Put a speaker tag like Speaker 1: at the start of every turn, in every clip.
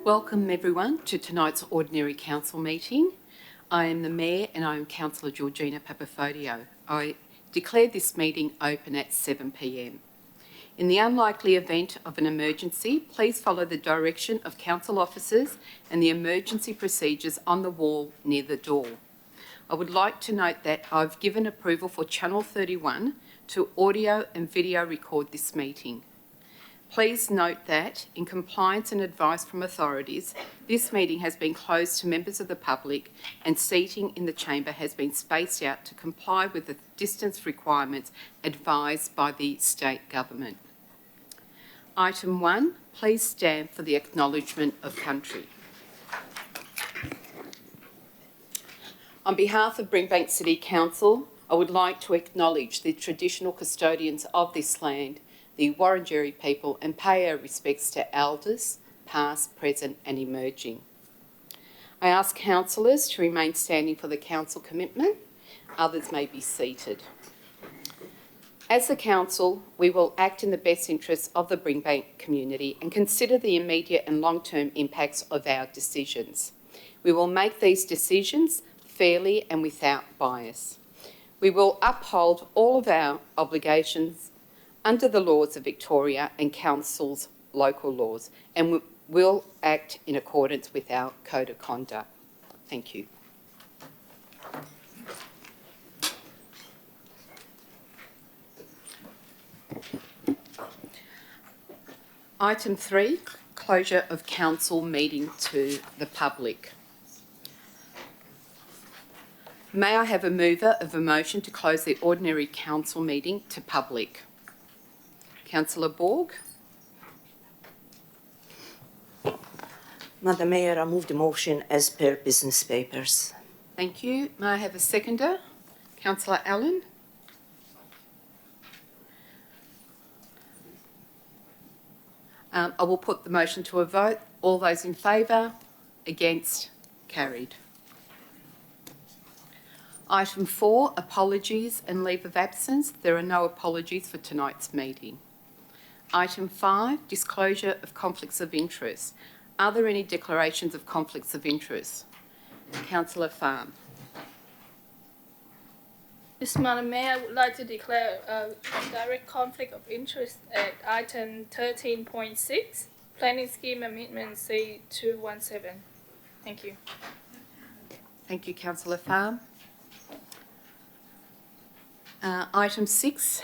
Speaker 1: Welcome everyone to tonight's Ordinary Council meeting. I am the Mayor and I am Councillor Georgina Papafodio. I declare this meeting open at 7 p.m. In the unlikely event of an emergency, please follow the direction of council officers and the emergency procedures on the wall near the door. I would like to note that I've given approval for Channel 31 to audio and video record this meeting. Please note that, in compliance and advice from authorities, this meeting has been closed to members of the public and seating in the chamber has been spaced out to comply with the distance requirements advised by the state government. Item 1, please stand for the Acknowledgement of Country. On behalf of Brimbank City Council, I would like to acknowledge the traditional custodians of this land, the Wurundjeri people, and pay our respects to elders, past, present and emerging. I ask councillors to remain standing for the council commitment. Others may be seated. As the council, we will act in the best interests of the Brimbank community and consider the immediate and long-term impacts of our decisions. We will make these decisions fairly and without bias. We will uphold all of our obligations under the laws of Victoria and Council's local laws, and will act in accordance with our Code of Conduct. Thank you. Item 3, closure of council meeting to the public. May I have a mover of a motion to close the ordinary council meeting to public? Councillor Borg.
Speaker 2: Madam Mayor, I move the motion as per business papers.
Speaker 1: Thank you. May I have a seconder? Councillor Allen. I will put the motion to a vote. All those in favour? Against? Carried. Item 4, apologies and leave of absence. There are no apologies for tonight's meeting. Item 5, disclosure of conflicts of interest. Are there any declarations of conflicts of interest? Councillor Farm.
Speaker 3: Yes, Madam Mayor, I would like to declare a direct conflict of interest at item 13.6, Planning Scheme Amendment C217. Thank you.
Speaker 1: Thank you, Councillor Farm. Item 6,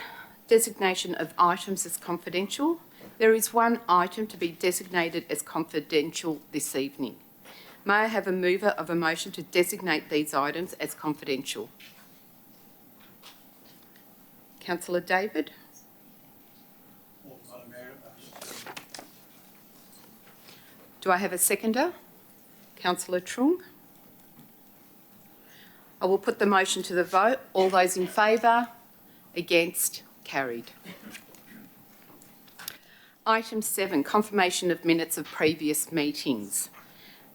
Speaker 1: designation of items as confidential. There is one item to be designated as confidential this evening. May I have a mover of a motion to designate these items as confidential? Councillor David. Do I have a seconder? Councillor Trung. I will put the motion to the vote. All those in favour? Against? Carried. Item 7, confirmation of minutes of previous meetings.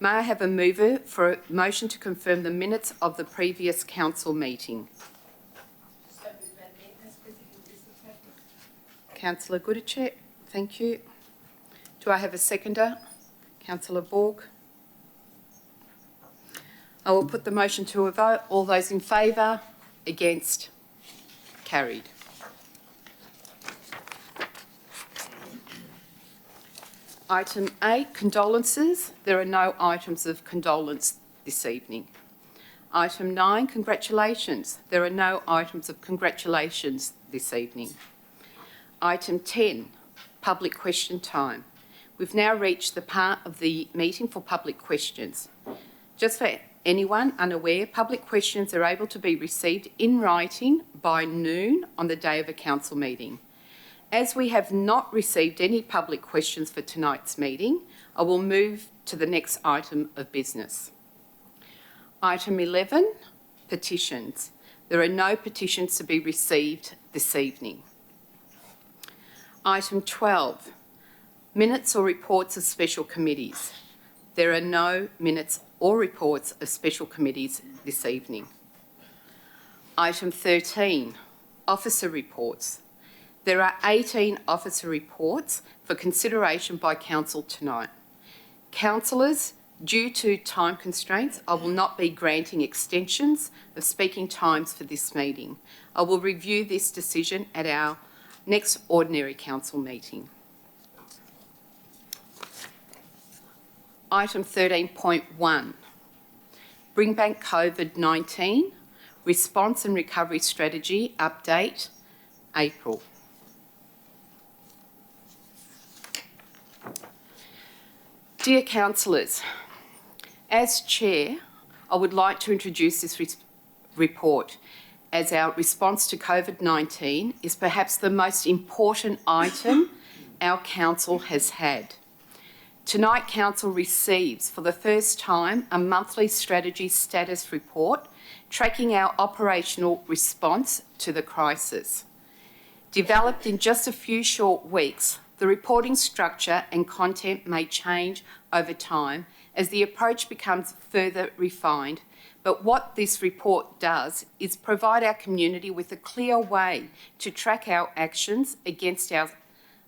Speaker 1: May I have a mover for a motion to confirm the minutes of the previous council meeting? Councillor Goodicek, thank you. Do I have a seconder? Councillor Borg. I will put the motion to a vote. All those in favour? Against? Carried. Item 8, condolences. There are no items of condolence this evening. Item 9, congratulations. There are no items of congratulations this evening. Item 10, public question time. We've now reached the part of the meeting for public questions. Just for anyone unaware, public questions are able to be received in writing by noon on the day of a council meeting. As we have not received any public questions for tonight's meeting, I will move to the next item of business. Item 11, petitions. There are no petitions to be received this evening. Item 12, minutes or reports of special committees. There are no minutes or reports of special committees this evening. Item 13, officer reports. There are 18 officer reports for consideration by council tonight. Councillors, due to time constraints, I will not be granting extensions of speaking times for this meeting. I will review this decision at our next ordinary council meeting. Item 13.1, Brimbank COVID-19 Response and Recovery Strategy Update, April. Dear councillors, as Chair, I would like to introduce this report as our response to COVID-19 is perhaps the most important item our council has had. Tonight, council receives for the first time a monthly strategy status report tracking our operational response to the crisis. Developed in just a few short weeks, the reporting structure and content may change over time as the approach becomes further refined, but what this report does is provide our community with a clear way to track our actions against our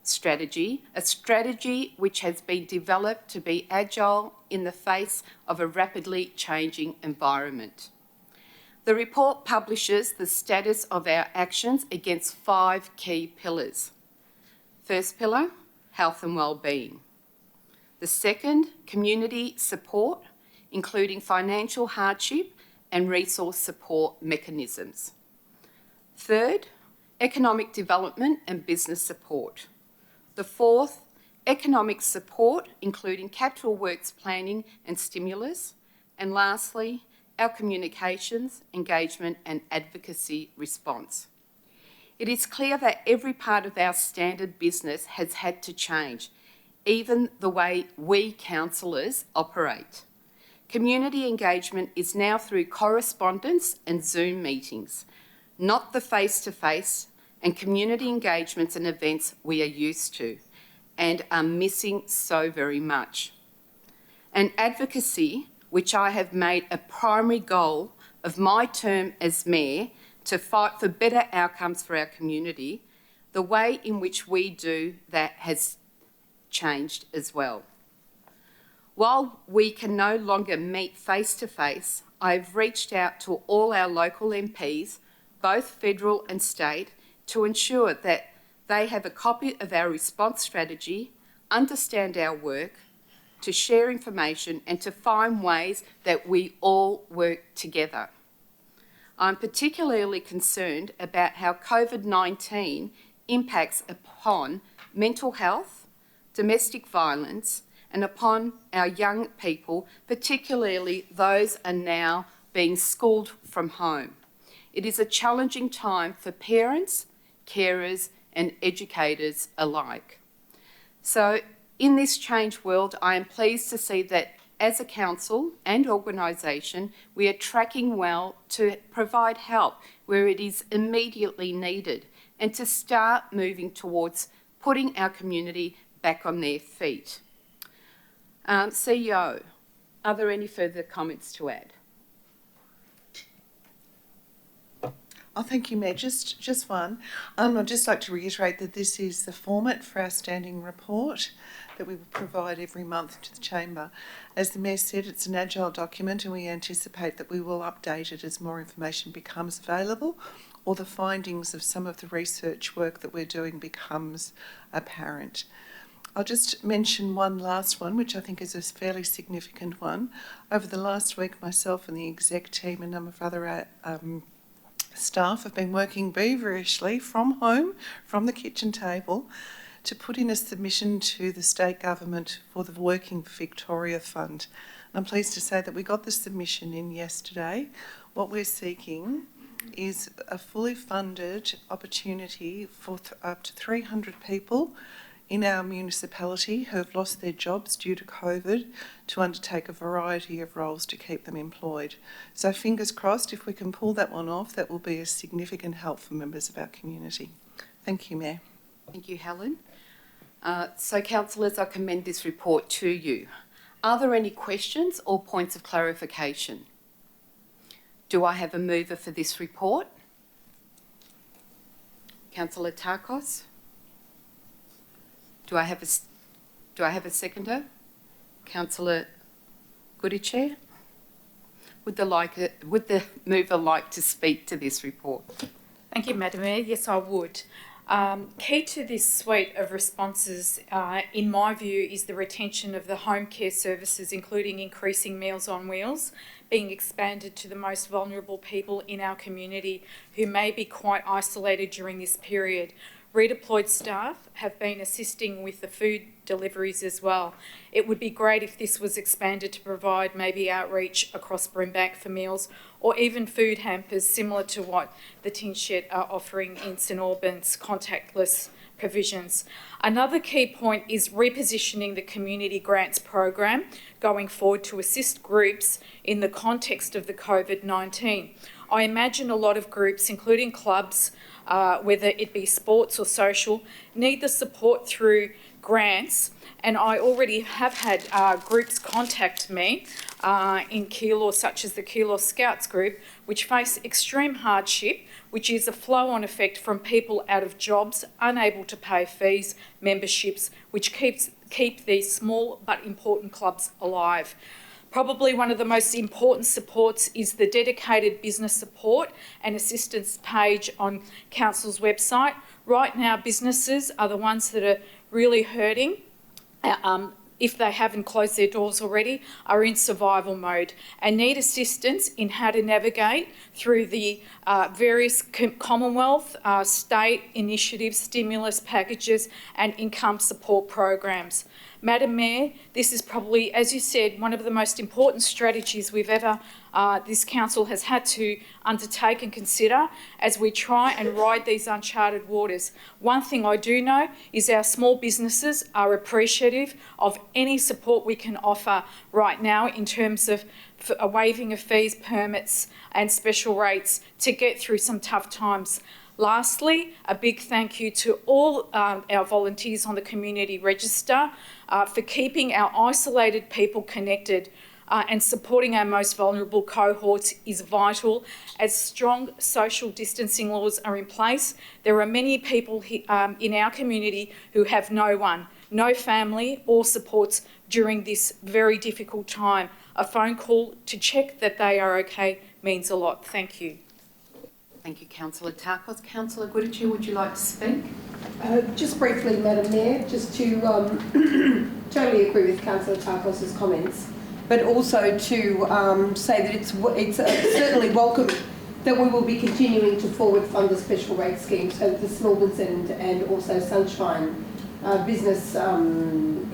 Speaker 1: strategy, a strategy which has been developed to be agile in the face of a rapidly changing environment. The report publishes the status of our actions against 5 key pillars. First pillar, health and wellbeing. The second, community support, including financial hardship and resource support mechanisms. Third, economic development and business support. The fourth, economic support, including capital works planning and stimulus. And lastly, our communications, engagement and advocacy response. It is clear that every part of our standard business has had to change, even the way we councillors operate. Community engagement is now through correspondence and Zoom meetings, not the face-to-face and community engagements and events we are used to and are missing so very much. And advocacy, which I have made a primary goal of my term as Mayor to fight for better outcomes for our community, the way in which we do that has changed as well. While we can no longer meet face-to-face, I've reached out to all our local MPs, both federal and state, to ensure that they have a copy of our response strategy, understand our work, to share information and to find ways that we all work together. I'm particularly concerned about how COVID-19 impacts upon mental health, domestic violence, and upon our young people, particularly those are now being schooled from home. It is a challenging time for parents, carers, and educators alike. So, in this changed world, I am pleased to see that as a council and organisation, we are tracking well to provide help where it is immediately needed and to start moving towards putting our community back on their feet. CEO, are there any further comments to add?
Speaker 4: Oh, thank you, Mayor. Just one. I'd just like to reiterate that this is the format for our standing report that we will provide every month to the Chamber. As the Mayor said, it's an agile document and we anticipate that we will update it as more information becomes available or the findings of some of the research work that we're doing becomes apparent. I'll just mention one last one, which I think is a fairly significant one. Over the last week, myself and the exec team and a number of other staff have been working feverishly from home, from the kitchen table, to put in a submission to the state government for the Working Victoria Fund. And I'm pleased to say that we got the submission in yesterday. What we're seeking is a fully funded opportunity for up to 300 people in our municipality who have lost their jobs due to COVID to undertake a variety of roles to keep them employed. So fingers crossed, if we can pull that one off, that will be a significant help for members of our community. Thank you, Mayor.
Speaker 1: Thank you, Helen. So, councillors, I commend this report to you. Are there any questions or points of clarification? Do I have a mover for this report? Councillor Tarkos? Do I have a seconder? Councillor Goodchair, would the mover like to speak to this report?
Speaker 5: Thank you, Madam Mayor. Yes, I would. Key to this suite of responses, in my view, is the retention of the home care services, including increasing Meals on Wheels, being expanded to the most vulnerable people in our community who may be quite isolated during this period. Redeployed staff have been assisting with the food deliveries as well. It would be great if this was expanded to provide maybe outreach across Brimbank for meals, or even food hampers similar to what the Tin Shed are offering in St Albans, contactless provisions. Another key point is repositioning the community grants program going forward to assist groups in the context of the COVID-19. I imagine a lot of groups, including clubs, whether it be sports or social, need the support through grants, and I already have had groups contact me in Keilor, such as the Keilor Scouts group, which face extreme hardship, which is a flow-on effect from people out of jobs, unable to pay fees, memberships, which keep these small but important clubs alive. Probably one of the most important supports is the dedicated business support and assistance page on Council's website. Right now, businesses are the ones that are really hurting. If they haven't closed their doors already, are in survival mode and need assistance in how to navigate through the various Commonwealth, state initiatives, stimulus packages and income support programs. Madam Mayor, this is probably, as you said, one of the most important strategies we've ever, this council has had to undertake and consider as we try and ride these uncharted waters. One thing I do know is our small businesses are appreciative of any support we can offer right now in terms of a waiving of fees, permits and special rates to get through some tough times. Lastly, a big thank you to all our volunteers on the community register for keeping our isolated people connected and supporting our most vulnerable cohorts is vital. As strong social distancing laws are in place, there are many people in our community who have no one, no family or supports during this very difficult time. A phone call to check that they are okay means a lot. Thank you.
Speaker 1: Thank you, Councillor Tarkos. Councillor Goodchair, would you like to speak?
Speaker 6: Just briefly, Madam Mayor, just to totally agree with Councillor Tarkos' comments, but also to say that it's certainly welcome that we will be continuing to forward fund the special rate scheme so that the St Albans and also Sunshine business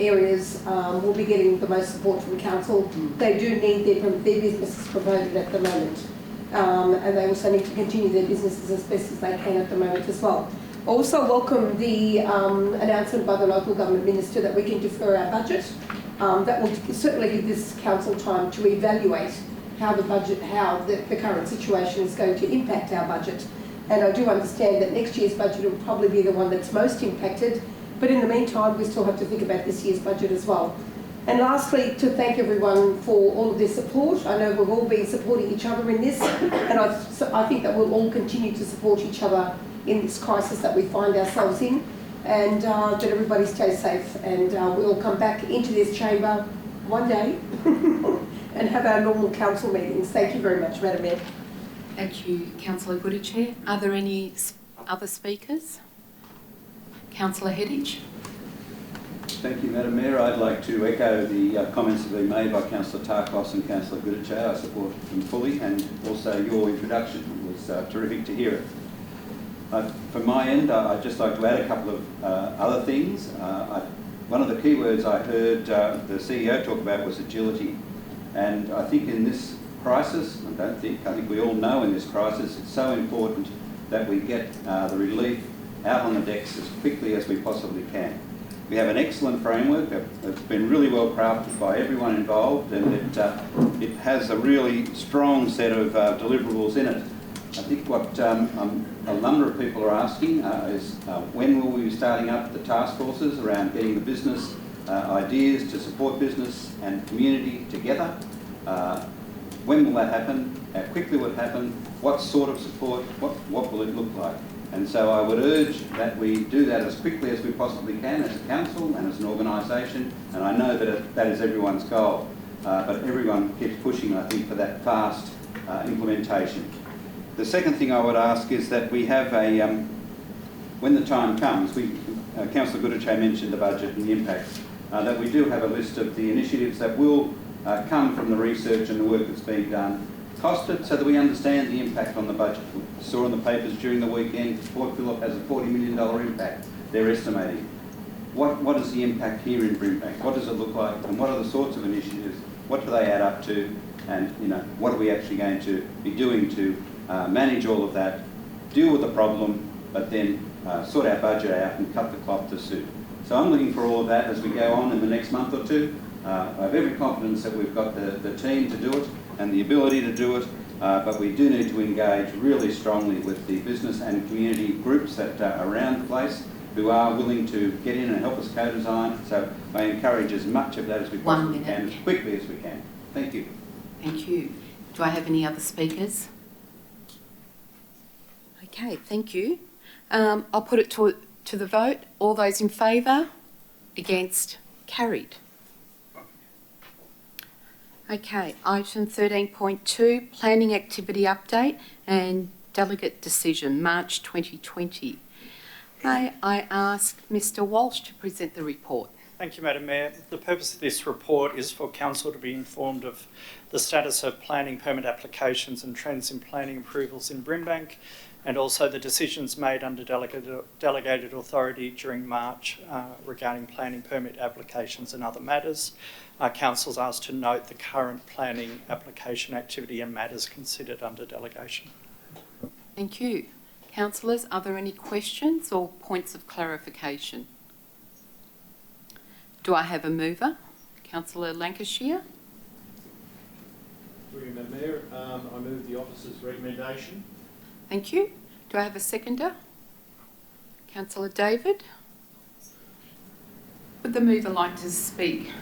Speaker 6: areas will be getting the most support from Council. They do need their businesses promoted at the moment. And they also need to continue their businesses as best as they can at the moment as well. Also welcome the announcement by the local government minister that we can defer our budget. That will certainly give this council time to evaluate how the current situation is going to impact our budget. And I do understand that next year's budget will probably be the one that's most impacted, but in the meantime we still have to think about this year's budget as well. And lastly, to thank everyone for all of their support. I know we've all been supporting each other in this, and I think that we'll all continue to support each other in this crisis that we find ourselves in, and that everybody stays safe, and we'll come back into this chamber one day and have our normal council meetings. Thank you very much, Madam Mayor.
Speaker 1: Thank you, Councillor Goodchair. Are there any other speakers? Councillor Hedditch.
Speaker 7: Thank you, Madam Mayor. I'd like to echo the comments that have been made by Councillor Tarkos and Councillor Goodchair. I support them fully, and also your introduction was terrific to hear it. From my end, I'd just like to add a couple of other things. One of the key words I heard the CEO talk about was agility, and I think in this crisis, I think we all know in this crisis, it's so important that we get the relief out on the decks as quickly as we possibly can. We have an excellent framework that's been really well crafted by everyone involved, and it has a really strong set of deliverables in it. I think what a number of people are asking is when will we be starting up the task forces around getting the business ideas to support business and community together? When will that happen? How quickly will it happen? What sort of support? What will it look like? And so I would urge that we do that as quickly as we possibly can as a council and as an organisation, and I know that that is everyone's goal, but everyone keeps pushing, I think, for that fast implementation. The second thing I would ask is that we have when the time comes, Councillor Goodachay mentioned the budget and the impacts, that we do have a list of the initiatives that will come from the research and the work that's being done, costed, so that we understand the impact on the budget. We saw in the papers during the weekend, Port Phillip has a $40 million impact, they're estimating. What is the impact here in Brimbank? What does it look like, and what are the sorts of initiatives? What do they add up to? And what are we actually going to be doing to manage all of that, deal with the problem, but then sort our budget out and cut the cloth to suit. So I'm looking for all of that as we go on in the next month or two. I have every confidence that we've got the team to do it and the ability to do it, but we do need to engage really strongly with the business and community groups that are around the place who are willing to get in and help us co-design. So I encourage as much of that as we possibly can, as quickly as we can. Thank you.
Speaker 1: Thank you. Do I have any other speakers? Okay, thank you. I'll put it to the vote. All those in favour? Against? Carried. Okay, item 13.2, Planning Activity Update and Delegate Decision, March 2020. May I ask Mr Walsh to present the report?
Speaker 8: Thank you, Madam Mayor. The purpose of this report is for Council to be informed of the status of planning permit applications and trends in planning approvals in Brimbank, and also the decisions made under delegated authority during March regarding planning permit applications and other matters. Council's asked to note the current planning application activity and matters considered under delegation.
Speaker 1: Thank you. Councillors, are there any questions or points of clarification? Do I have a mover? Councillor Lancashire.
Speaker 9: Through you, Madam Mayor, I move the officer's recommendation.
Speaker 1: Thank you. Do I have a seconder? Councillor David. Would the mover like to speak?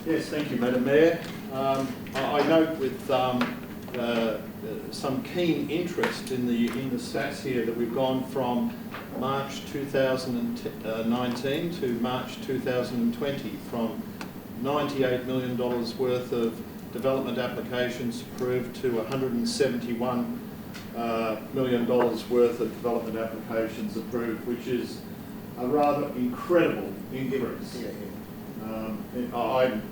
Speaker 9: Yes, thank you, Madam Mayor. I note with some keen interest in the stats here that we've gone from March 2019 to March 2020, from $98 million worth of development applications approved to $171 million worth of development applications approved, which is a rather incredible increase. I'm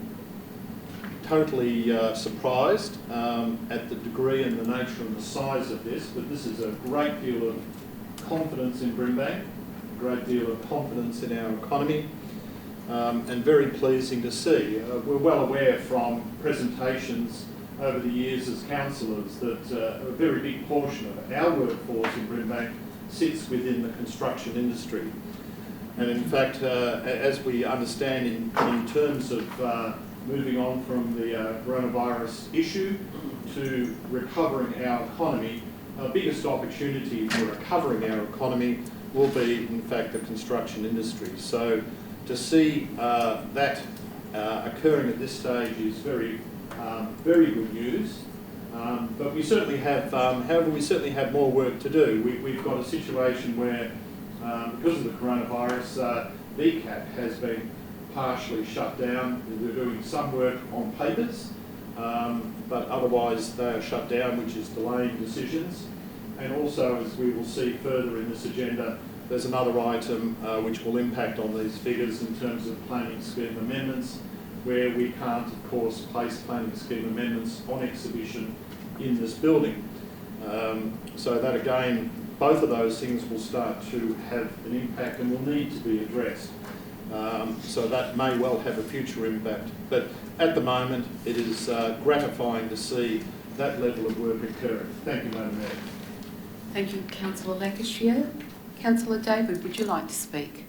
Speaker 9: totally surprised at the degree and the nature and the size of this, but this is a great deal of confidence in Brimbank, a great deal of confidence in our economy, and very pleasing to see. We're well aware from presentations over the years as councillors that a very big portion of our workforce in Brimbank sits within the construction industry. And in fact, as we understand in terms of moving on from the coronavirus issue to recovering our economy, our biggest opportunity for recovering our economy will be, in fact, the construction industry. So to see that occurring at this stage is very good news. But we certainly have, however, we certainly have more work to do. We've got a situation where, because of the coronavirus, VCAT has been partially shut down. They're doing some work on papers, but otherwise they are shut down, which is delaying decisions. And also, as we will see further in this agenda, there's another item which will impact on these figures in terms of planning scheme amendments, where we can't, of course, place planning scheme amendments on exhibition in this building. So that again, both of those things will start to have an impact and will need to be addressed. So that may well have a future impact. But at the moment, it is gratifying to see that level of work occurring. Thank you, Madam Mayor.
Speaker 1: Thank you, Councillor Lancashire. Councillor David, would you like to speak?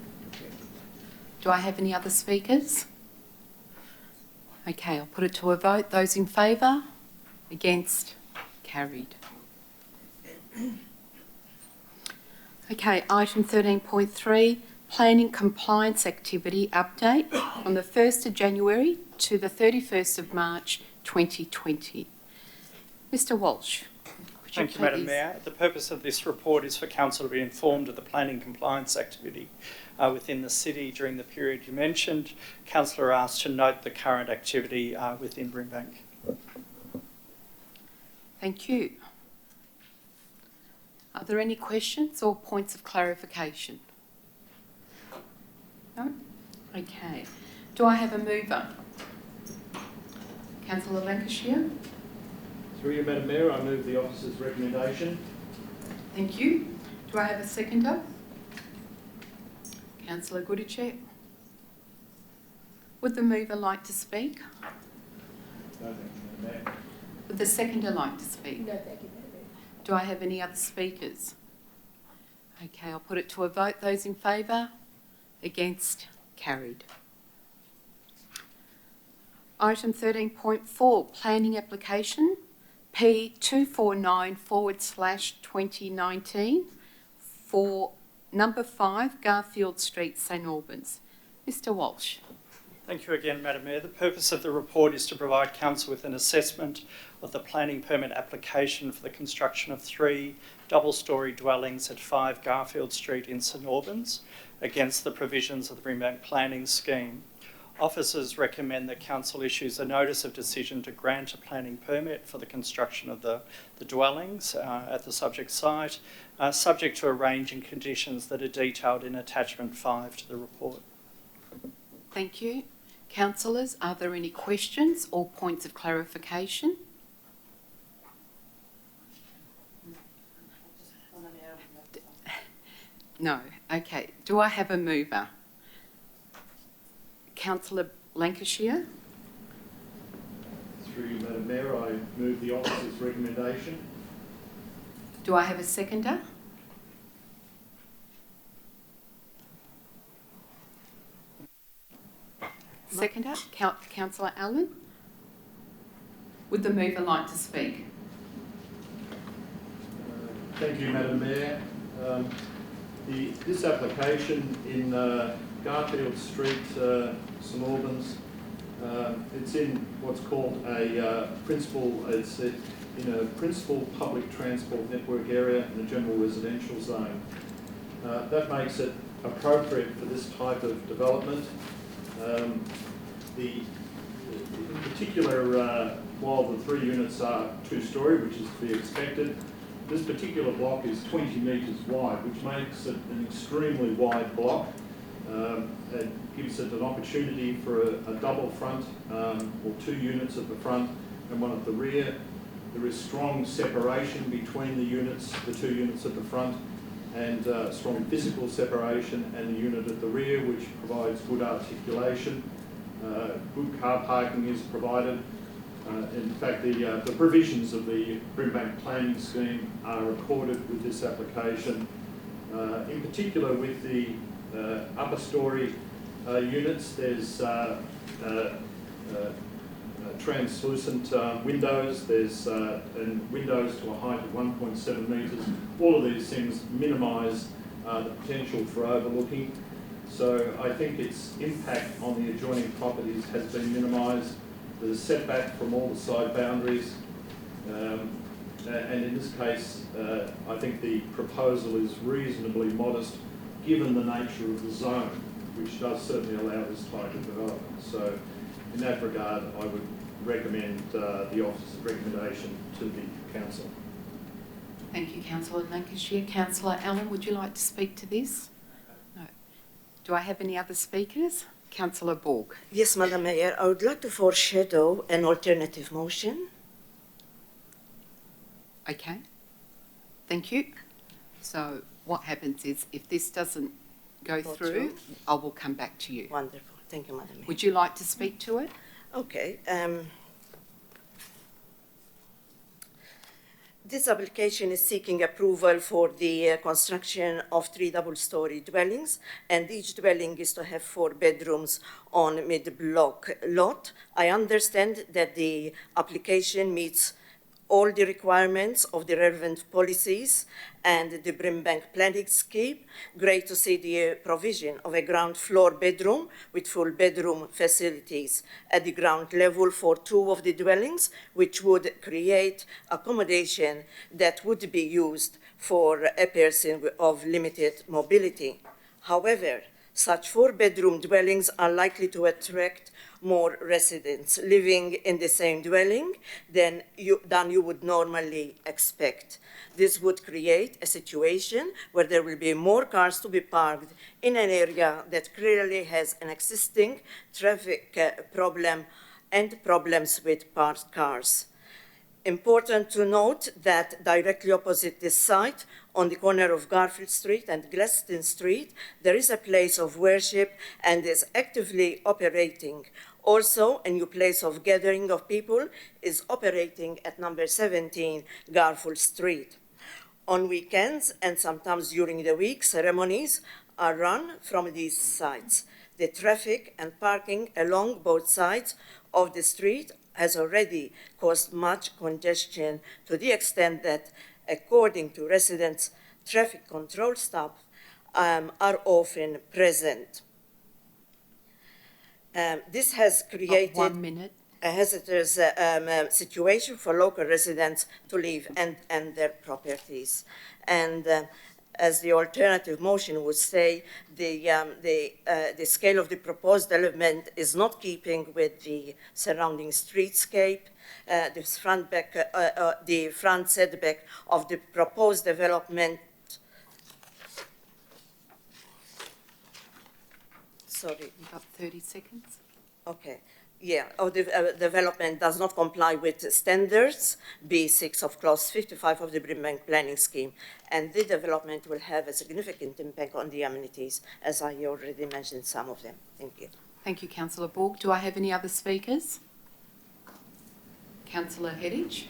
Speaker 1: Do I have any other speakers? Okay, I'll put it to a vote. Those in favour? Against? Carried. Okay, item 13.3, Planning Compliance Activity Update from the 1st of January to the 31st of March 2020. Mr Walsh,
Speaker 8: Thank you, Madam Mayor. The purpose of this report is for Council to be informed of the planning compliance activity within the city during the period you mentioned. Councillor asked to note the current activity within Brimbank.
Speaker 1: Thank you. Are there any questions or points of clarification? No? Okay. Do I have a mover? Councillor Lancashire?
Speaker 9: Through you, Madam Mayor, I move the officer's recommendation.
Speaker 1: Thank you. Do I have a seconder? Councillor Goodichet? Would the mover like to speak?
Speaker 9: No, thank you, Madam Mayor.
Speaker 1: Would the seconder like to speak?
Speaker 3: No, thank you, Madam Mayor.
Speaker 1: Do I have any other speakers? Okay, I'll put it to a vote. Those in favour? Against? Carried. Item 13.4, planning application P249/2019 for number 5 Garfield Street, St Albans. Mr Walsh.
Speaker 8: Thank you again, Madam Mayor. The purpose of the report is to provide Council with an assessment of the planning permit application for the construction of 3 double-storey dwellings at 5 Garfield Street in St Albans against the provisions of the Brimbank planning scheme. Officers recommend that Council issues a notice of decision to grant a planning permit for the construction of the dwellings at the subject site, subject to a range of conditions that are detailed in attachment 5 to the report.
Speaker 1: Thank you. Councillors, are there any questions or points of clarification? No. Okay. Do I have a mover? Councillor Lancashire?
Speaker 9: Through you, Madam Mayor, I move the officer's recommendation.
Speaker 1: Do I have a seconder? Seconder, Councillor Allen? Would the mover like to speak?
Speaker 9: Thank you, Madam Mayor. This application in Garfield Street, St Albans, it's in what's called a in a principal public transport network area in a general residential zone. That makes it appropriate for this type of development. In particular, while the 3 units are 2-storey, which is to be expected, this particular block is 20 metres wide, which makes it an extremely wide block. It gives it an opportunity for a double front, or 2 units at the front and 1 at the rear. There is strong separation between the units, the 2 units at the front, and strong physical separation, and the unit at the rear, which provides good articulation. Good car parking is provided. In fact, the provisions of the Brimbank planning scheme are recorded with this application. In particular, with the upper storey units, there's translucent windows. There's and windows to a height of 1.7 metres. All of these things minimise the potential for overlooking. So I think its impact on the adjoining properties has been minimised. There's setback from all the side boundaries, and in this case, I think the proposal is reasonably modest, given the nature of the zone, which does certainly allow this type of development. So, in that regard, I would recommend the officer's recommendation to the council.
Speaker 1: Thank you, Councillor Lancashire. Councillor Allen, would you like to speak to this? No. Do I have any other speakers? Councillor Borg.
Speaker 2: Yes, Madam Mayor, I would like to foreshadow an alternative motion.
Speaker 1: Okay. Thank you. So what happens is, if this doesn't go through, I will come back to you.
Speaker 2: Wonderful. Thank you, Madam Mayor.
Speaker 1: Would you like to speak to it?
Speaker 2: Okay. This application is seeking approval for the construction of 3 double-storey dwellings, and each dwelling is to have 4 bedrooms on mid-block lot. I understand that the application meets all the requirements of the relevant policies and the Brimbank planning scheme. Great to see the provision of a ground floor bedroom with full bedroom facilities at the ground level for 2 of the dwellings, which would create accommodation that would be used for a person of limited mobility. However, such 4-bedroom dwellings are likely to attract more residents living in the same dwelling than you would normally expect. This would create a situation where there will be more cars to be parked in an area that clearly has an existing traffic problem and problems with parked cars. Important to note that directly opposite this site, on the corner of Garfield Street and Glaston Street, there is a place of worship and is actively operating. Also, a new place of gathering of people is operating at number 17 Garfield Street. On weekends and sometimes during the week, ceremonies are run from these sites. The traffic and parking along both sides of the street has already caused much congestion to the extent that, according to residents, traffic control staff are often present. This has created
Speaker 1: 1 minute.
Speaker 2: a hazardous situation for local residents to live and their properties. And as the alternative motion would say, the scale of the proposed development is not keeping with the surrounding streetscape. The front setback of the proposed development. Sorry.
Speaker 1: You've got 30 seconds.
Speaker 2: Okay. Yeah, the development does not comply with standards B6 of clause 55 of the Brimbank planning scheme, and the development will have a significant impact on the amenities, as I already mentioned some of them. Thank you.
Speaker 1: Thank you, Councillor Borg. Do I have any other speakers? Councillor Hedditch.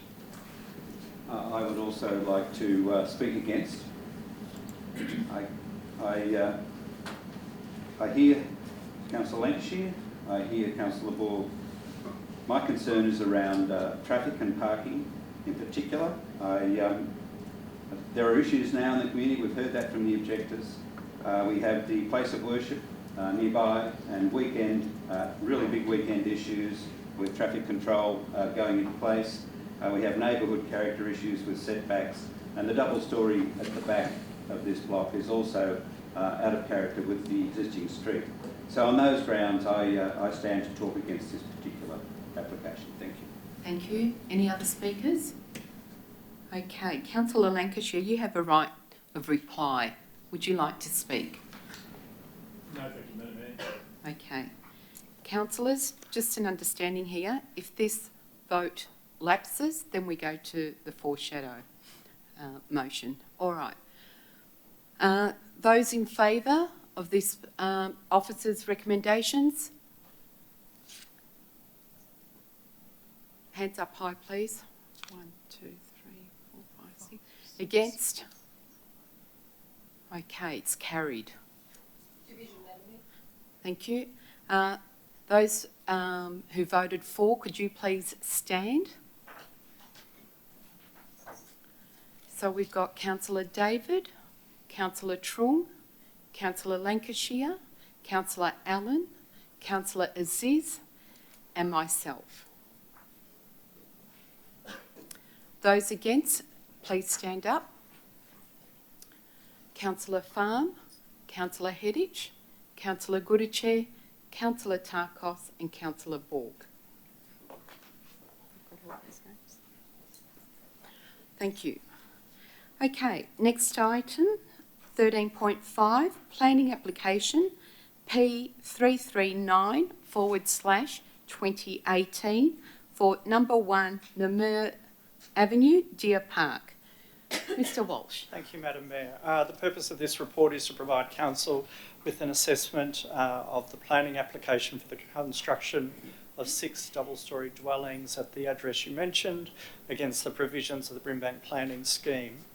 Speaker 7: I would also like to speak against. I hear Councillor Lancashire. I hear Councillor Borg. My concern is around traffic and parking in particular. There are issues now in the community. We've heard that from the objectors. We have the place of worship nearby and really big weekend issues with traffic control going into place. We have neighbourhood character issues with setbacks, and the double story at the back of this block is also out of character with the existing street. So on those grounds, I stand to talk against this particular application. Thank you.
Speaker 1: Thank you. Any other speakers? Okay, Councillor Lancashire, you have a right of reply. Would you like to speak?
Speaker 8: No, thank you, Madam Mayor.
Speaker 1: Okay. Councillors, just an understanding here, if this vote lapses, then we go to the foreshadow motion. All right. Those in favour of this officer's recommendations? Hands up high, please. 1, 2, 3, 4, 5, 6. Against? Okay, it's carried. Thank you. Those who voted for, could you please stand? So we've got Councillor David, Councillor Trung, Councillor Lancashire, Councillor Allen, Councillor Aziz, and myself. Those against, please stand up. Councillor Farm, Councillor Hedditch, Councillor Goodachare, Councillor Tarkos, and Councillor Borg. Thank you. Okay, next item, 13.5, planning application P339/2018 for number 1 Namur Avenue, Deer Park. Mr. Walsh.
Speaker 8: Thank you, Madam Mayor. The purpose of this report is to provide Council with an assessment of the planning application for the construction of 6 double-storey dwellings at the address you mentioned against the provisions of the Brimbank planning scheme.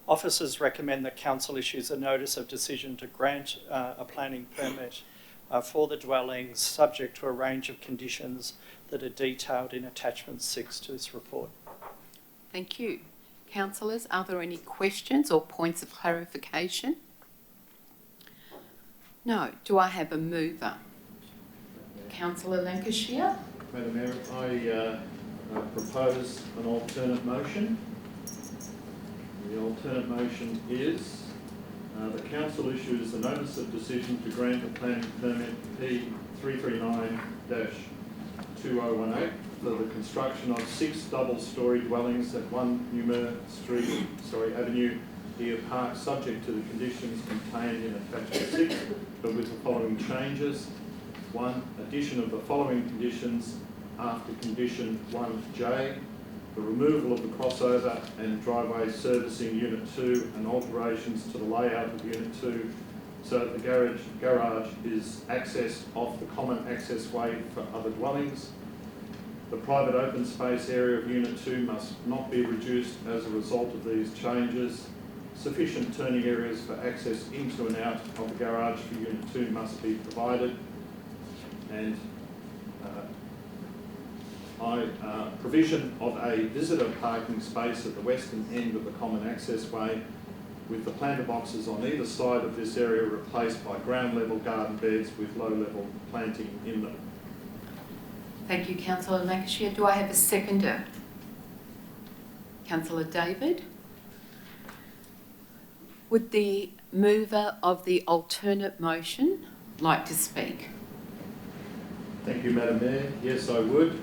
Speaker 8: Officers recommend that Council issues a notice of decision to grant a planning permit for the dwellings subject to a range of conditions that are detailed in attachment 6 to this report.
Speaker 1: Thank you. Councillors, are there any questions or points of clarification? No. Do I have a mover? Councillor Lancashire.
Speaker 9: Madam Mayor, I propose an alternate motion. The alternate motion is the council issues a notice of decision to grant a planning permit P339-2018 for the construction of 6 double-storey dwellings at 1 Newmer Avenue, Deer Park, subject to the conditions contained in attachment 6, but with the following changes. 1. Addition of the following conditions after condition 1J. The removal of the crossover and driveway servicing Unit 2 and alterations to the layout of Unit 2 so that the garage is accessed off the common access way for other dwellings. The private open space area of Unit 2 must not be reduced as a result of these changes. Sufficient turning areas for access into and out of the garage for Unit 2 must be provided. And provision of a visitor parking space at the western end of the common access way with the planter boxes on either side of this area replaced by ground level garden beds with low level planting in them.
Speaker 1: Thank you, Councillor Lancashire. Do I have a seconder? Councillor David. Would the mover of the alternate motion like to speak?
Speaker 9: Thank you, Madam Mayor. Yes, I would.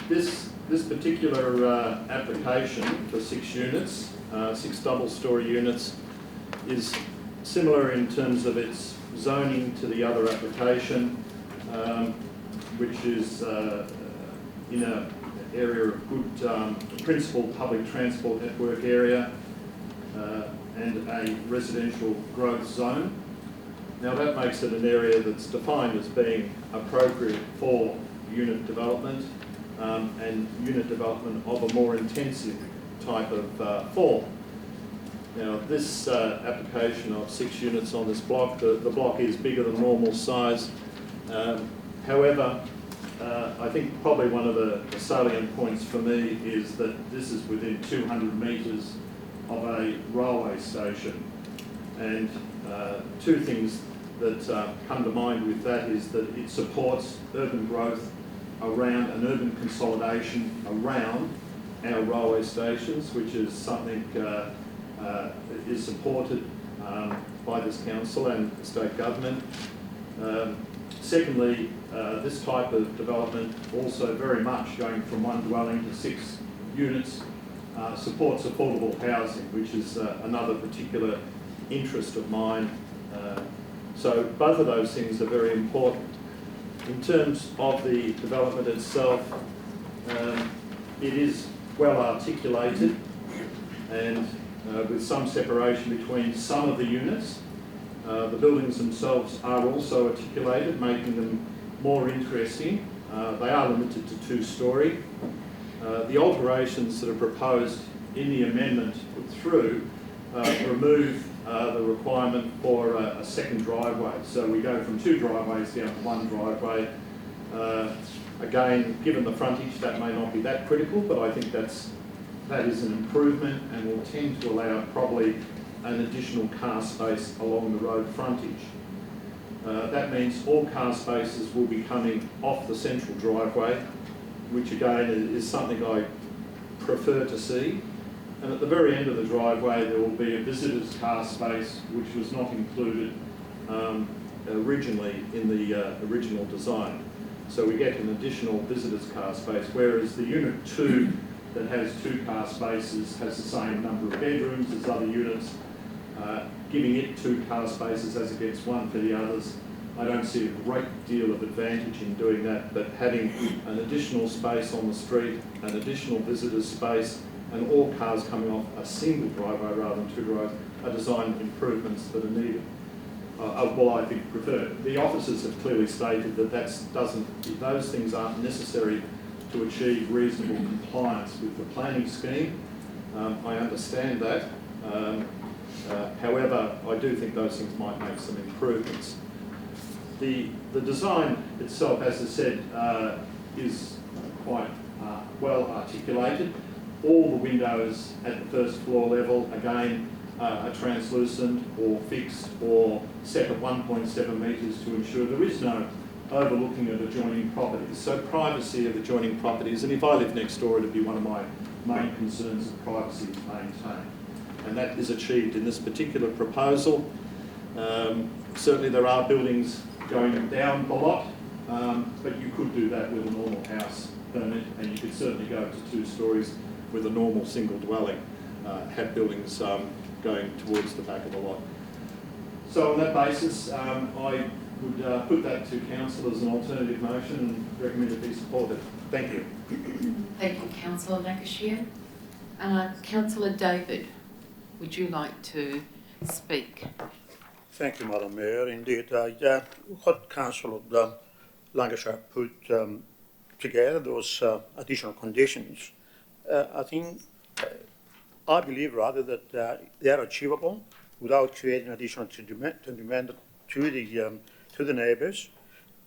Speaker 9: This particular application for 6 units, 6 double-storey units, is similar in terms of its zoning to the other application, which is in an area of good principal public transport network area and a residential growth zone. Now that makes it an area that's defined as being appropriate for unit development and unit development of a more intensive type of form. Now this application of 6 units on this block, the block is bigger than normal size. However, I think probably one of the salient points for me is that this is within 200 metres of a railway station. And 2 things that come to mind with that is that it supports urban growth around and urban consolidation around our railway stations, which is something that is supported by this council and the state government. Secondly, this type of development also very much going from 1 dwelling to 6 units supports affordable housing, which is another particular interest of mine. So both of those things are very important. In terms of the development itself, it is well articulated and with some separation between some of the units. The buildings themselves are also articulated, making them more interesting. They are limited to 2-storey. The alterations that are proposed in the amendment put through remove the requirement for a second driveway. So we go from 2 driveways down to 1 driveway. Again, given the frontage, that may not be that critical, but I think that is an improvement and will tend to allow probably an additional car space along the road frontage. That means all car spaces will be coming off the central driveway, which again is something I prefer to see. And at the very end of the driveway there will be a visitor's car space which was not included originally in the original design. So we get an additional visitor's car space, whereas the Unit 2 that has 2 car spaces has the same number of bedrooms as other units, giving it 2 car spaces as against 1 for the others. I don't see a great deal of advantage in doing that, but having an additional space on the street, an additional visitor's space, and all cars coming off a single driveway rather than 2 driveways are design improvements that are needed. Well, I think preferred. The officers have clearly stated that those things aren't necessary to achieve reasonable compliance with the planning scheme. I understand that. However, I do think those things might make some improvements. The design itself, as I said, is quite well articulated. all the windows at the first floor level, again, are translucent or fixed or set at 1.7 metres to ensure there is no overlooking of adjoining properties. So privacy of adjoining properties, and if I live next door, it'd be one of my main concerns that privacy is maintained. And that is achieved in this particular proposal. Certainly there are buildings going down the lot, but you could do that with a normal house permit, and you could certainly go to 2 stories with a normal single dwelling, have buildings going towards the back of the lot. So on that basis, I would put that to council as an alternative motion and recommend it be supported. Thank you.
Speaker 1: Thank you, Councillor Lancashire. Councillor David, would you like to speak?
Speaker 10: Thank you, Madam Mayor. Indeed, what Councillor Lancashire put together, those additional conditions, I believe rather that they are achievable without creating additional demand to the neighbours,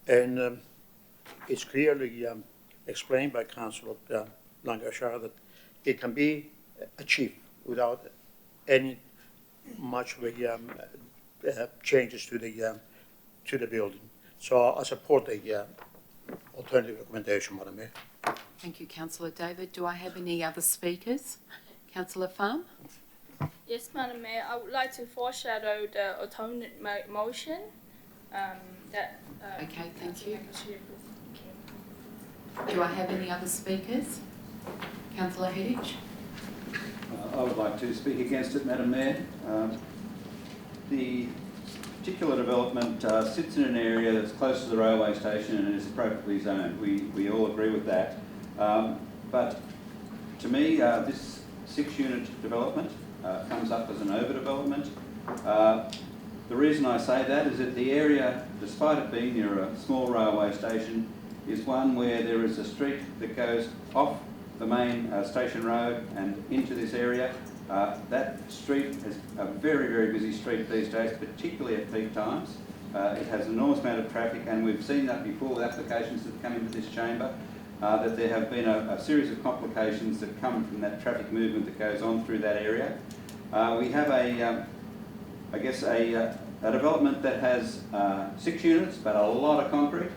Speaker 10: and it's clearly explained by Councillor Lancashire that it can be achieved without any much of a changes to the building. So I support the alternative recommendation, Madam Mayor.
Speaker 1: Thank you, Councillor David. Do I have any other speakers? Councillor Farm?
Speaker 3: Yes, Madam Mayor, I would like to foreshadow the alternate motion.
Speaker 1: Okay, thank you. Do I have any other speakers? Councillor Hedditch?
Speaker 7: I would like to speak against it, Madam Mayor. The particular development sits in an area that's close to the railway station and is appropriately zoned. We all agree with that. But to me, this 6-unit development comes up as an overdevelopment. The reason I say that is that the area, despite it being near a small railway station, is one where there is a street that goes off the main station road and into this area. That street is a very, very busy street these days, particularly at peak times. It has an enormous amount of traffic, and we've seen that before with applications that come into this chamber, that there have been a series of complications that come from that traffic movement that goes on through that area. We have a development that has 6 units, but a lot of concrete.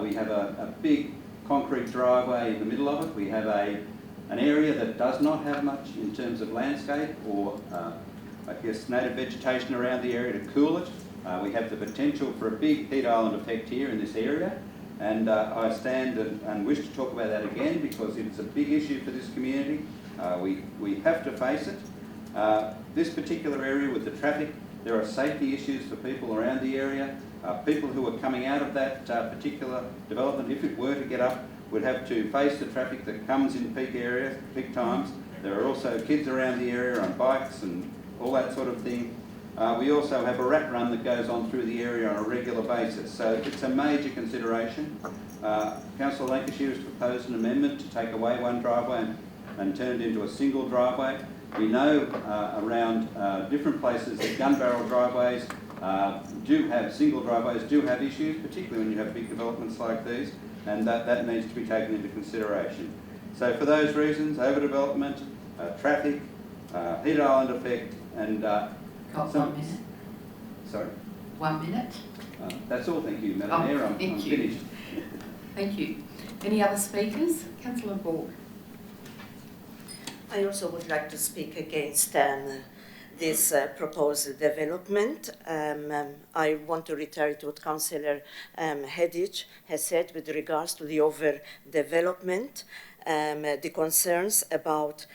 Speaker 7: We have a big concrete driveway in the middle of it. We have an area that does not have much in terms of landscape or, native vegetation around the area to cool it. We have the potential for a big heat island effect here in this area, and I stand and wish to talk about that again because it's a big issue for this community. We have to face it. This particular area with the traffic, there are safety issues for people around the area. People who are coming out of that particular development, if it were to get up, would have to face the traffic that comes in peak areas, peak times. There are also kids around the area on bikes and all that sort of thing. We also have a rat run that goes on through the area on a regular basis. So it's a major consideration. Councillor Lancashire has proposed an amendment to take away one driveway and turn it into a single driveway. We know around different places that gun barrel driveways single driveways do have issues, particularly when you have big developments like these, and that needs to be taken into consideration. So for those reasons, overdevelopment, traffic, heat island effect, and...
Speaker 1: Got 1 minute.
Speaker 7: Sorry?
Speaker 1: 1 minute.
Speaker 7: That's all, thank you, Madam Mayor. I'm finished.
Speaker 1: Thank you. Any other speakers? Councillor Ball.
Speaker 2: I also would like to speak against this proposed development. I want to reiterate what Councillor Hedditch has said with regards to the overdevelopment, the concerns about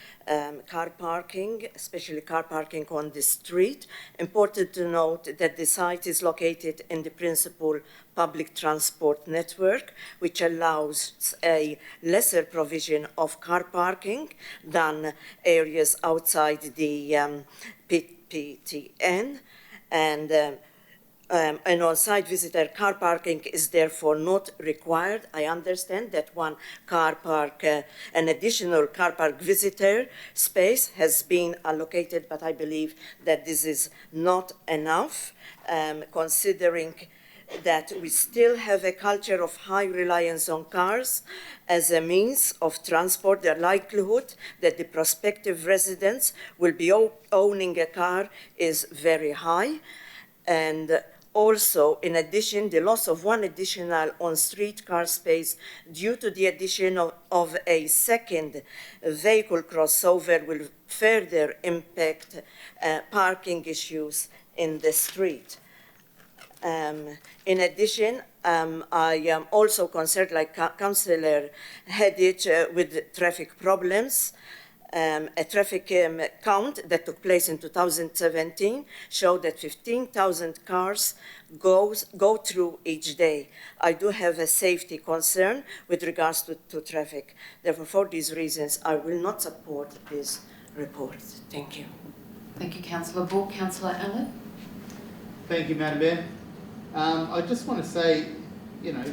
Speaker 2: car parking, especially car parking on the street. Important to note that the site is located in the principal public transport network, which allows a lesser provision of car parking than areas outside the PTN, and on-site visitor car parking is therefore not required. I understand that one car park, an additional car park visitor space has been allocated, but I believe that this is not enough, considering that we still have a culture of high reliance on cars as a means of transport. The likelihood that the prospective residents will be owning a car is very high. And also, in addition, the loss of one additional on-street car space due to the addition of a second vehicle crossover will further impact parking issues in the street. In addition, I am also concerned, like Councillor Hedich, with traffic problems. A traffic count that took place in 2017 showed that 15,000 cars go through each day. I do have a safety concern with regards to traffic. Therefore, for these reasons, I will not support this report. Thank you.
Speaker 1: Thank you, Councillor Ball. Councillor Allen?
Speaker 11: Thank you, Madam Mayor. I just want to say, you know,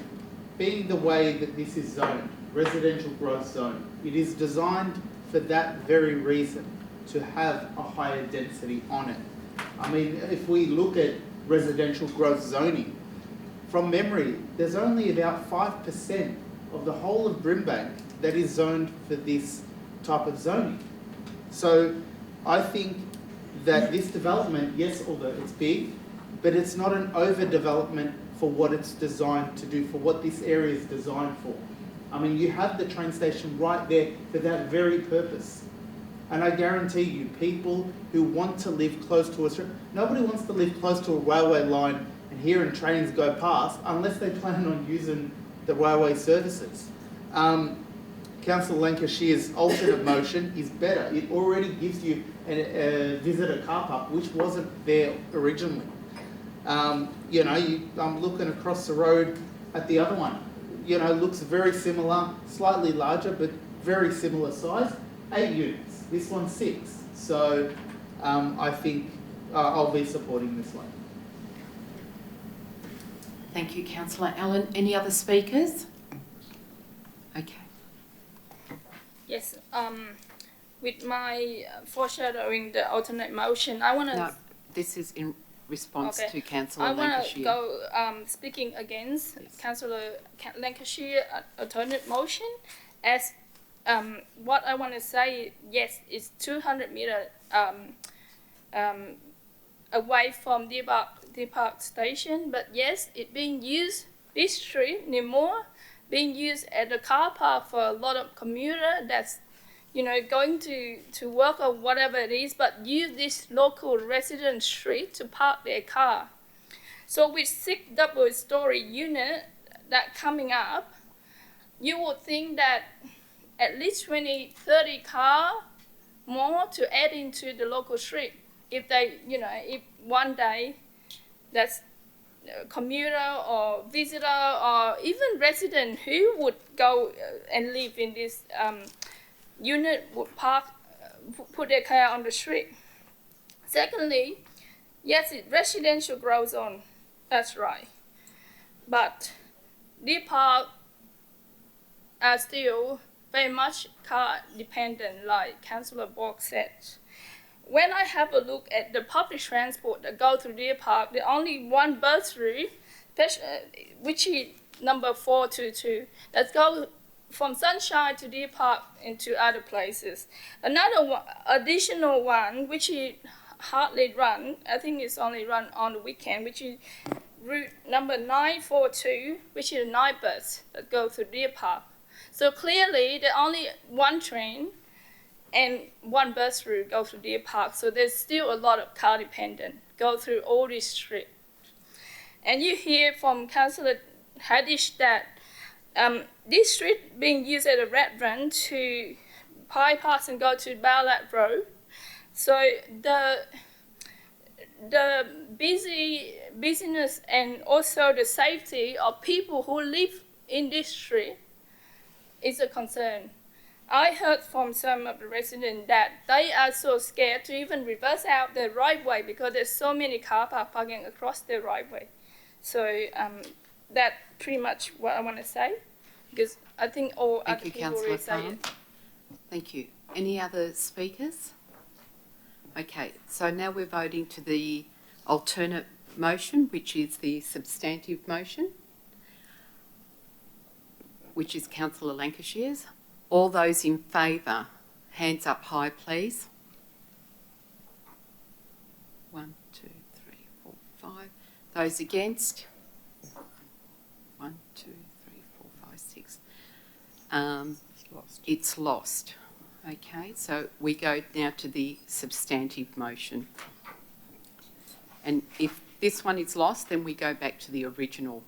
Speaker 11: being the way that this is zoned, residential growth zone, it is designed for that very reason, to have a higher density on it. I mean, if we look at residential growth zoning, from memory, there's only about 5% of the whole of Brimbank that is zoned for this type of zoning. So I think that this development, yes, although it's big, but it's not an overdevelopment for what it's designed to do, for what this area is designed for. I mean, you have the train station right there for that very purpose. And I guarantee you, people who want to live close to nobody wants to live close to a railway line and hearing trains go past unless they plan on using the railway services. Councillor Lancashire's alternate motion is better. It already gives you a visitor car park, which wasn't there originally. You know, I'm looking across the road at the other one. You know, looks very similar, slightly larger, but very similar size. 8 units. This one's 6. So I think I'll be supporting this one.
Speaker 1: Thank you, Councillor Allen. Any other speakers? Okay.
Speaker 3: Yes. With my foreshadowing the alternate motion, I want to.
Speaker 1: No, this is in response to Councillor
Speaker 3: I want
Speaker 1: Lancashire.
Speaker 3: to go speaking against Councillor Lancashire alternate motion, as what I want to say, yes, it's 200 metres away from Deer Park station, but yes, it being used, this street, Nimore, being used as a car park for a lot of commuter that's, you know, going to work or whatever it is, but use this local resident street to park their car. So with 6 double-story unit that coming up, you would think that at least 20-30 car more to add into the local street. If they, you know, if one day that's commuter or visitor or even resident who would go and live in this unit would park, put their car on the street. Secondly, yes, residential growth zone, that's right. But Deer Park are still very much car dependent, like Councillor Borg said. When I have a look at the public transport that go through Deer Park, the only one bus route, which is number 422, that goes from Sunshine to Deer Park and to other places. Another one, additional one, which is hardly run, I think it's only run on the weekend, which is route number 942, which is a night bus that goes through Deer Park. So clearly, there's only one train and one bus route go through Deer Park. So there's still a lot of car dependent go through all this street. And you hear from Councillor Hadish that this street being used as a rat run to bypass and go to Ballarat Road. So the busyness and also the safety of people who live in this street is a concern. I heard from some of the residents that they are so scared to even reverse out their right way because there's so many car parks parking across their right way. So that's pretty much what I want to say, because I think all other people will say it.
Speaker 1: Thank you. Any other speakers? Okay, so now we're voting to the alternate motion, which is the substantive motion, which is Councillor Lancashire's. All those in favour, hands up high, please. 1, 2, 3, 4, 5. Those against? 1, 2, 3, 4, 5, 6. It's lost. Okay, so we go now to the substantive motion. And if this one is lost, then we go back to the original.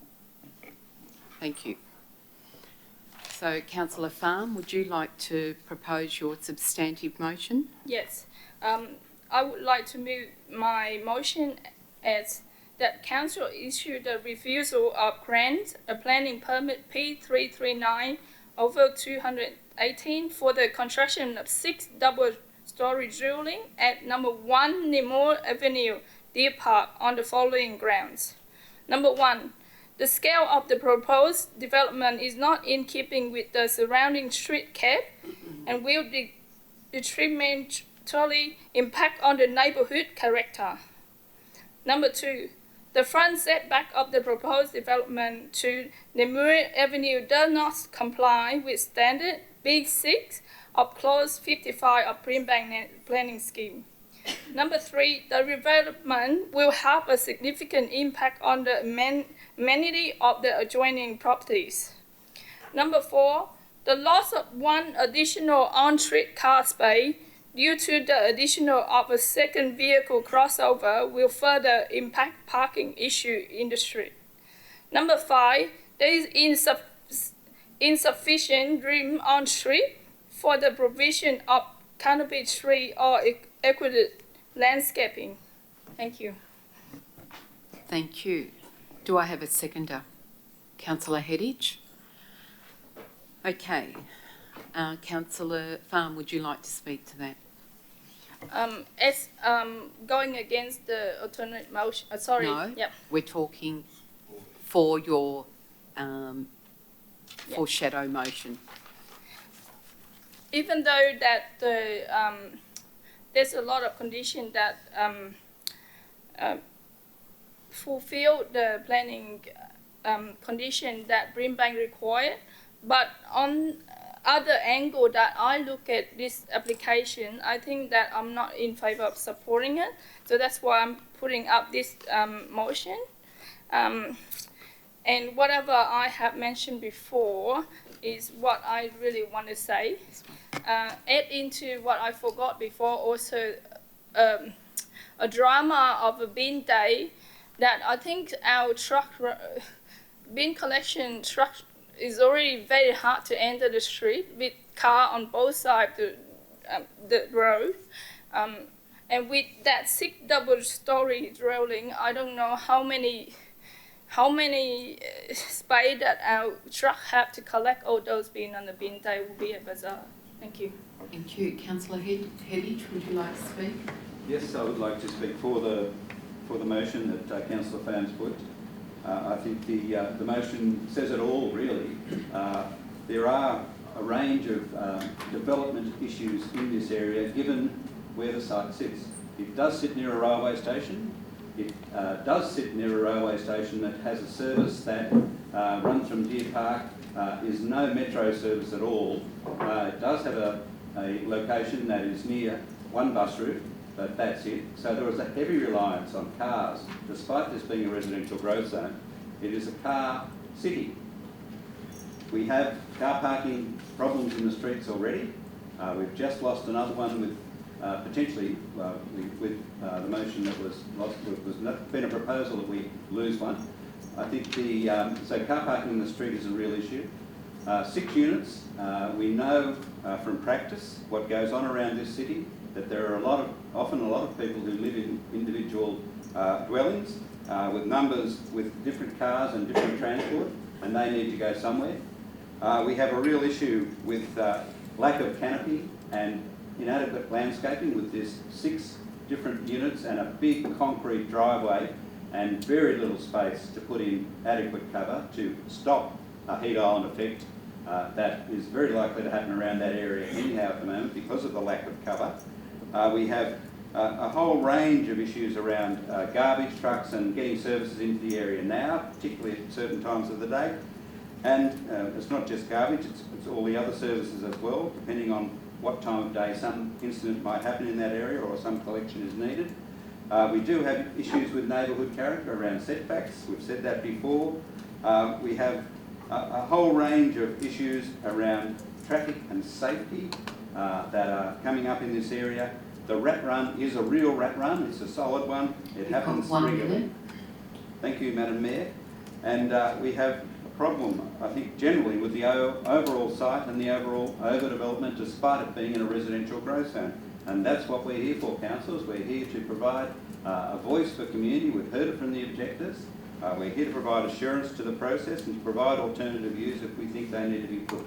Speaker 1: Thank you. So, Councillor Farm, would you like to propose your substantive motion?
Speaker 3: Yes. I would like to move my motion as that Council issue the refusal of grant a planning permit P339 over 218 for the construction of 6 double-storey dwelling at number 1 Nimore Avenue, Deer Park, on the following grounds. Number 1, the scale of the proposed development is not in keeping with the surrounding street cap and will detrimentally impact on the neighbourhood character. Number 2, the front setback of the proposed development to Nimure Avenue does not comply with standard B6 of Clause 55 of Brimbank Planning Scheme. Number 3, the redevelopment will have a significant impact on the amenity of the adjoining properties. Number 4, the loss of 1 additional on-street car space due to the additional of a second vehicle crossover will further impact parking issue in the street. Number 5, there is insufficient room on street for the provision of canopy tree or equated landscaping. Thank you.
Speaker 1: Thank you. Do I have a seconder? Councillor Hedditch? Okay. Councillor Farm, would you like to speak to that?
Speaker 3: As going against the alternate motion, sorry.
Speaker 1: No,
Speaker 3: yep.
Speaker 1: We're talking for your shadow motion.
Speaker 3: Even though that the there's a lot of conditions that fulfill the planning condition that Brimbank required, but on other angle that I look at this application, I think that I'm not in favor of supporting it. So that's why I'm putting up this motion. And whatever I have mentioned before is what I really want to say. Add into what I forgot before also a drama of a bin day that I think our bin collection truck is already very hard to enter the street with car on both sides of the road. And with that 6 double-storey dwelling, I don't know how many space that our truck have to collect all those bins on the bin day will be a bazaar. Thank you.
Speaker 1: Thank you. Councillor Hedditch, would you like to speak?
Speaker 7: Yes, I would like to speak for the motion that Councillor Farm's put. I think the motion says it all, really. There are a range of development issues in this area, given where the site sits. It does sit near a railway station. It does sit near a railway station that has a service that runs from Deer Park, is no metro service at all. It does have a location that is near one bus route, but that's it. So there is a heavy reliance on cars. Despite this being a residential growth zone, it is a car city. We have car parking problems in the streets already. We've just lost another one with potentially with the motion that was lost. There's been a proposal that we lose one. I think so car parking in the street is a real issue. 6 units. We know from practice what goes on around this city, that there are often a lot of people who live in individual dwellings with numbers with different cars and different transport, and they need to go somewhere. We have a real issue with lack of canopy and inadequate landscaping with this 6 different units and a big concrete driveway and very little space to put in adequate cover to stop a heat island effect that is very likely to happen around that area anyhow at the moment because of the lack of cover. We have a whole range of issues around garbage trucks and getting services into the area now, particularly at certain times of the day. And it's not just garbage, it's all the other services as well, depending on what time of day some incident might happen in that area or some collection is needed. We do have issues with neighbourhood character around setbacks. We've said that before. We have a whole range of issues around traffic and safety that are coming up in this area. The rat run is a real rat run. It's a solid one. It happens regularly. Thank you, Madam Mayor. And we have a problem, I think, generally with the overall site and the overall overdevelopment, despite it being in a residential growth zone. And that's what we're here for, councillors. We're here to provide a voice for community. We've heard it from the objectors. We're here to provide assurance to the process and to provide alternative views if we think they need to be put.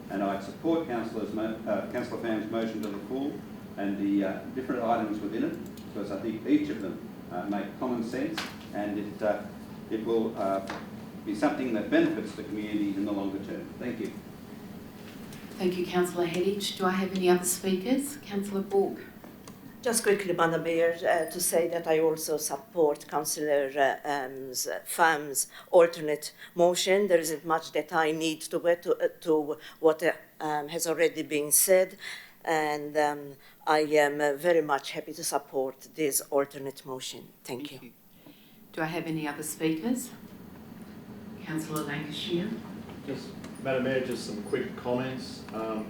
Speaker 7: And I support Councillor Pham's motion to the full and the different items within it, because I think each of them make common sense, and it will be something that benefits the community in the longer term. Thank you.
Speaker 1: Thank you, Councillor Hedditch. Do I have any other speakers? Councillor Borg.
Speaker 2: Just quickly, Madam Mayor, to say that I also support Councillor Pham's alternate motion. There isn't much that I need to add to what has already been said, and I am very much happy to support this alternate motion. Thank you.
Speaker 1: Do I have any other speakers? Councillor Lancashire.
Speaker 9: Just, Madam Mayor, just some quick comments.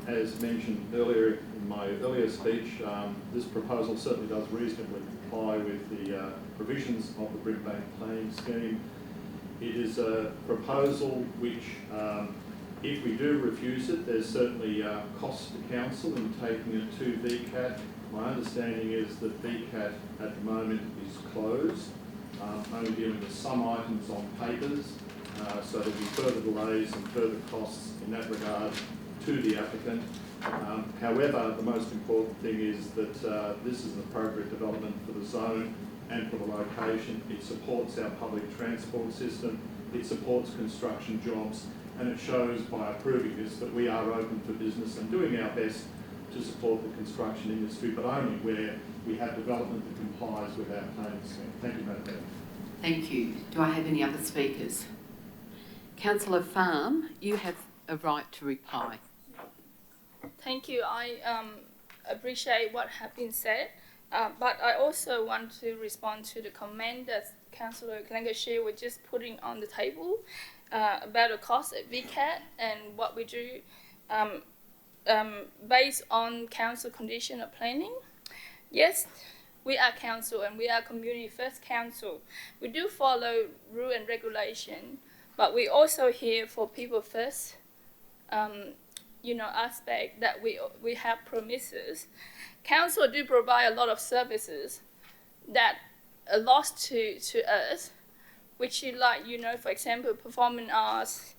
Speaker 9: As mentioned earlier in my earlier speech, this proposal certainly does reasonably comply with the provisions of the Brimbank planning scheme. It is a proposal which, if we do refuse it, there's certainly cost to council in taking it to VCAT. My understanding is that VCAT at the moment is closed, only dealing with some items on papers. So there'll be further delays and further costs in that regard to the applicant. However, the most important thing is that this is an appropriate development for the zone and for the location. It supports our public transport system, it supports construction jobs, and it shows by approving this that we are open for business and doing our best to support the construction industry, but only where we have development that complies with our planning scheme. Thank you, Madam Mayor.
Speaker 1: Thank you. Do I have any other speakers? Councillor Pham, you have a right to reply.
Speaker 3: Thank you. I appreciate what has been said, but I also want to respond to the comment that Councillor Lancashire was just putting on the table about the cost at VCAT and what we do based on council condition of planning. Yes, we are council and we are community first council. We do follow rule and regulation, but we also here for people first, aspect that we have promises. Council do provide a lot of services that are lost to us, which is like, for example, performing arts,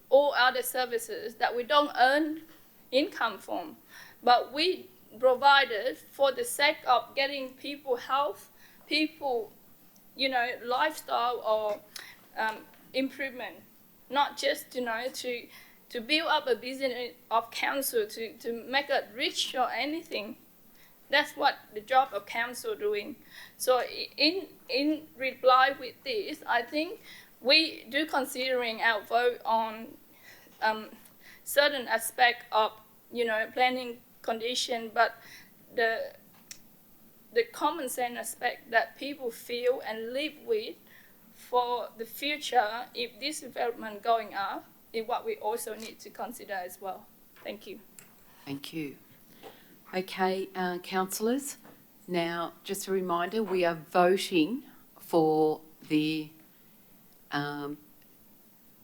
Speaker 3: all other services that we don't earn income from, but we provide it for the sake of getting people health, people, lifestyle or improvement, not just, to build up a business of council, to make it rich or anything. That's what the job of council doing. So in reply with this, I think we do considering our vote on certain aspect of, planning condition, but the common sense aspect that people feel and live with for the future, if this development going up, is what we also need to consider as well. Thank you.
Speaker 1: Thank you. Okay, councillors, now just a reminder, we are voting for the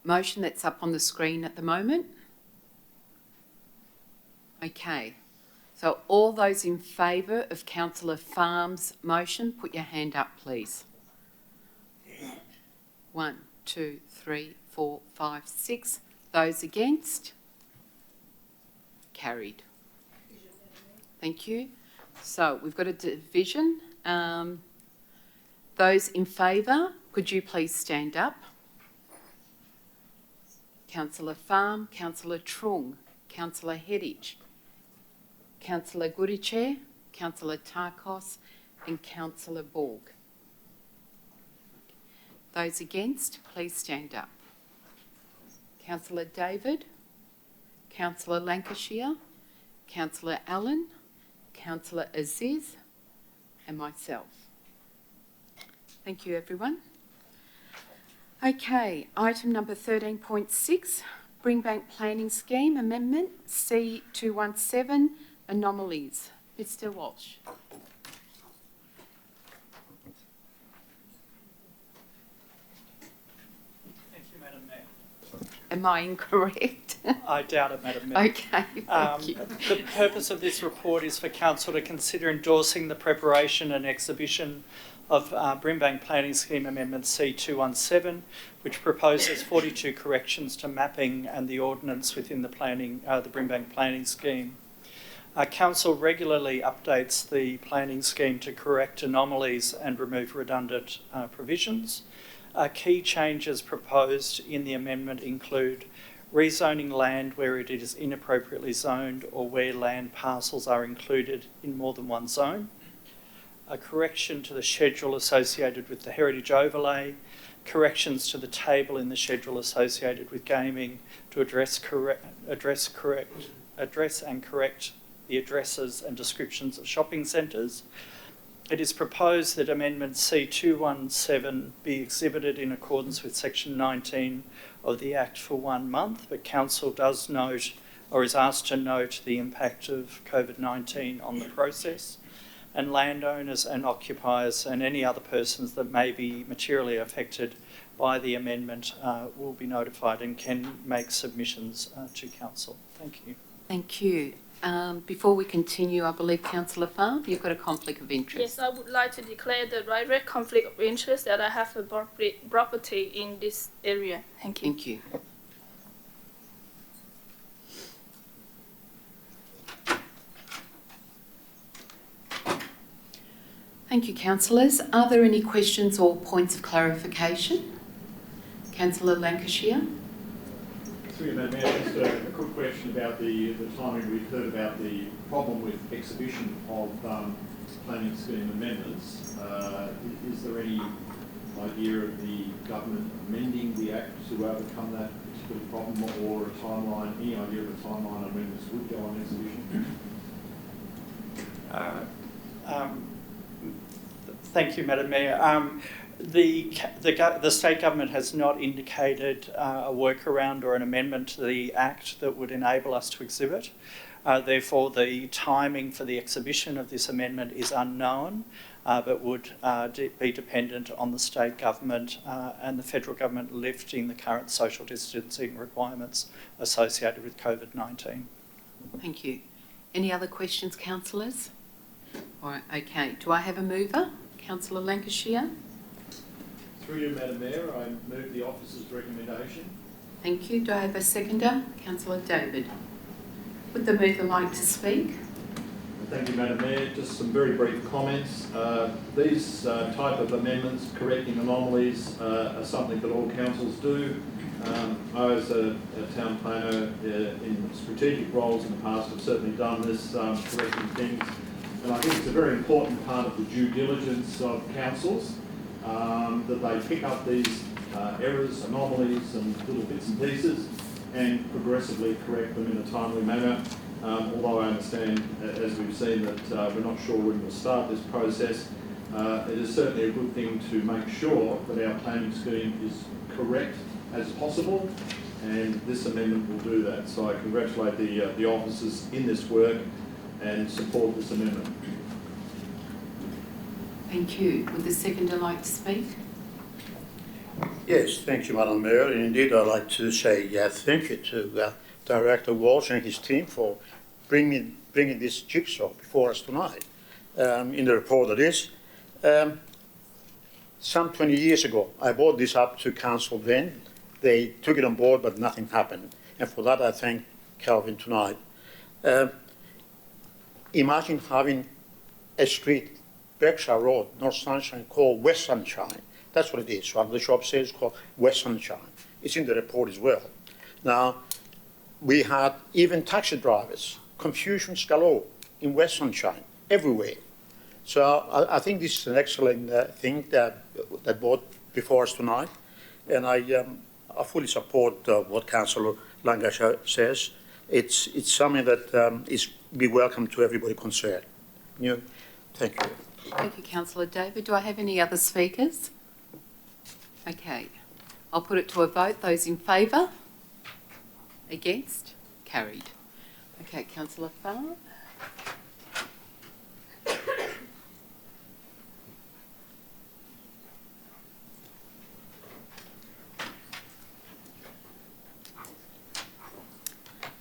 Speaker 1: motion that's up on the screen at the moment. Okay, so all those in favour of Councillor Pham's motion, put your hand up, please. 1, 2, 3, 4, 5, 6. Those against? Carried. Thank you. So we've got a division. Those in favour, could you please stand up? Councillor Pham, Councillor Trung, Councillor Hedditch, Councillor Goodichere, Councillor Tarkos and Councillor Borg. Those against, please stand up. Councillor David, Councillor Lancashire, Councillor Allen, Councillor Aziz, and myself. Thank you, everyone. Okay, item number 13.6, Brimbank Planning Scheme Amendment C217, Anomalies. Mr. Walsh.
Speaker 8: Thank you, Madam Mayor.
Speaker 1: Am I incorrect?
Speaker 8: I doubt it, Madam Mayor.
Speaker 1: Okay, thank you.
Speaker 8: The purpose of this report is for Council to consider endorsing the preparation and exhibition of Brimbank Planning Scheme Amendment C217, which proposes 42 corrections to mapping and the ordinance within the Brimbank Planning Scheme. Council regularly updates the planning scheme to correct anomalies and remove redundant provisions. Key changes proposed in the amendment include rezoning land where it is inappropriately zoned or where land parcels are included in more than one zone, a correction to the schedule associated with the heritage overlay, corrections to the table in the schedule associated with gaming to address and correct the addresses and descriptions of shopping centres. It is proposed that Amendment C217 be exhibited in accordance with Section 19 of the Act for 1 month, but Council does note, or is asked to note, the impact of COVID-19 on the process, and landowners and occupiers and any other persons that may be materially affected by the amendment will be notified and can make submissions to Council. Thank you.
Speaker 1: Thank you. Before we continue, I believe Councillor Farr, you've got a conflict of interest.
Speaker 3: Yes, I would like to declare the direct conflict of interest that I have a property in this area. Thank you.
Speaker 1: Thank you. Thank you, councillors. Are there any questions or points of clarification? Councillor Lancashire.
Speaker 9: Through you, Madam Mayor, just a quick question about the timing. We've heard about the problem with exhibition of planning scheme amendments. Is there any idea of the government amending the Act to overcome that particular problem, or a timeline, any idea of a timeline on when this would go on exhibition?
Speaker 8: Thank you, Madam Mayor. The state government has not indicated a workaround or an amendment to the Act that would enable us to exhibit. Therefore, the timing for the exhibition of this amendment is unknown, but would be dependent on the state government and the federal government lifting the current social distancing requirements associated with COVID-19.
Speaker 1: Thank you. Any other questions, councillors? All right, okay. Do I have a mover? Councillor Lancashire.
Speaker 9: Through you, Madam Mayor, I move the officer's recommendation.
Speaker 1: Thank you. Do I have a seconder? Councillor David. Would the mover like to speak?
Speaker 9: Thank you, Madam Mayor. Just some very brief comments. These type of amendments, correcting anomalies, are something that all councils do. I, as a town planner in strategic roles in the past, have certainly done this, correcting things. And I think it's a very important part of the due diligence of councils that they pick up these errors, anomalies and little bits and pieces and progressively correct them in a timely manner. Although I understand, as we've seen, that we're not sure when we'll start this process, it is certainly a good thing to make sure that our planning scheme is correct as possible, and this amendment will do that. So I congratulate the officers in this work and support this amendment.
Speaker 1: Thank you. Would the seconder like to speak?
Speaker 10: Yes, thank you, Madam Mayor. And indeed, I'd like to say thank you to Director Walsh and his team for bringing this jigsaw before us tonight. In the report that is, some 20 years ago, I brought this up to council then. They took it on board, but nothing happened. And for that, I thank Calvin tonight. Imagine having a street, Berkshire Road, North Sunshine, called West Sunshine. That's what it is. One of the shop says called West Sunshine. It's in the report as well. Now, we had even taxi drivers, confusions galore in West Sunshine, everywhere. So I think this is an excellent thing that brought before us tonight, and I fully support what Councillor Lancashire says. It's something that is be welcome to everybody concerned. Thank you.
Speaker 1: Thank you, Councillor David. Do I have any other speakers? Okay, I'll put it to a vote. Those in favour? Against? Carried. Okay, Councillor Farr.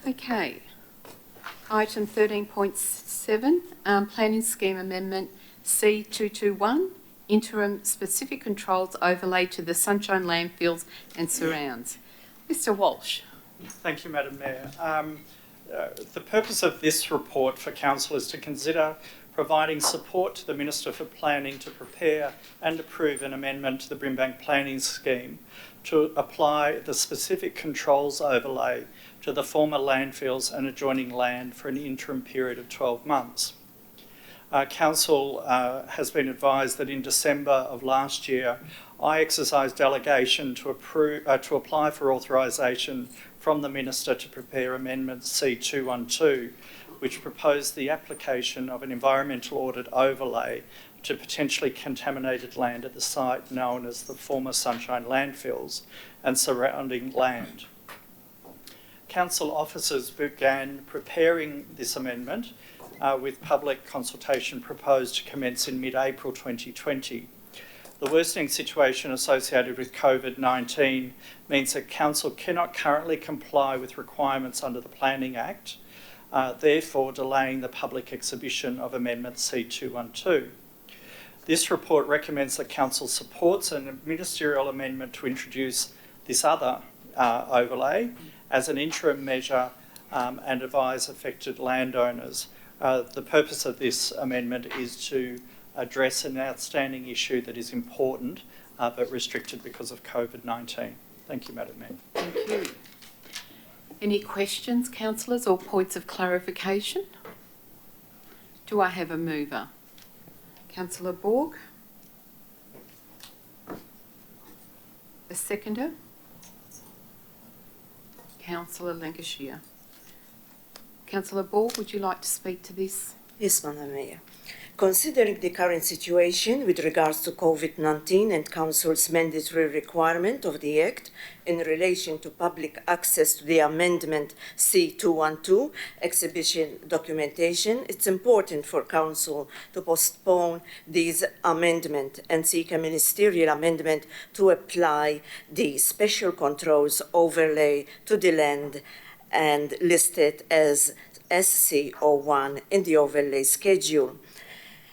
Speaker 1: Okay, item 13.7, Planning Scheme Amendment C221, Interim Specific Controls Overlay to the Sunshine Landfills and Surrounds. Mr Walsh.
Speaker 8: Thank you, Madam Mayor. The purpose of this report for Council is to consider providing support to the Minister for Planning to prepare and approve an amendment to the Brimbank planning scheme to apply the specific controls overlay to the former landfills and adjoining land for an interim period of 12 months. Council has been advised that in December of last year, I exercised delegation to apply for authorisation from the Minister to prepare Amendment C212, which proposed the application of an environmental audit overlay to potentially contaminated land at the site known as the former Sunshine landfills and surrounding land. Council officers began preparing this amendment with public consultation proposed to commence in mid-April 2020. The worsening situation associated with COVID-19 means that Council cannot currently comply with requirements under the Planning Act, therefore delaying the public exhibition of Amendment C212. This report recommends that Council supports a ministerial amendment to introduce this other overlay as an interim measure and advise affected landowners. The purpose of this amendment is to address an outstanding issue that is important but restricted because of COVID-19. Thank you, Madam Mayor.
Speaker 1: Thank you. Any questions, councillors, or points of clarification? Do I have a mover? Councillor Borg? A seconder? Councillor Lancashire. Councillor Borg, would you like to speak to this?
Speaker 2: Yes, Madam Mayor. Considering the current situation with regards to COVID-19 and Council's mandatory requirement of the Act in relation to public access to the amendment C212, exhibition documentation, it's important for Council to postpone this amendment and seek a ministerial amendment to apply the special controls overlay to the land and listed as SC01 in the overlay schedule.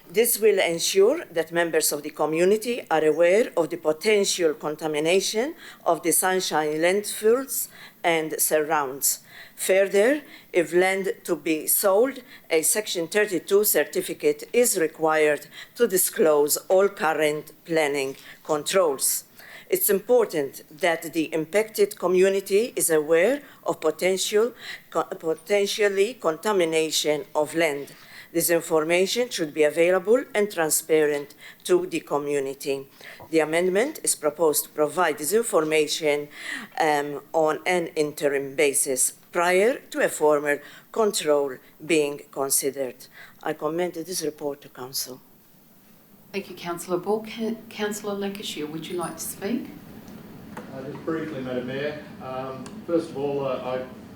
Speaker 2: This will ensure that members of the community are aware of the potential contamination of the Sunshine landfills and surrounds. Further, if land to be sold, a Section 32 certificate is required to disclose all current planning controls. It's important that the impacted community is aware of potentially contamination of land. This information should be available and transparent to the community. The amendment is proposed to provide this information on an interim basis prior to a formal control being considered. I commend this report to Council.
Speaker 1: Thank you, Councillor Borg. Councillor Lancashire, would you like to speak?
Speaker 9: Just briefly, Madam Mayor. First of all,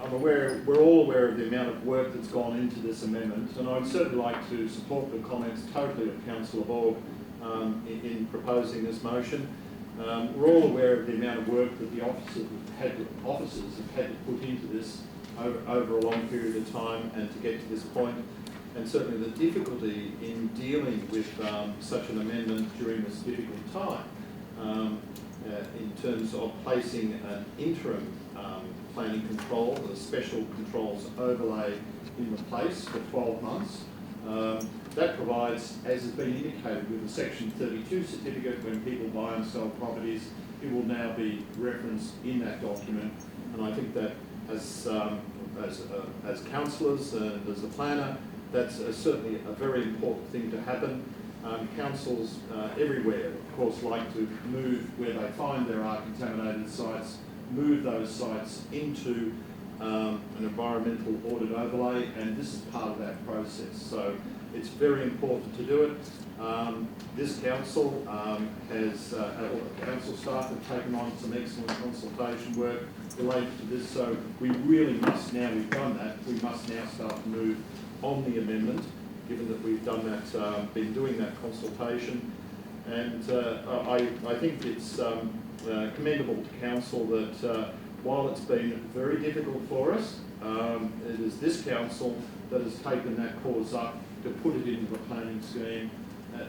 Speaker 9: I'm aware, we're all aware of the amount of work that's gone into this amendment, and I'd certainly like to support the comments totally of Councillor Borg in proposing this motion. We're all aware of the amount of work that the officers have had to put into this over a long period of time and to get to this point, and certainly the difficulty in dealing with such an amendment during this difficult time in terms of placing an interim planning control, the special controls overlay in the place for 12 months. That provides, as has been indicated with the Section 32 certificate, when people buy and sell properties, it will now be referenced in that document. And I think that as councillors and as a planner, that's certainly a very important thing to happen. Councils everywhere, of course, like to move where they find there are contaminated sites, move those sites into an environmental audit overlay, and this is part of that process. So it's very important to do it. This council council staff have taken on some excellent consultation work related to this, so we really must, now we've done that, we must now start to move on the amendment, given that we've done that, been doing that consultation. And I think it's commendable to council that while it's been very difficult for us, it is this council that has taken that cause up to put it into the planning scheme,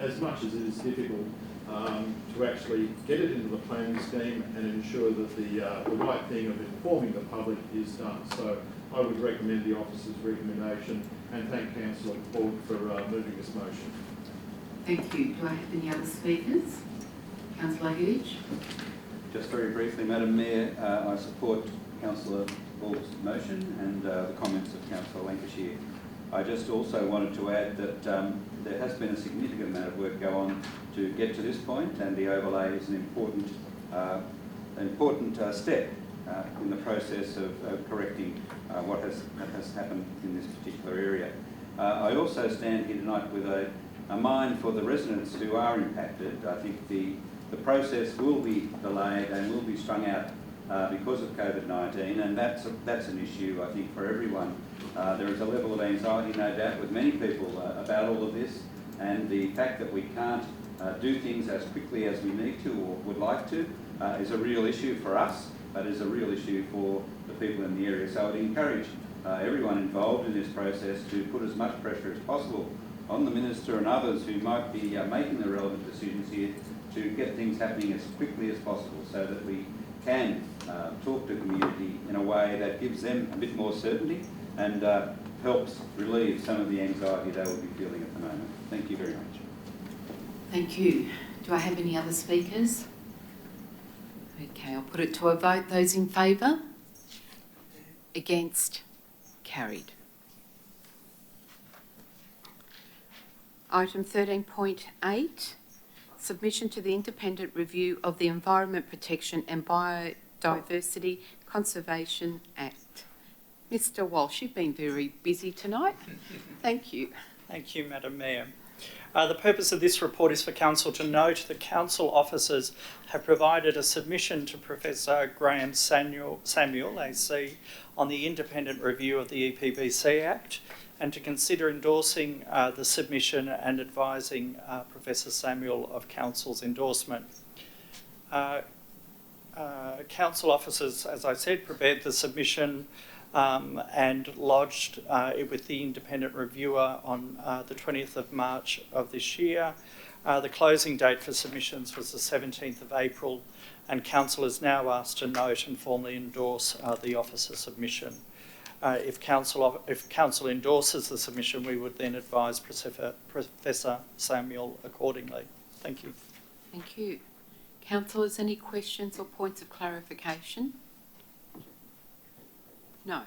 Speaker 9: as much as it is difficult to actually get it into the planning scheme and ensure that the right thing of informing the public is done. So I would recommend the officer's recommendation and thank Councillor Ford for moving this motion.
Speaker 1: Thank you. Do I have any other speakers? Councillor Hughes.
Speaker 7: Just very briefly, Madam Mayor, I support Councillor Ford's motion and the comments of Councillor Lancashire. I just also wanted to add that there has been a significant amount of work go on to get to this point, and the overlay is an important step in the process of correcting what has happened in this particular area. I also stand here tonight with a mind for the residents who are impacted. I think the process will be delayed and will be strung out because of COVID-19, and that's an issue, I think, for everyone. There is a level of anxiety, no doubt, with many people about all of this, and the fact that we can't do things as quickly as we need to or would like to is a real issue for us, but is a real issue for the people in the area. So I would encourage everyone involved in this process to put as much pressure as possible on the Minister and others who might be making the relevant decisions here to get things happening as quickly as possible, so that we can talk to the community in a way that gives them a bit more certainty and helps relieve some of the anxiety they will be feeling at the moment. Thank you very much.
Speaker 1: Thank you. Do I have any other speakers? Okay, I'll put it to a vote. Those in favour? Against? Carried. Item 13.8, submission to the Independent Review of the Environment Protection and Biodiversity Conservation Act. Mr Walsh, you've been very busy tonight. Thank you.
Speaker 8: Thank you, Madam Mayor. The purpose of this report is for Council to note that Council officers have provided a submission to Professor Graham Samuel AC on the independent review of the EPBC Act, and to consider endorsing the submission and advising Professor Samuel of Council's endorsement. Council officers, as I said, prepared the submission and lodged it with the independent reviewer on the 20th of March of this year. The closing date for submissions was the 17th of April, and Council is now asked to note and formally endorse the officer submission. If Council endorses the submission, we would then advise Professor Samuel accordingly. Thank you.
Speaker 1: Thank you. Councillors, any questions or points of clarification? No.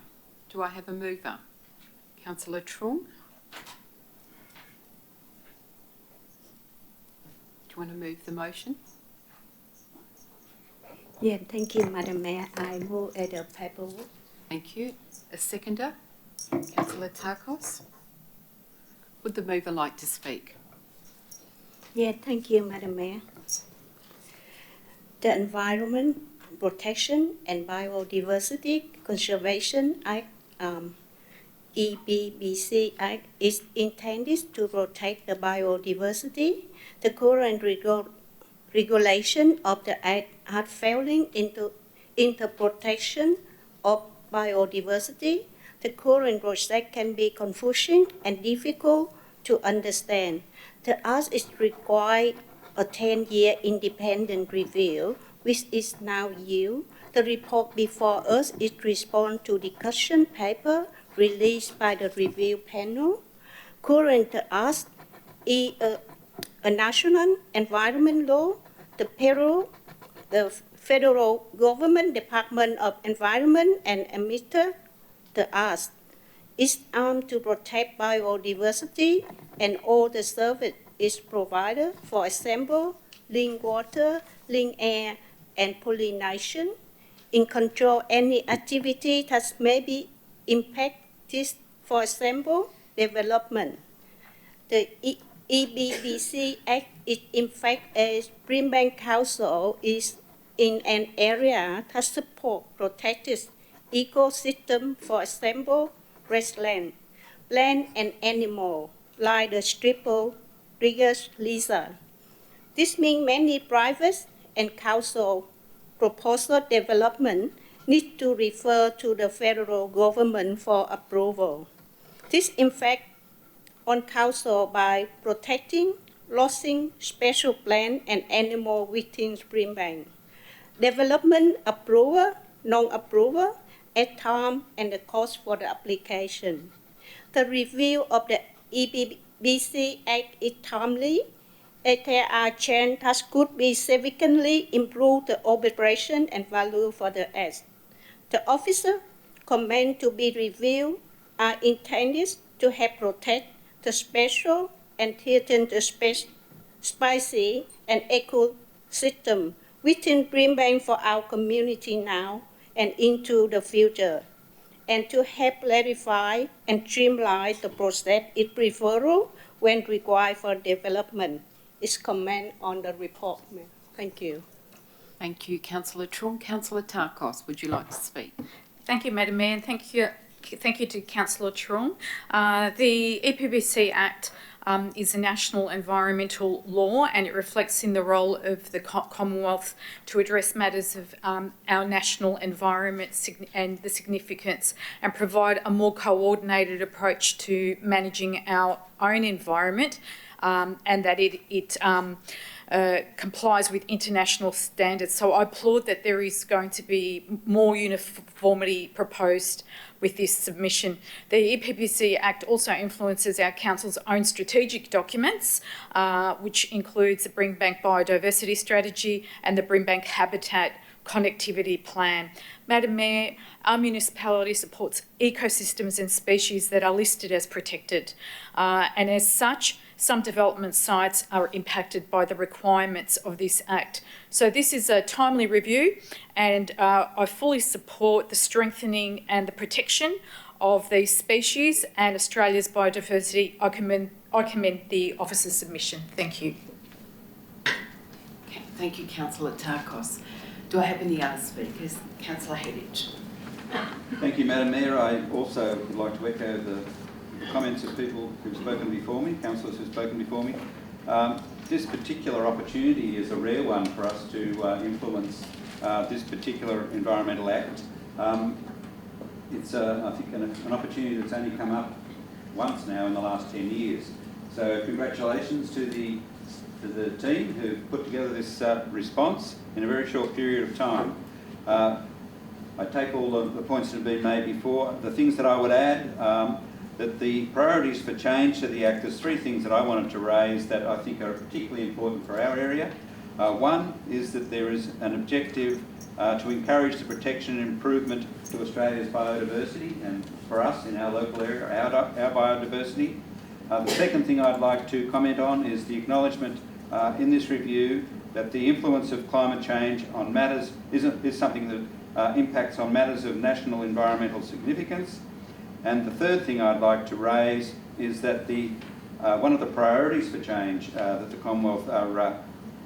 Speaker 1: Do I have a mover? Councillor Trung? Do you want to move the motion?
Speaker 12: Yeah, thank you, Madam Mayor. I move at the paperwork.
Speaker 1: Thank you. A seconder? Councillor Tarkos? Would the mover like to speak?
Speaker 12: Yeah, thank you, Madam Mayor. The Environment Protection and Biodiversity Conservation Act, EPBC Act, is intended to protect the biodiversity. The current regulation of the Act are failing in the protection of biodiversity. The current project can be confusing and difficult to understand. The Act is required a 10-year independent review, which is now due. The report before us is response to discussion paper released by the review panel. Current the Act is a national environment law. The federal government Department of Environment and administer the Act is armed to protect biodiversity and all the service its provider, for example, clean water, clean air, and pollination, in control any activity that may be impact this, for example, development. The EBBC Act is in fact a Brimbank Council is in an area that supports protected ecosystem, for example, grassland, plant and animal, like the triple rigger's lizard. This means many private and council proposal development need to refer to the federal government for approval. This in fact on council by protecting, losing special plant and animal within Brimbank. Development approval, non-approval, at time and the cost for the application. The review of the EBBC Act is timely. There are changes that could be significantly improve the operation and value for the Act. The officer comments to be reviewed are intended to help protect the special and threaten the species and ecosystem within Brimbank for our community now and into the future, and to help clarify and streamline the process is preferable when required for development. Is comment on the report. Thank you.
Speaker 1: Thank you, Councillor Truong. Councillor Tarkos, would you like to speak?
Speaker 5: Thank you, Madam Mayor, and thank you to Councillor Truong. The EPBC Act is a national environmental law, and it reflects in the role of the Commonwealth to address matters of our national environment and the significance, and provide a more coordinated approach to managing our own environment, and that it complies with international standards. So I applaud that there is going to be more uniformity proposed with this submission. The EPBC Act also influences our Council's own strategic documents, which includes the Brimbank Biodiversity Strategy and the Brimbank Habitat Connectivity Plan. Madam Mayor, our municipality supports ecosystems and species that are listed as protected, and as such, some development sites are impacted by the requirements of this Act. So this is a timely review, and I fully support the strengthening and the protection of these species and Australia's biodiversity. I commend the officer's submission. Thank you.
Speaker 1: Okay, thank you, Councillor Tarkos. Do I have any other speakers? Councillor Hedditch.
Speaker 7: Thank you, Madam Mayor. I also would like to echo the comments of people who've spoken before me, councillors who've spoken before me. This particular opportunity is a rare one for us to influence this particular Environmental Act. It's, I think, an opportunity that's only come up once now in the last 10 years. So congratulations to the team who put together this response in a very short period of time. I take all the points that have been made before. The things that I would add, that the priorities for change to the Act, there's three things that I wanted to raise that I think are particularly important for our area. One is that there is an objective to encourage the protection and improvement to Australia's biodiversity, and for us in our local area, our biodiversity. The second thing I'd like to comment on is the acknowledgement in this review that the influence of climate change on matters is something that impacts on matters of national environmental significance. And the third thing I'd like to raise is that one of the priorities for change that the Commonwealth are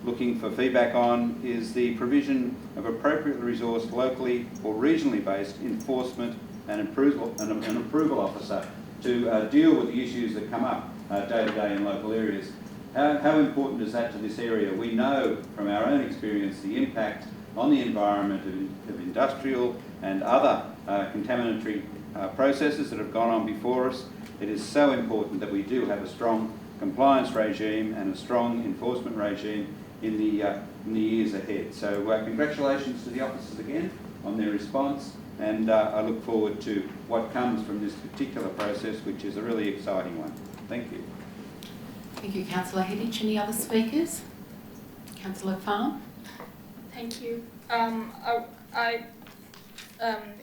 Speaker 7: looking for feedback on is the provision of appropriately resourced locally or regionally based enforcement and an approval officer to deal with the issues that come up day to day in local areas. How important is that to this area? We know from our own experience the impact on the environment of industrial and other contaminatory processes that have gone on before us. It is so important that we do have a strong compliance regime and a strong enforcement regime in the years ahead. So congratulations to the officers again on their response, and I look forward to what comes from this particular process, which is a really exciting one. Thank you.
Speaker 1: Thank you, Councillor Hedditch. Any other speakers? Councillor Farm.
Speaker 3: Thank you. I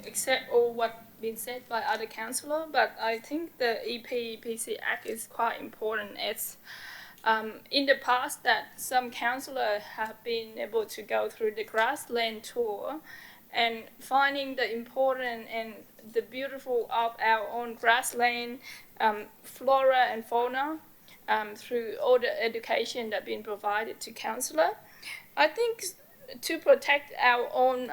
Speaker 3: accept all what been said by other councillors, but I think the EPBC Act is quite important as in the past that some councillors have been able to go through the grassland tour and finding the important and the beautiful of our own grassland, flora and fauna, through all the education that's been provided to councillor. I think to protect our own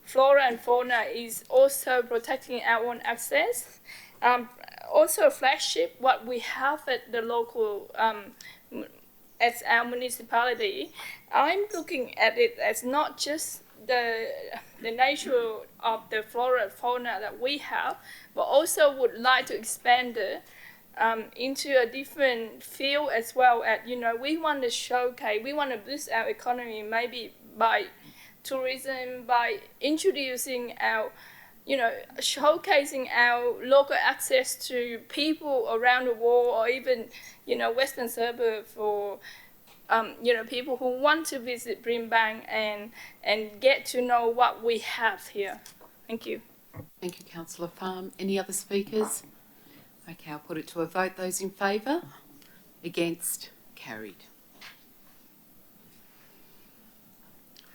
Speaker 3: flora and fauna is also protecting our own access. Also a flagship, what we have at the local, as our municipality, I'm looking at it as not just the nature of the flora and fauna that we have, but also would like to expand it into a different field as well. At we want to showcase, we want to boost our economy maybe by tourism, by introducing our, showcasing our local access to people around the world, or even western suburbs, or people who want to visit Brimbank and get to know what we have here. Thank you.
Speaker 1: Thank you, Councillor Pham. Any other speakers? Okay, I'll put it to a vote. Those in favour? Against? Carried.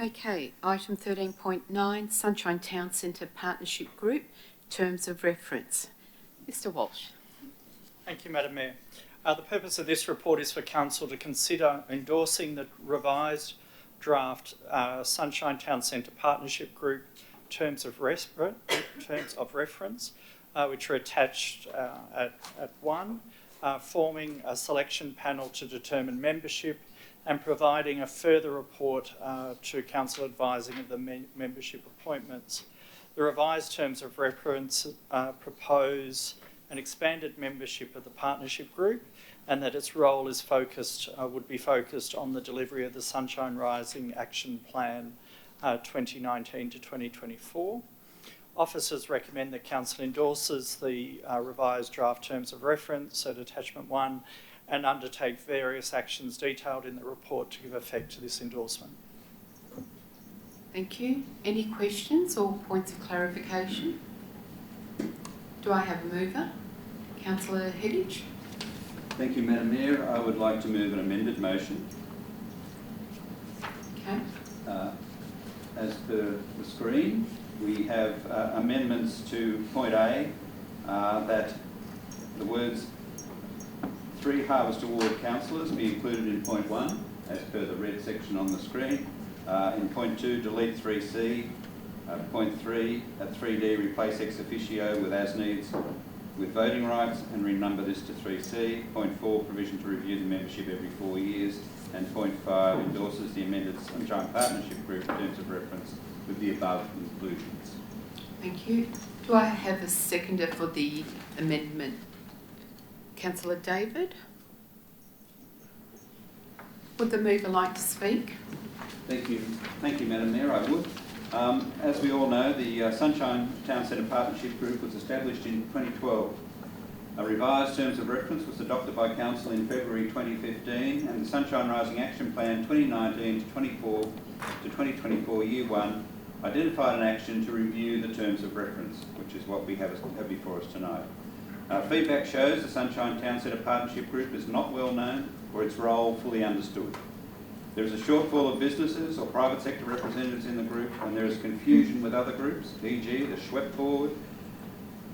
Speaker 1: Okay, item 13.9, Sunshine Town Centre Partnership Group, Terms of Reference. Mr Walsh.
Speaker 8: Thank you, Madam Mayor. The purpose of this report is for Council to consider endorsing the revised draft Sunshine Town Centre Partnership Group Terms of Reference, which are attached at 1, forming a selection panel to determine membership, and providing a further report to Council advising of the membership appointments. The revised terms of reference propose an expanded membership of the partnership group, and that its role is would be focused on the delivery of the Sunshine Rising Action Plan 2019 to 2024. Officers recommend that Council endorses the revised draft terms of reference at attachment 1 and undertake various actions detailed in the report to give effect to this endorsement.
Speaker 1: Thank you. Any questions or points of clarification? Do I have a mover? Councillor Hedditch.
Speaker 7: Thank you, Madam Mayor. I would like to move an amended motion.
Speaker 1: Okay.
Speaker 7: As per the screen, we have amendments to point A, that the words 3 Harvest Award councillors be included in point 1, as per the red section on the screen. In point 2, delete 3C. Point 3, at 3D, replace ex officio with as needs with voting rights and renumber this to 3C. Point 4, provision to review the membership every 4 years. And point 5, endorses the amended Sunshine Partnership Group terms of reference with the above inclusions.
Speaker 1: Thank you. Do I have a seconder for the amendment? Councillor David. Would the mover like to speak?
Speaker 7: Thank you, Madam Mayor. I would. As we all know, the Sunshine Town Centre Partnership Group was established in 2012. A revised terms of reference was adopted by Council in February 2015, and the Sunshine Rising Action Plan 2019 to 2024 Year 1 identified an action to review the terms of reference, which is what we have before us tonight. Feedback shows the Sunshine Town Centre Partnership Group is not well known or its role fully understood. There is a shortfall of businesses or private sector representatives in the group, and there is confusion with other groups, e.g. the Schwepp Board,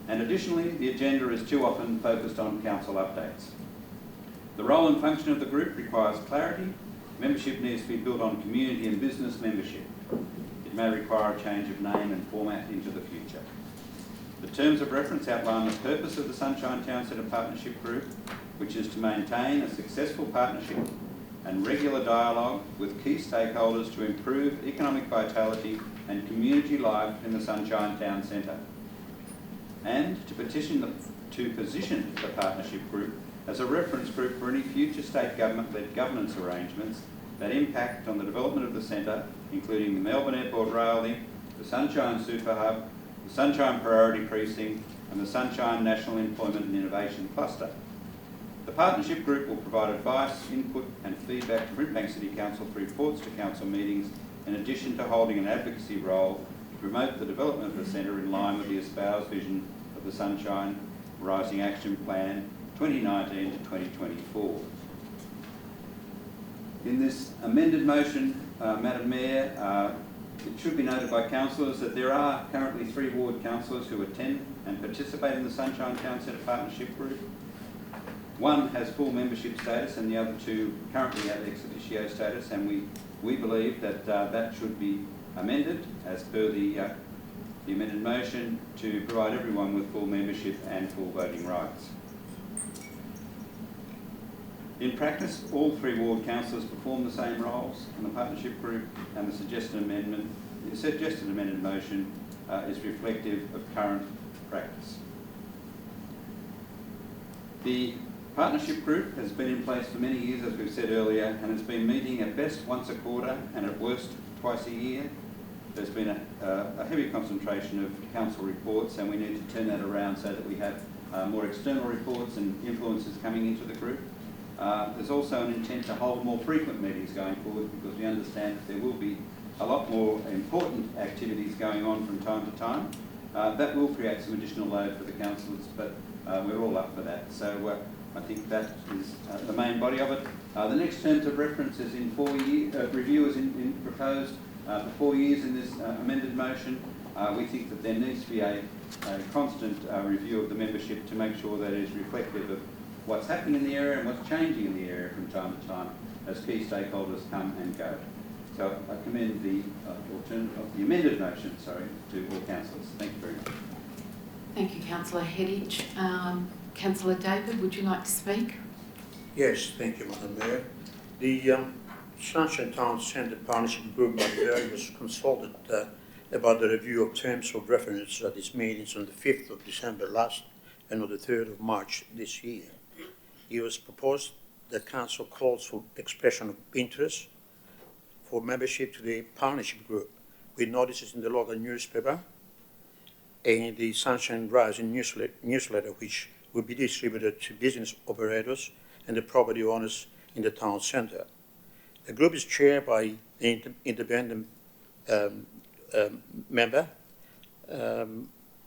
Speaker 7: and additionally the agenda is too often focused on council updates. The role and function of the group requires clarity. Membership needs to be built on community and business membership. It may require a change of name and format into the future. The terms of reference outline the purpose of the Sunshine Town Centre Partnership Group, which is to maintain a successful partnership and regular dialogue with key stakeholders to improve economic vitality and community life in the Sunshine Town Centre, and to position the partnership group as a reference group for any future state government-led governance arrangements that impact on the development of the centre, including the Melbourne Airport Rail Link, the Sunshine Super Hub, the Sunshine Priority Precinct and the Sunshine National Employment and Innovation Cluster. The partnership group will provide advice, input and feedback to Brimbank City Council through reports to council meetings, in addition to holding an advocacy role to promote the development of the centre in line with the espoused vision of the Sunshine Rising Action Plan 2019 to 2024. In this amended motion, Madam Mayor, it should be noted by councillors that there are currently 3 ward councillors who attend and participate in the Sunshine Town Centre Partnership Group. One has full membership status and the other 2 currently have ex officio status, and we believe that that should be amended as per the amended motion to provide everyone with full membership and full voting rights. In practice, all 3 ward councillors perform the same roles in the partnership group, and the suggested amended motion is reflective of current practice. The partnership group has been in place for many years, as we've said earlier, and it's been meeting at best once a quarter and at worst twice a year. There's been a heavy concentration of council reports, and we need to turn that around so that we have more external reports and influences coming into the group. There's also an intent to hold more frequent meetings going forward, because we understand that there will be a lot more important activities going on from time to time. That will create some additional load for the councillors, but we're all up for that. So I think that is the main body of it. The next terms of reference is in 4 years, review is proposed for 4 years in this amended motion. We think that there needs to be a constant review of the membership to make sure that it is reflective of what's happening in the area and what's changing in the area from time to time as key stakeholders come and go. So I commend the amended motion, to all councillors. Thank you very much.
Speaker 1: Thank you, Councillor Hedditch. Councillor David, would you like to speak?
Speaker 10: Yes, thank you, Madam Mayor. The Sunshine Town Centre Partnership Group was consulted about the review of terms of reference at its meetings on the 5th of December last and on the 3rd of March this year. It was proposed that Council calls for expression of interest for membership to the partnership group, with notices in the local newspaper and the Sunshine Rising newsletter, which will be distributed to business operators and the property owners in the town centre. The group is chaired by the independent member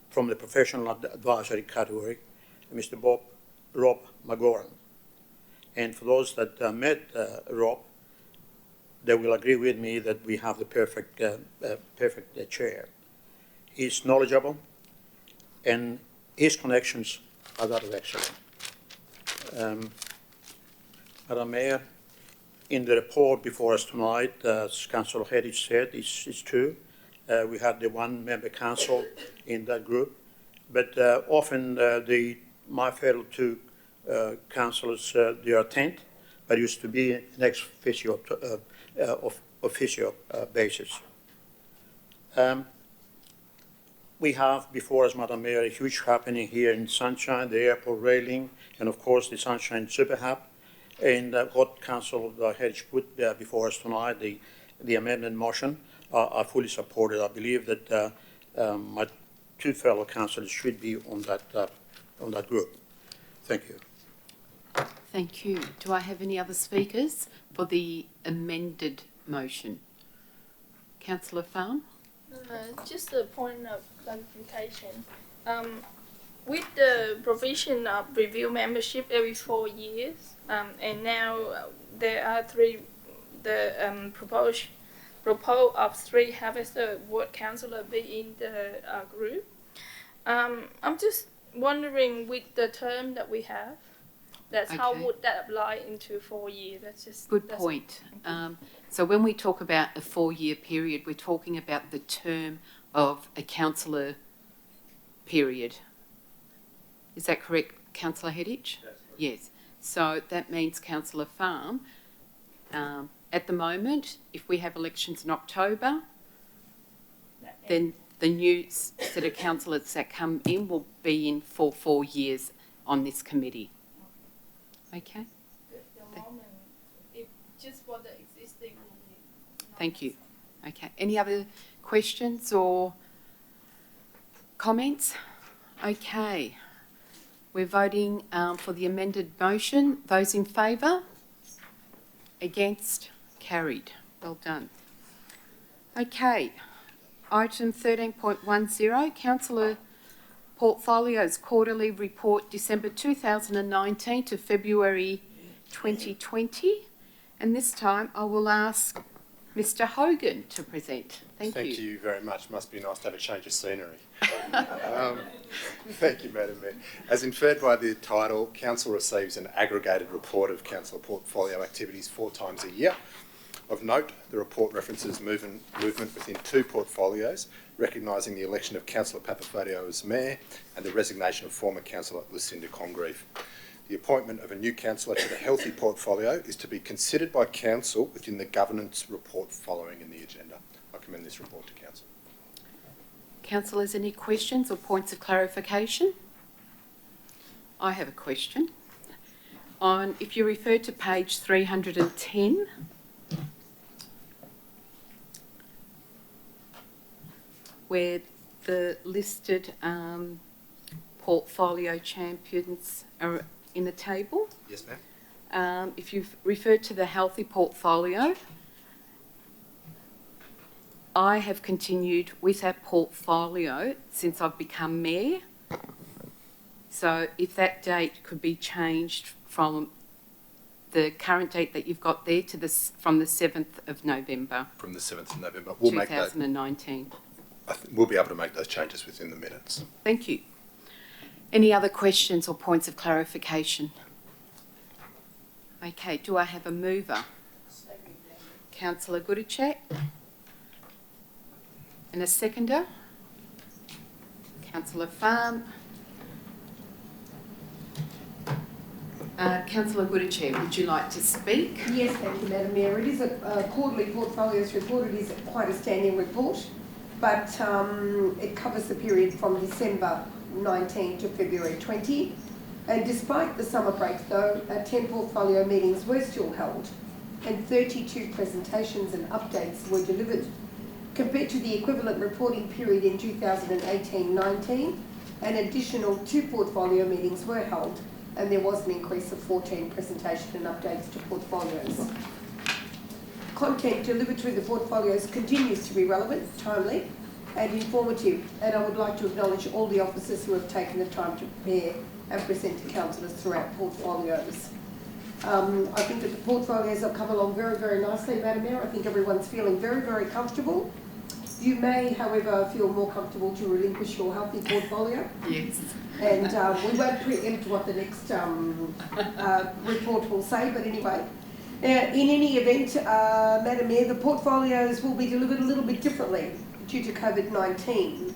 Speaker 10: from the professional advisory category, Mr. Rob McGoran. And for those that met Rob, they will agree with me that we have the perfect chair. He's knowledgeable, and his connections are that of excellent. Madam Mayor, in the report before us tonight, as Councillor Hedditch said, it's true. We had the one-member council in that group, but often they might fail to councillors they attend, but used to be an ex-officio basis. We have before us, Madam Mayor, a huge happening here in Sunshine, the airport railing, and of course the Sunshine Super Hub. And what Councillor Hedditch put before us tonight, the amendment motion, I fully support it. I believe that my 2 fellow councillors should be on that group. Thank you.
Speaker 1: Thank you. Do I have any other speakers for the amended motion? Councillor Farm?
Speaker 3: Just a point of clarification. With the provision of review membership every 4 years, and now there are 3, the proposal of 3 Harvester Ward councillor be in the group. I'm just wondering, with the term that we have, how would that apply into 4 years? That's just
Speaker 1: good point. So when we talk about a 4-year period, we're talking about the term of a councillor period. Is that correct, Councillor Hedditch? Yes. So that means Councillor Farm, at the moment, if we have elections in October, then the new set of councillors that come in will be in for 4 years on this committee. Okay?
Speaker 3: The moment, just for the existing.
Speaker 1: Thank you. Okay. Any other questions or comments? Okay. We're voting for the amended motion. Those in favour? Against? Carried. Well done. Okay. Item 13.10, Councillor Portfolio's Quarterly Report, December 2019 to February 2020. And this time I will ask Mr Hogan to present. Thank you.
Speaker 13: Thank you very much. Must be nice to have a change of scenery. Thank you, Madam Mayor. As inferred by the title, Council receives an aggregated report of Council portfolio activities 4 times a year. Of note, the report references movement within 2 portfolios, recognising the election of Councillor Papafodio as Mayor and the resignation of former Councillor Lucinda Congreve. The appointment of a new councillor to the Healthy portfolio is to be considered by Council within the governance report following in the agenda. I commend this report to Council.
Speaker 1: Councillors, any questions or points of clarification? I have a question. If you refer to page 310, where the listed portfolio champions are in the table.
Speaker 13: Yes, ma'am.
Speaker 1: If you've referred to the Healthy portfolio, I have continued with that portfolio since I've become Mayor. So if that date could be changed from the current date that you've got there to from the 7th of November.
Speaker 13: From the 7th of November. We'll make that.
Speaker 1: 2019.
Speaker 13: We'll be able to make those changes within the minutes.
Speaker 1: Thank you. Any other questions or points of clarification? Okay, do I have a mover? Councillor Goodicek. And a seconder? Councillor Farm. Councillor Goodicek, would you like to speak?
Speaker 6: Yes, thank you, Madam Mayor. It is a quarterly portfolios report. It is quite a standing report, but it covers the period from December 19 to February 20. And despite the summer break, though, 10 portfolio meetings were still held and 32 presentations and updates were delivered. Compared to the equivalent reporting period in 2018-19, an additional 2 portfolio meetings were held and there was an increase of 14 presentation and updates to portfolios. Content delivered through the portfolios continues to be relevant, timely and informative, and I would like to acknowledge all the officers who have taken the time to prepare and present to councillors throughout portfolios. I think that the portfolios have come along very, very nicely, Madam Mayor. I think everyone's feeling very, very comfortable. You may, however, feel more comfortable to relinquish your Healthy portfolio.
Speaker 1: Yes.
Speaker 6: And we won't preempt what the next report will say, but anyway. In any event, Madam Mayor, the portfolios will be delivered a little bit differently due to COVID-19.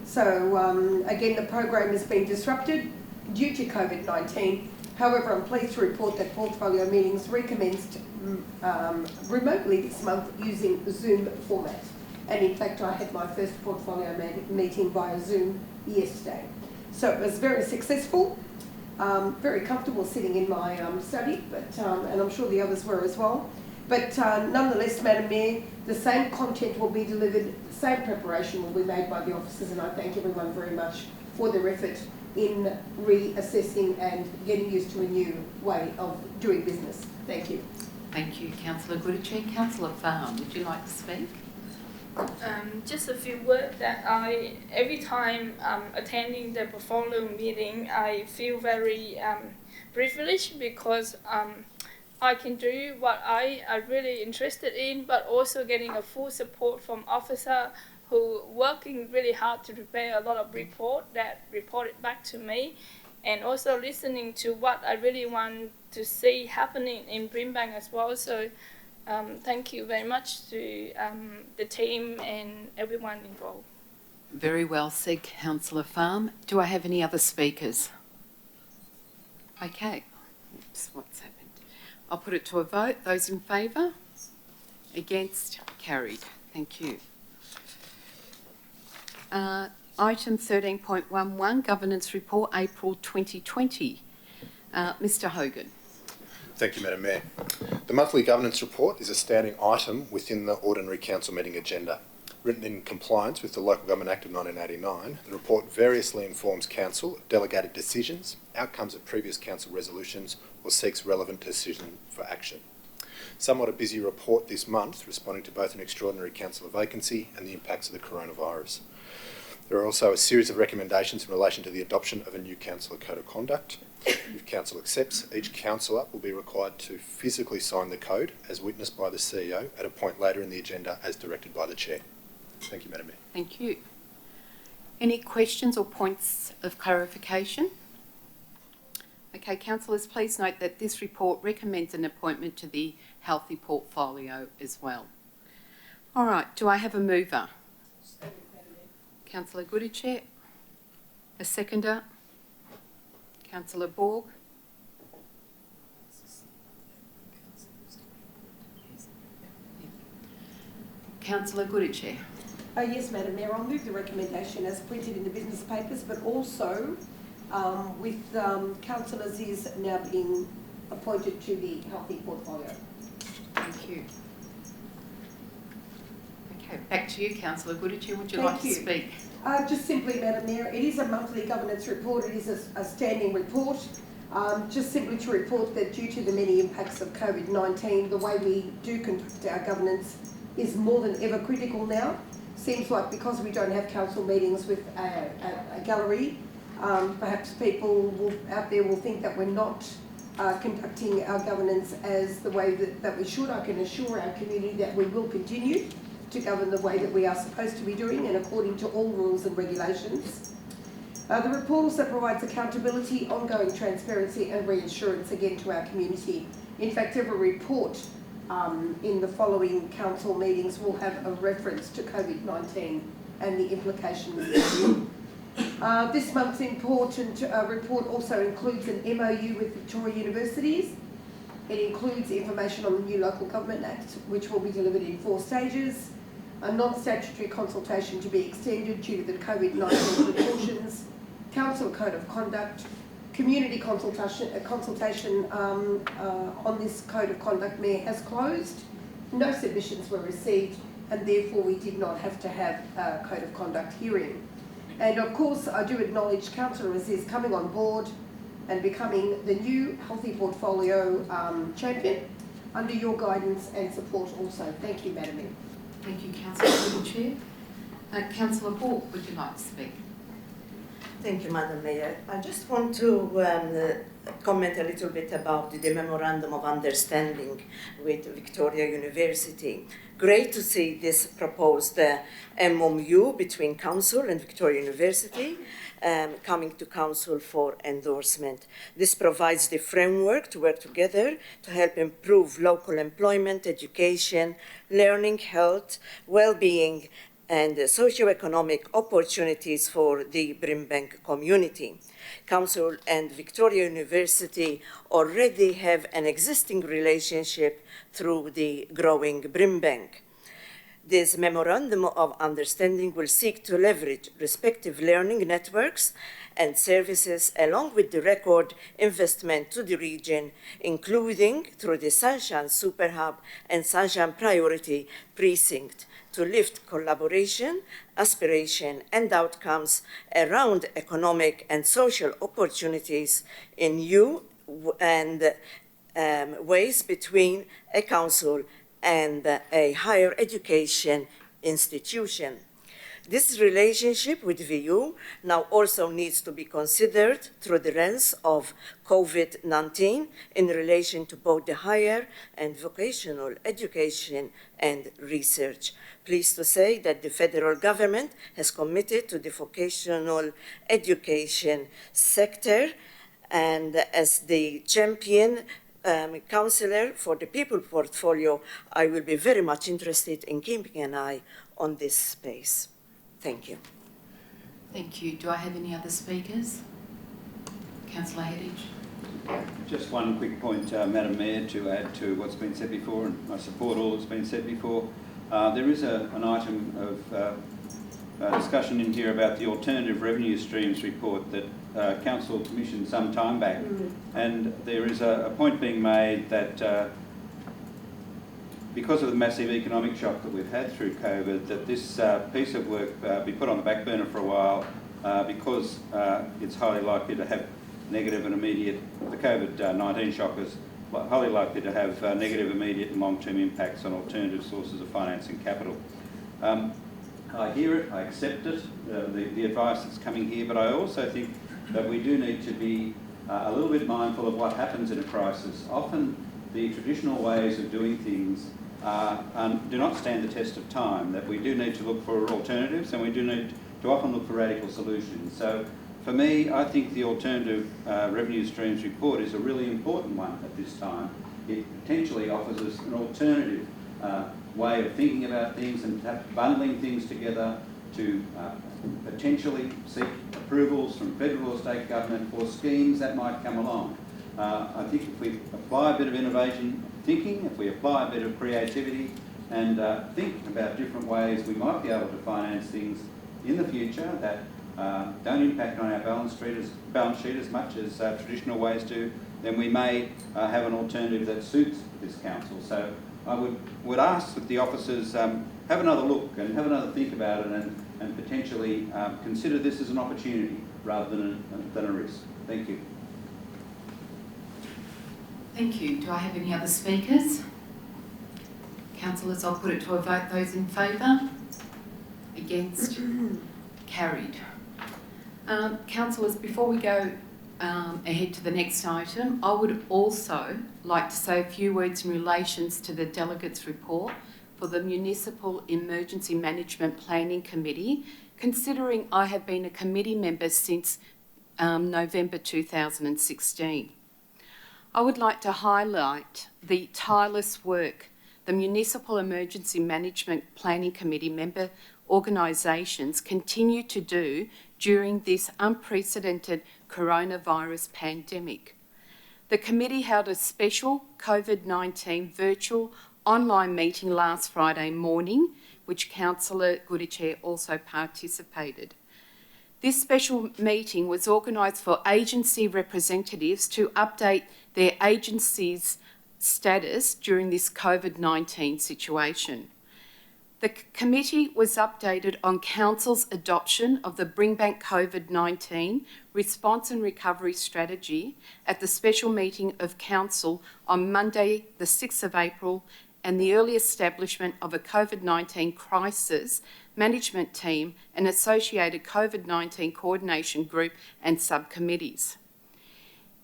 Speaker 6: So again, the program has been disrupted due to COVID-19. However, I'm pleased to report that portfolio meetings recommenced remotely this month using Zoom format. And in fact, I had my first portfolio meeting via Zoom yesterday. So it was very successful, very comfortable sitting in my study, but, and I'm sure the others were as well. But nonetheless, Madam Mayor, the same content will be delivered, the same preparation will be made by the officers, and I thank everyone very much for their effort in reassessing and getting used to a new way of doing business. Thank you.
Speaker 1: Thank you, Councillor Goodicek. Councillor Farm, would you like to speak?
Speaker 3: Just a few words that every time attending the portfolio meeting, I feel very privileged because I can do what I are really interested in, but also getting a full support from officer who working really hard to prepare a lot of report that reported back to me, and also listening to what I really want to see happening in Brimbank as well. So thank you very much to the team and everyone involved.
Speaker 1: Very well said, Councillor Farm. Do I have any other speakers? Okay. Oops, what's happened? I'll put it to a vote. Those in favour? Against? Carried. Thank you. Item 13.11, Governance Report, April 2020. Mr Hogan.
Speaker 13: Thank you, Madam Mayor. The monthly governance report is a standing item within the ordinary council meeting agenda. Written in compliance with the Local Government Act of 1989, the report variously informs council of delegated decisions, outcomes of previous council resolutions, or seeks relevant decision for action. Somewhat a busy report this month, responding to both an extraordinary councillor vacancy and the impacts of the coronavirus. There are also a series of recommendations in relation to the adoption of a new councillor code of conduct If Council accepts, each councillor will be required to physically sign the code as witnessed by the CEO at a point later in the agenda as directed by the Chair. Thank you, Madam Mayor.
Speaker 1: Thank you. Any questions or points of clarification? Okay, councillors, please note that this report recommends an appointment to the Healthy Portfolio as well. All right, do I have a mover? Councillor Goodichet. A seconder? Councillor Borg. Councillor Goodichet.
Speaker 6: Yes, Madam Mayor, I'll move the recommendation as printed in the business papers, but also with Councillor Ziz now being appointed to the Healthy Portfolio.
Speaker 1: Thank you. Okay, back to you, Councillor Goodichet. Would you
Speaker 6: Thank
Speaker 1: like
Speaker 6: you.
Speaker 1: to speak?
Speaker 6: Just simply, Madam Mayor, it is a monthly governance report. It is a standing report. Just simply to report that due to the many impacts of COVID-19, the way we do conduct our governance is more than ever critical now. Seems like because we don't have council meetings with a gallery, perhaps people out there will think that we're not conducting our governance as the way that we should. I can assure our community that we will continue to govern the way that we are supposed to be doing and according to all rules and regulations. The report also provides accountability, ongoing transparency and reassurance again to our community. In fact, every report in the following council meetings will have a reference to COVID-19 and the implications. This month's important report also includes an MOU with Victoria Universities. It includes information on the new Local Government Act, which will be delivered in 4 stages, a non-statutory consultation to be extended due to the COVID-19 precautions, Council Code of Conduct, community consultation on this Code of Conduct, Mayor, has closed. No submissions were received and therefore we did not have to have a Code of Conduct hearing. And of course, I do acknowledge Councillor Aziz coming on board and becoming the new Healthy Portfolio champion under your guidance and support also. Thank you, Madam Mayor.
Speaker 1: Thank you, Councillor Chair. Councillor Borg, would you like to speak?
Speaker 2: Thank you, Madam Mayor. I just want to comment a little bit about the Memorandum of Understanding with Victoria University. Great to see this proposed MOU between Council and Victoria University coming to Council for endorsement. This provides the framework to work together to help improve local employment, education, learning, health, well-being, and socio-economic opportunities for the Brimbank community. Council and Victoria University already have an existing relationship through the growing Brimbank. This Memorandum of Understanding will seek to leverage respective learning networks and services along with the record investment to the region, including through the Sunshine Super Hub and Sunshine Priority Precinct, to lift collaboration, aspiration, and outcomes around economic and social opportunities in new and ways between a council and a higher education institution. This relationship with VU now also needs to be considered through the lens of COVID-19 in relation to both the higher and vocational education and research. Pleased to say that the federal government has committed to the vocational education sector, and as the champion councillor for the People Portfolio, I will be very much interested in keeping an eye on this space. Thank you.
Speaker 1: Thank you. Do I have any other speakers? Councillor Heddage.
Speaker 7: Just one quick point, Madam Mayor, to add to what's been said before, and I support all that's been said before. There is an item of discussion in here about the Alternative Revenue Streams report that Council commissioned some time back, and there is a point being made that because of the massive economic shock that we've had through COVID, that this piece of work be put on the back burner for a while because it's highly likely to have negative and immediate, the COVID-19 shock is highly likely to have negative, immediate and long-term impacts on alternative sources of finance and capital. I hear it, I accept it, the advice that's coming here, but I also think that we do need to be a little bit mindful of what happens in a crisis. Often the traditional ways of doing things do not stand the test of time, that we do need to look for alternatives, and we do need to often look for radical solutions. So for me, I think the Alternative Revenue Streams report is a really important one at this time. It potentially offers us an alternative way of thinking about things and bundling things together to potentially seek approvals from federal or state government for schemes that might come along. I think if we apply a bit of innovation thinking, if we apply a bit of creativity and think about different ways we might be able to finance things in the future that don't impact on our balance sheet as much as traditional ways do, then we may have an alternative that suits this council. So I would ask that the officers have another look and have another think about it and potentially consider this as an opportunity rather than a risk. Thank you.
Speaker 1: Thank you. Do I have any other speakers? Councillors, I'll put it to a vote. Those in favour? Against? Carried. Councillors, before we go ahead to the next item, I would also like to say a few words in relation to the delegates' report for the Municipal Emergency Management Planning Committee, considering I have been a committee member since November 2016. I would like to highlight the tireless work the Municipal Emergency Management Planning Committee member organisations continue to do during this unprecedented coronavirus pandemic. The committee held a special COVID-19 virtual online meeting last Friday morning, which Councillor Goodchair also participated. This special meeting was organised for agency representatives to update their agency's status during this COVID-19 situation. The committee was updated on Council's adoption of the Brimbank COVID-19 Response and Recovery Strategy at the special meeting of Council on Monday the 6th of April and the early establishment of a COVID-19 crisis management team and associated COVID-19 coordination group and subcommittees.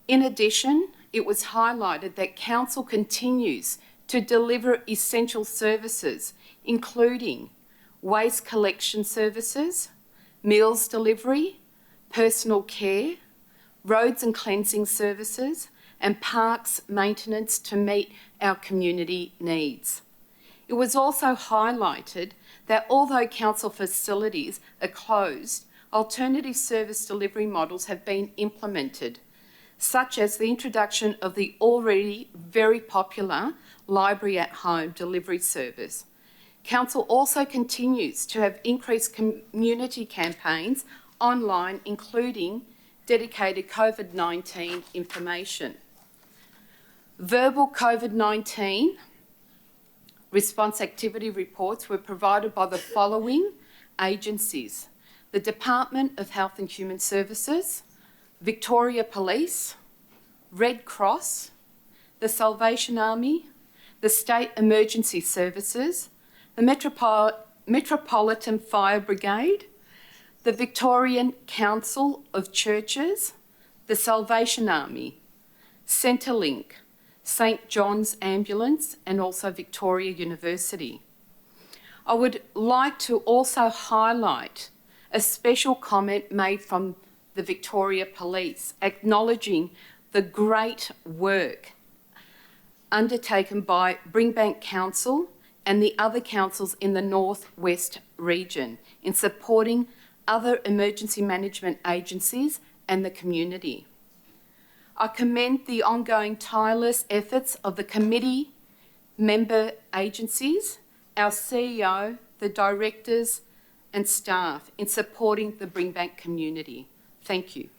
Speaker 1: In addition, it was highlighted that Council continues to deliver essential services, including waste collection services, meals delivery, personal care, roads and cleansing services, and parks maintenance to meet our community needs. It was also highlighted that although council facilities are closed, alternative service delivery models have been implemented, such as the introduction of the already very popular Library at Home delivery service. Council also continues to have increased community campaigns online, including dedicated COVID-19 information. Verbal COVID-19 response activity reports were provided by the following agencies: the Department of Health and Human Services, Victoria Police, Red Cross, the Salvation Army, the State Emergency Services, the Metropolitan Fire Brigade, the Victorian Council of Churches, the Salvation Army, Centrelink, St John's Ambulance, and also Victoria University. I would like to also highlight a special comment made from the Victoria Police, acknowledging the great work undertaken by Brimbank Council and the other councils in the North West region in supporting other emergency management agencies and the community. I commend the ongoing tireless efforts of the committee member agencies, our CEO, the directors and staff in supporting the Brimbank community. Thank you.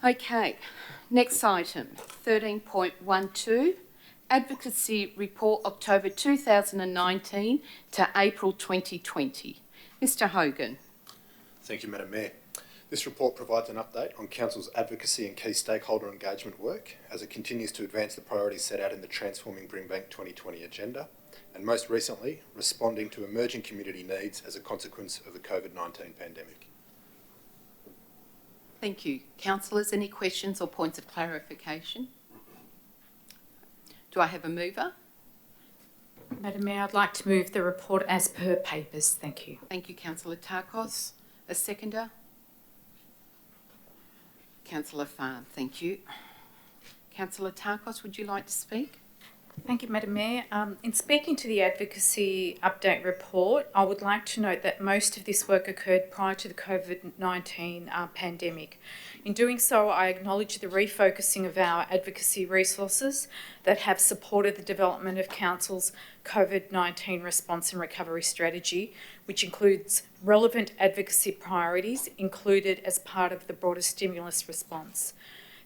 Speaker 1: Okay, next item, 13.12, Advocacy Report October 2019 to April 2020. Mr Hogan.
Speaker 13: Thank you, Madam Mayor. This report provides an update on Council's advocacy and key stakeholder engagement work as it continues to advance the priorities set out in the Transforming Brimbank 2020 agenda, and most recently, responding to emerging community needs as a consequence of the COVID-19 pandemic.
Speaker 1: Thank you. Councillors, any questions or points of clarification? Do I have a mover?
Speaker 5: Madam Mayor, I'd like to move the report as per papers. Thank you.
Speaker 1: Thank you, Councillor Tarkos. A seconder? Councillor Farn, thank you. Councillor Tarkos, would you like to speak?
Speaker 5: Thank you, Madam Mayor. In speaking to the Advocacy Update Report, I would like to note that most of this work occurred prior to the COVID-19 pandemic. In doing so, I acknowledge the refocusing of our advocacy resources that have supported the development of Council's COVID-19 response and recovery strategy, which includes relevant advocacy priorities included as part of the broader stimulus response.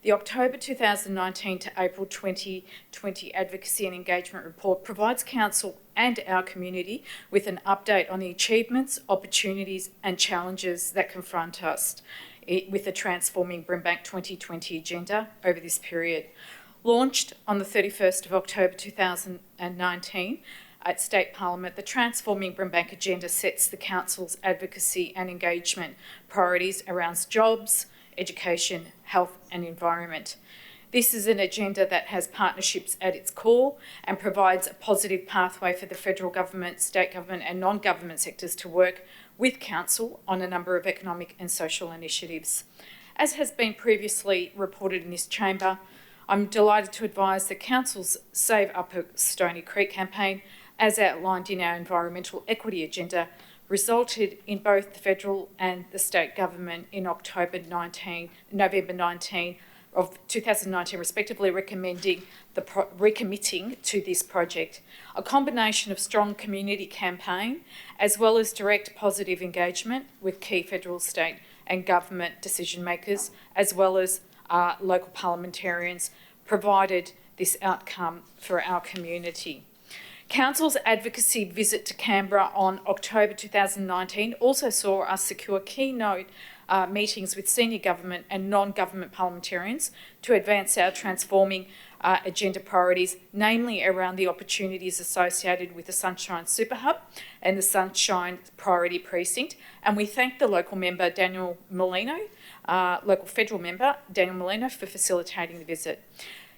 Speaker 5: The October 2019 to April 2020 Advocacy and Engagement Report provides Council and our community with an update on the achievements, opportunities and challenges that confront us with the Transforming Brimbank 2020 agenda over this period. Launched on the 31st of October 2019 at State Parliament, the Transforming Brimbank agenda sets the Council's advocacy and engagement priorities around jobs, education, health and environment. This is an agenda that has partnerships at its core and provides a positive pathway for the federal government, state government and non-government sectors to work with Council on a number of economic and social initiatives. As has been previously reported in this chamber, I'm delighted to advise that Council's Save Upper Stony Creek campaign, as outlined in our environmental equity agenda, resulted in both the federal and the state government in November 19 of 2019 respectively recommitting to this project. A combination of strong community campaign as well as direct positive engagement with key federal, state and government decision makers as well as local parliamentarians provided this outcome for our community. Council's advocacy visit to Canberra on October 2019 also saw us secure keynote meetings with senior government and non-government parliamentarians to advance our transforming agenda priorities, namely around the opportunities associated with the Sunshine Super Hub and the Sunshine Priority Precinct. And we thank the local member, Daniel Molino, local federal member, Daniel Molino, for facilitating the visit.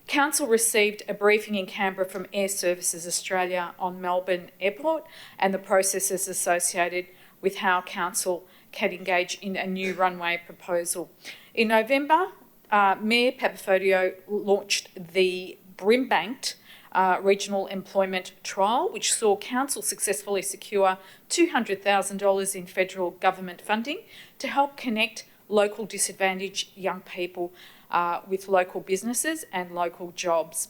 Speaker 5: Council received a briefing in Canberra from Air Services Australia on Melbourne Airport and the processes associated with how Council can engage in a new runway proposal. In November, Mayor Papafodio launched the Brimbank Regional Employment Trial, which saw Council successfully secure $200,000 in federal government funding to help connect local disadvantaged young people with local businesses and local jobs.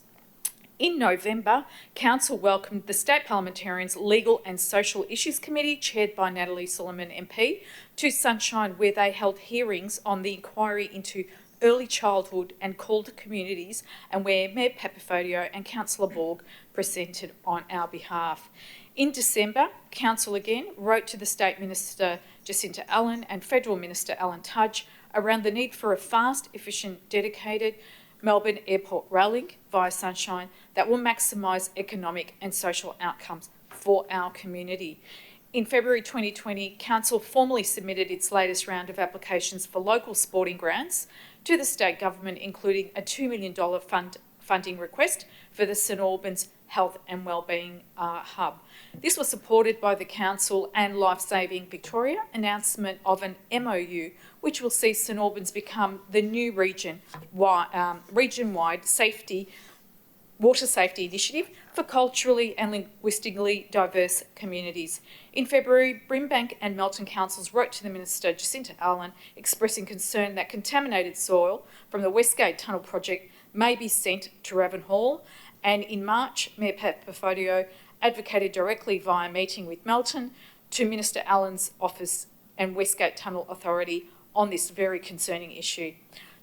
Speaker 5: In November, Council welcomed the State Parliamentarians' Legal and Social Issues Committee, chaired by Natalie Solomon MP, to Sunshine, where they held hearings on the inquiry into early childhood and called to communities, and where Mayor Papafodio and Councillor Borg presented on our behalf. In December, Council again wrote to the State Minister Jacinta Allen and Federal Minister Alan Tudge around the need for a fast, efficient, dedicated Melbourne Airport rail link via Sunshine that will maximise economic and social outcomes for our community. In February 2020, Council formally submitted its latest round of applications for local sporting grants to the state government, including a $2 million funding request for the St Albans Health and Wellbeing Hub. This was supported by the Council and Lifesaving Victoria announcement of an MOU, which will see St Albans become the new region-wide water safety initiative for culturally and linguistically diverse communities. In February, Brimbank and Melton Councils wrote to the Minister Jacinta Allen expressing concern that contaminated soil from the Westgate Tunnel project may be sent to Ravenhall, and in March, Mayor Papafodio advocated directly via meeting with Melton to Minister Allen's office and Westgate Tunnel Authority on this very concerning issue.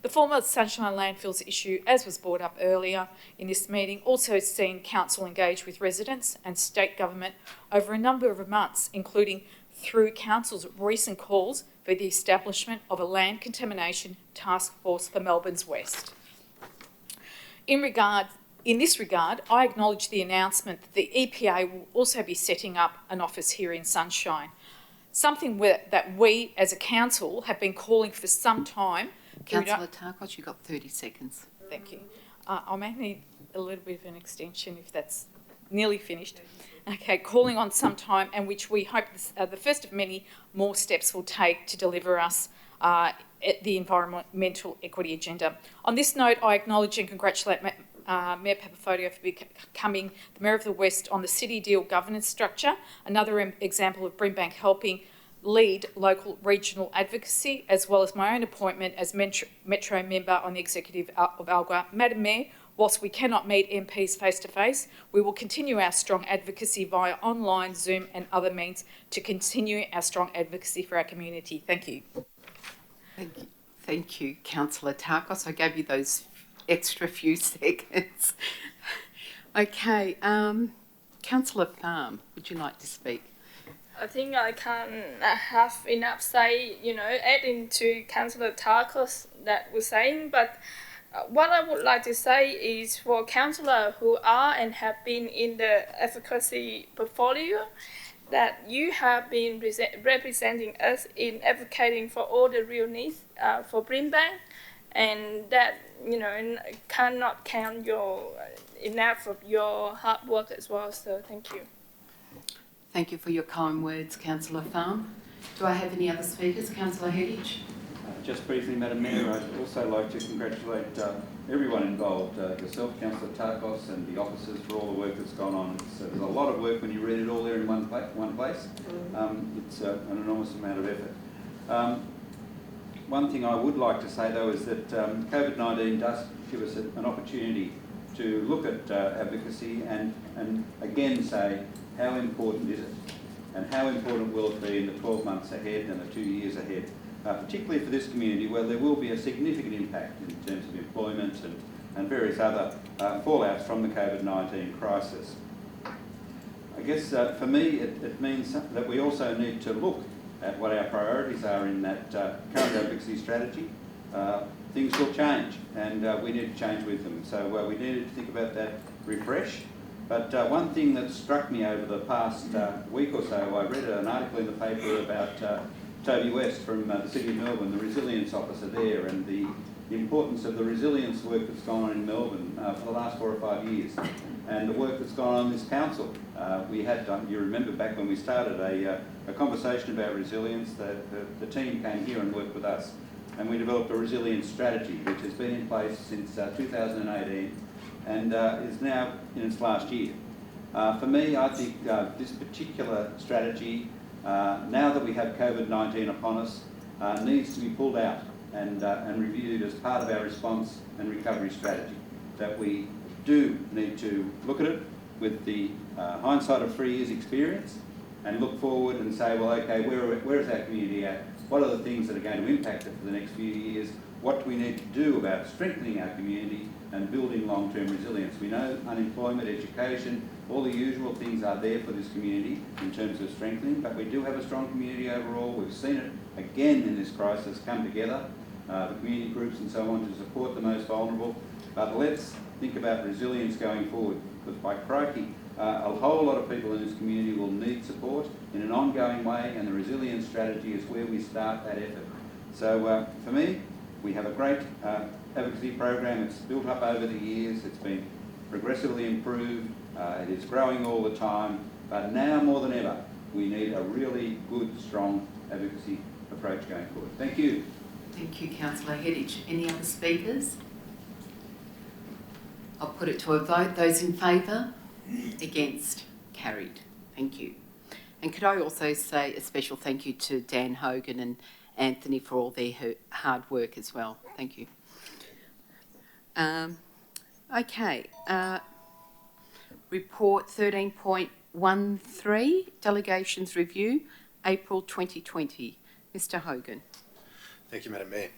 Speaker 5: The former Sunshine landfills issue, as was brought up earlier in this meeting, also has seen Council engage with residents and state government over a number of months, including through Council's recent calls for the establishment of a land contamination task force for Melbourne's West. In this regard, I acknowledge the announcement that the EPA will also be setting up an office here in Sunshine, something that we as a council have been calling for some time
Speaker 1: Councillor Tarkos, you've got 30 seconds.
Speaker 5: Thank you. I may need a little bit of an extension if that's nearly finished. Okay, calling on some time, and which we hope the first of many more steps will take to deliver us the environmental equity agenda. On this note, I acknowledge and congratulate Mayor Papafodio for becoming the Mayor of the West on the City Deal governance structure, another example of Brimbank helping lead local regional advocacy, as well as my own appointment as Metro member on the executive of ALGA. Madam Mayor, whilst we cannot meet MPs face-to-face, we will continue our strong advocacy via online, Zoom and other means to continue our strong advocacy for our community. Thank you.
Speaker 1: Thank you. Thank you, Councillor Tarkos. I gave you those extra few seconds. Okay, Councillor Farm, would you like to speak?
Speaker 3: I think I can't have enough say, adding to Councillor Tarkos that was saying, but what I would like to say is for councillors who are and have been in the advocacy portfolio, that you have been representing us in advocating for all the real needs for Brimbank, and that, cannot count enough of your hard work as well, so thank you.
Speaker 1: Thank you for your kind words, Councillor Farm. Do I have any other speakers? Councillor Hedditch?
Speaker 7: Just briefly, Madam Mayor, I'd also like to congratulate everyone involved, yourself, Councillor Tarkos, and the officers for all the work that's gone on. There's a lot of work when you read it all there in one place. It's an enormous amount of effort. One thing I would like to say, though, is that COVID-19 does give us an opportunity to look at advocacy and again say, how important is it? And how important will it be in the 12 months ahead and the 2 years ahead, particularly for this community where there will be a significant impact in terms of employment and various other fallouts from the COVID-19 crisis. I guess for me it means that we also need to look at what our priorities are in that current advocacy strategy. Things will change and we need to change with them. So we needed to think about that refresh. But one thing that struck me over the past week or so, I read an article in the paper about Toby West from the City of Melbourne, the resilience officer there, and the importance of the resilience work that's gone on in Melbourne for the last 4 or 5 years, and the work that's gone on in this council. We had, you remember back when we started, a conversation about resilience. The team came here and worked with us, and we developed a resilience strategy, which has been in place since 2018. And is now in its last year. For me, I think this particular strategy, now that we have COVID-19 upon us, needs to be pulled out and reviewed as part of our response and recovery strategy. That we do need to look at it with the hindsight of 3 years' experience and look forward and say, well, okay, where is our community at? What are the things that are going to impact it for the next few years? What do we need to do about strengthening our community and building long-term resilience? We know unemployment, education, all the usual things are there for this community in terms of strengthening, but we do have a strong community overall. We've seen it again in this crisis come together, the community groups and so on, to support the most vulnerable. But let's think about resilience going forward, because by crikey, a whole lot of people in this community will need support in an ongoing way, and the resilience strategy is where we start that effort. So for me, we have a great advocacy program. It's built up over the years. It's been progressively improved. It is growing all the time. But now more than ever, we need a really good, strong advocacy approach going forward. Thank you.
Speaker 1: Thank you, Councillor Hedditch. Any other speakers? I'll put it to a vote. Those in favour? Against? Carried. Thank you. And could I also say a special thank you to Dan Hogan and Anthony for all their hard work as well. Thank you. Okay. Report 13.13, Delegations Review, April 2020. Mr Hogan.
Speaker 13: Thank you, Madam Mayor.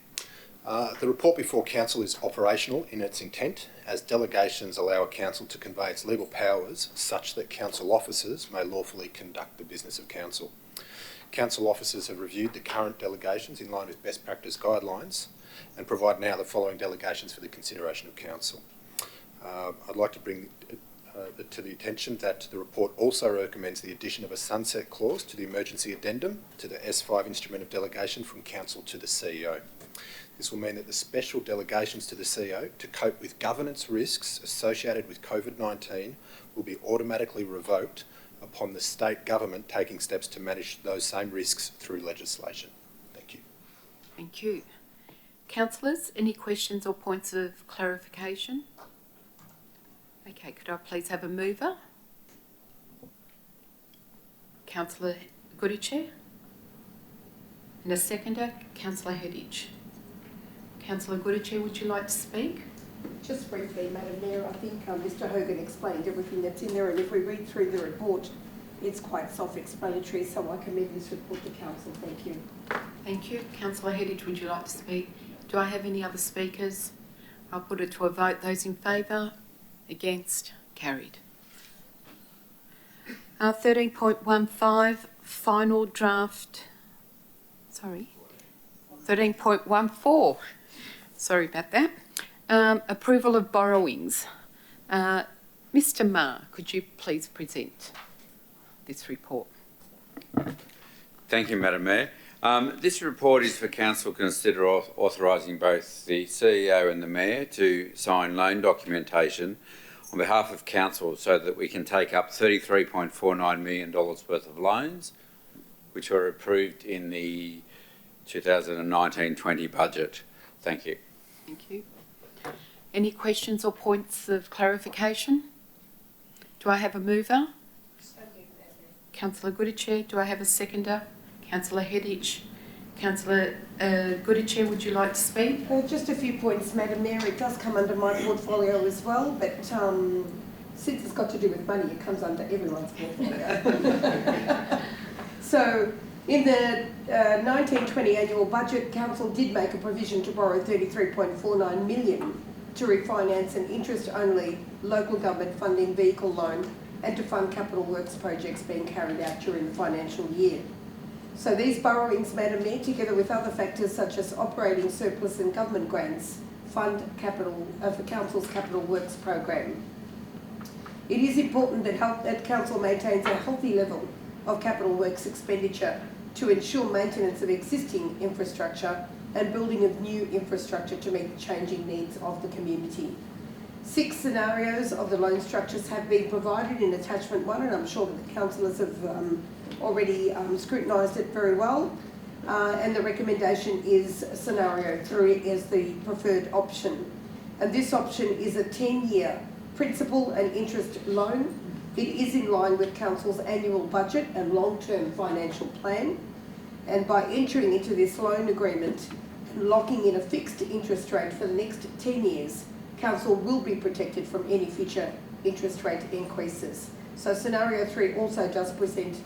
Speaker 13: The report before Council is operational in its intent, as delegations allow a Council to convey its legal powers such that Council officers may lawfully conduct the business of Council. Council officers have reviewed the current delegations in line with best practice guidelines and provide now the following delegations for the consideration of Council. I'd like to bring to the attention that the report also recommends the addition of a sunset clause to the emergency addendum to the S5 instrument of delegation from Council to the CEO. This will mean that the special delegations to the CEO to cope with governance risks associated with COVID-19 will be automatically revoked upon the state government taking steps to manage those same risks through legislation. Thank you.
Speaker 1: Thank you. Councillors, any questions or points of clarification? Okay, could I please have a mover? Councillor Goodichere. And a seconder, Councillor Hedditch. Councillor Goodichere, would you like to speak?
Speaker 6: Just briefly, Madam Mayor, I think Mr Hogan explained everything that's in there, and if we read through the report, it's quite self-explanatory, so I commend this report to Council. Thank you.
Speaker 1: Thank you. Councillor Hedditch, would you like to speak? Do I have any other speakers? I'll put it to a vote. Those in favour? Against? Carried. 13.15, final draft. Sorry. 13.14. Sorry about that. Approval of borrowings. Mr Ma, could you please present this report?
Speaker 14: Thank you, Madam Mayor. This report is for Council to consider authorising both the CEO and the Mayor to sign loan documentation on behalf of Council so that we can take up $33.49 million worth of loans, which were approved in the 2019-20 budget. Thank you.
Speaker 1: Thank you. Any questions or points of clarification? Do I have a mover? Councillor Goodichere. Do I have a seconder? Councillor Hedditch. Councillor Goodichere, would you like to speak?
Speaker 6: Just a few points, Madam Mayor. It does come under my portfolio as well, but since it's got to do with money, it comes under everyone's portfolio. So, in the 1920 annual budget, Council did make a provision to borrow $33.49 million to refinance an interest-only local government funding vehicle loan and to fund capital works projects being carried out during the financial year. So these borrowings, Madam Mayor, together with other factors such as operating surplus and government grants, fund capital for Council's capital works program. It is important that Council maintains a healthy level of capital works expenditure to ensure maintenance of existing infrastructure and building of new infrastructure to meet the changing needs of the community. 6 scenarios of the loan structures have been provided in attachment 1, and I'm sure that the councillors have already scrutinised it very well. And the recommendation is scenario 3 is the preferred option. And this option is a 10-year principal and interest loan. It is in line with Council's annual budget and long-term financial plan. And by entering into this loan agreement and locking in a fixed interest rate for the next 10 years, Council will be protected from any future interest rate increases. So scenario 3 also does present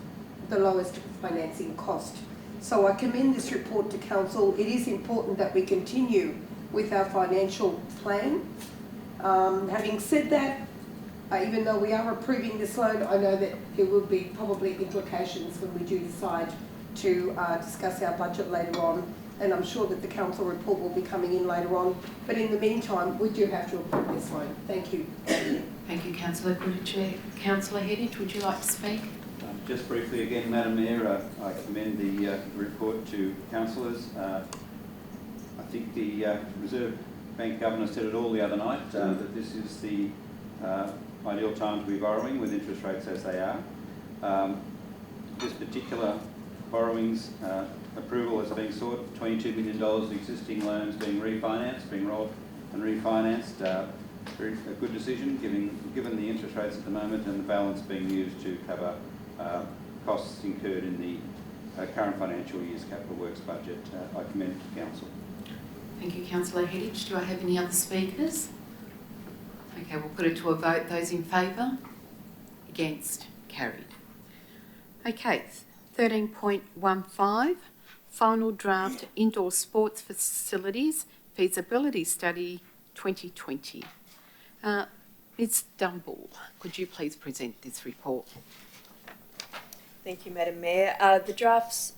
Speaker 6: the lowest financing cost. So I commend this report to Council. It is important that we continue with our financial plan. Having said that, even though we are approving this loan, I know that there will be probably implications when we do decide to discuss our budget later on, and I'm sure that the Council report will be coming in later on. But in the meantime, we do have to approve this loan. Thank you.
Speaker 1: Thank you, Councillor Goodichere. Councillor Hedditch, would you like to speak?
Speaker 7: Just briefly again, Madam Mayor, I commend the report to councillors. I think the Reserve Bank Governor said it all the other night, that this is the ideal time to be borrowing with interest rates as they are. This particular borrowings approval is being sought, $22 million of existing loans being refinanced, being rolled and refinanced. A good decision given the interest rates at the moment and the balance being used to cover costs incurred in the current financial year's capital works budget. I commend it to Council.
Speaker 1: Thank you, Councillor Hedditch. Do I have any other speakers? Okay, we'll put it to a vote. Those in favour? Against? Carried. Okay, 13.15, final draft indoor sports facilities feasibility study 2020. Ms Dumble, could you please present this report?
Speaker 15: Thank you, Madam Mayor. The draft's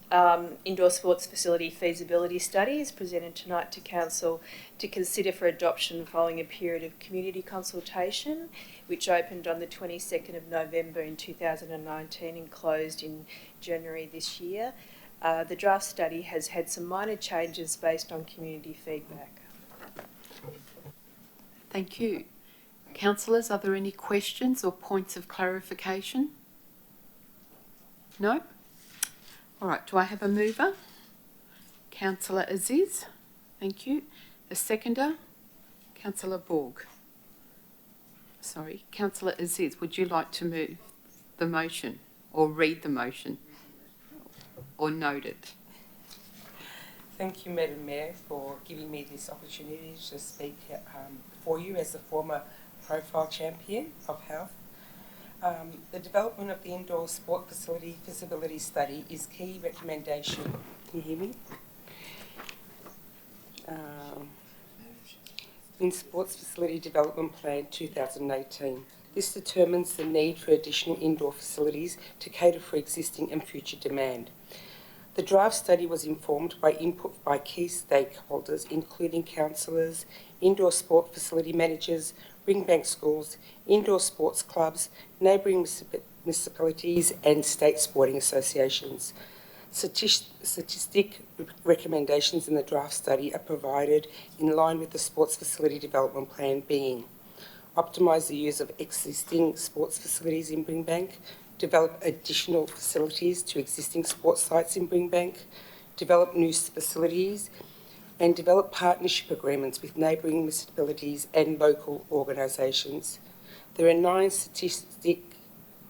Speaker 15: indoor sports facility feasibility study is presented tonight to Council to consider for adoption following a period of community consultation, which opened on the 22nd of November in 2019 and closed in January this year. The draft study has had some minor changes based on community feedback.
Speaker 1: Thank you. Councillors, are there any questions or points of clarification? No? All right, do I have a mover? Councillor Aziz. Thank you. A seconder? Councillor Borg. Sorry, Councillor Aziz, would you like to move the motion or read the motion or note it?
Speaker 16: Thank you, Madam Mayor, for giving me this opportunity to speak for you as the former profile champion of health. The development of the indoor sport facility feasibility study is key recommendation. Can you hear me? In Sports Facility Development Plan 2018. This determines the need for additional indoor facilities to cater for existing and future demand. The draft study was informed by input by key stakeholders, including councillors, indoor sport facility managers, Brimbank schools, indoor sports clubs, neighbouring municipalities and state sporting associations. Statistic recommendations in the draft study are provided in line with the Sports Facility Development Plan, being optimise the use of existing sports facilities in Brimbank, develop additional facilities to existing sports sites in Brimbank, develop new facilities, and develop partnership agreements with neighbouring municipalities and local organisations. There are 9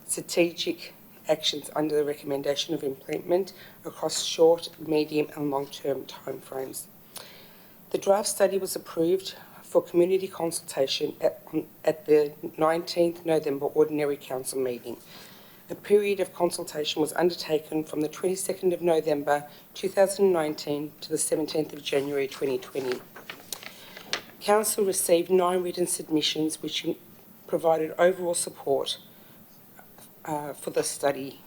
Speaker 16: strategic actions under the recommendation of implementation across short, medium and long-term timeframes. The draft study was approved for community consultation at the 19th November Ordinary Council meeting. A period of consultation was undertaken from the 22nd of November 2019 to the 17th of January 2020. Council received 9 written submissions which provided overall support for the study.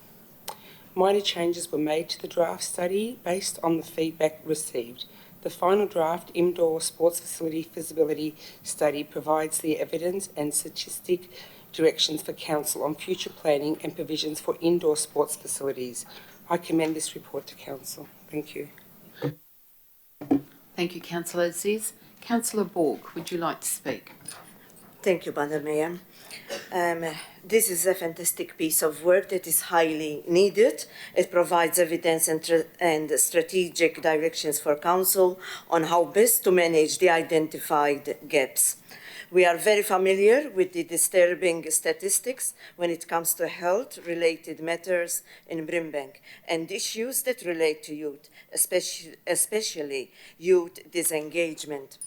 Speaker 16: Minor changes were made to the draft study based on the feedback received. The final draft indoor sports facility feasibility study provides the evidence and statistic directions for Council on future planning and provisions for indoor sports facilities. I commend this report to Council. Thank you.
Speaker 1: Thank you, Councillor Aziz. Councillor Borg, would you like to speak?
Speaker 2: Thank you, Madam Mayor. This is a fantastic piece of work that is highly needed. It provides evidence and strategic directions for Council on how best to manage the identified gaps. We are very familiar with the disturbing statistics when it comes to health-related matters in Brimbank and issues that relate to youth, especially youth disengagement.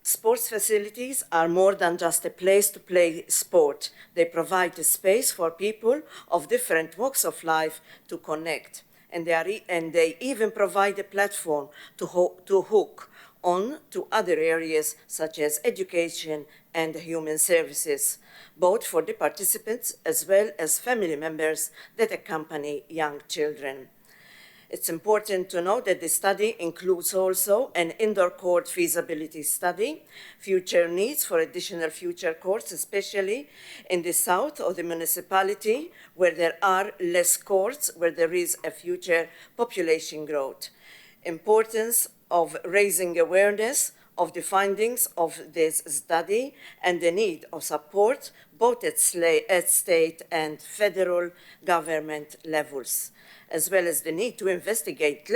Speaker 2: Sports facilities are more than just a place to play sport. They provide a space for people of different walks of life to connect, and they even provide a platform to hook on to other areas such as education and human services, both for the participants as well as family members that accompany young children. It's important to note that the study includes also an indoor court feasibility study, future needs for additional future courts, especially in the south of the municipality where there are less courts, where there is a future population growth. Importance of raising awareness of the findings of this study and the need of support both at state and federal government levels, as well as the need to investigate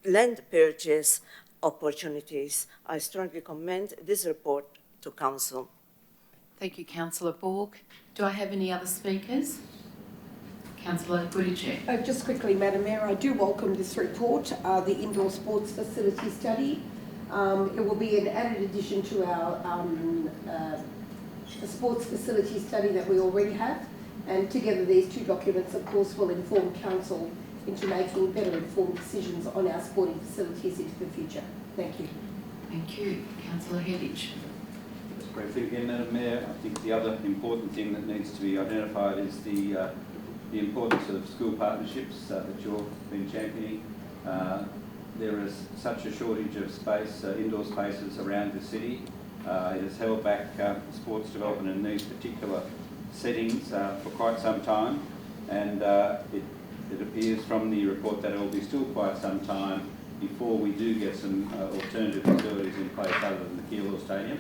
Speaker 2: land purchase opportunities. I strongly commend this report to Council.
Speaker 1: Thank you, Councillor Borg. Do I have any other speakers? Councillor Goodicek.
Speaker 6: Just quickly, Madam Mayor, I do welcome this report, the indoor sports facility study. It will be an added addition to our sports facility study that we already have, and together these 2 documents, of course, will inform Council into making better informed decisions on our sporting facilities into the future. Thank you.
Speaker 1: Thank you. Councillor Hedditch.
Speaker 7: Just briefly again, Madam Mayor, I think the other important thing that needs to be identified is the importance of school partnerships that you've been championing. There is such a shortage of space, indoor spaces around the city. It has held back sports development in these particular settings for quite some time, and it it appears from the report that it will be still quite some time before we do get some alternative facilities in place other than the Keilor Stadium.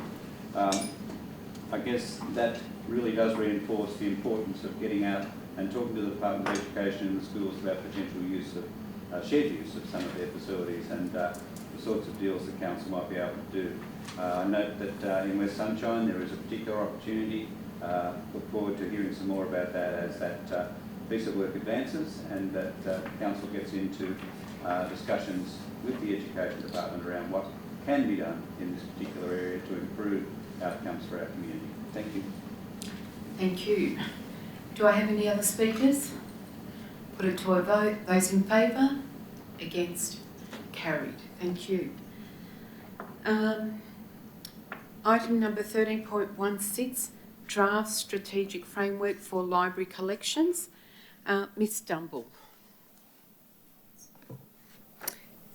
Speaker 7: I guess that really does reinforce the importance of getting out and talking to the Department of Education and the schools about potential use of shared use of some of their facilities and the sorts of deals that council might be able to do. I note that in West Sunshine there is a particular opportunity. Look forward to hearing some more about that as that piece of work advances and that council gets into discussions with the Education Department around what can be done in this particular area to improve outcomes for our community. Thank you.
Speaker 1: Thank you. Do I have any other speakers? Put it to a vote. Those in favour? Against? Carried. Thank you. Item number 13.16, Draft Strategic Framework for Library Collections. Ms Dumble.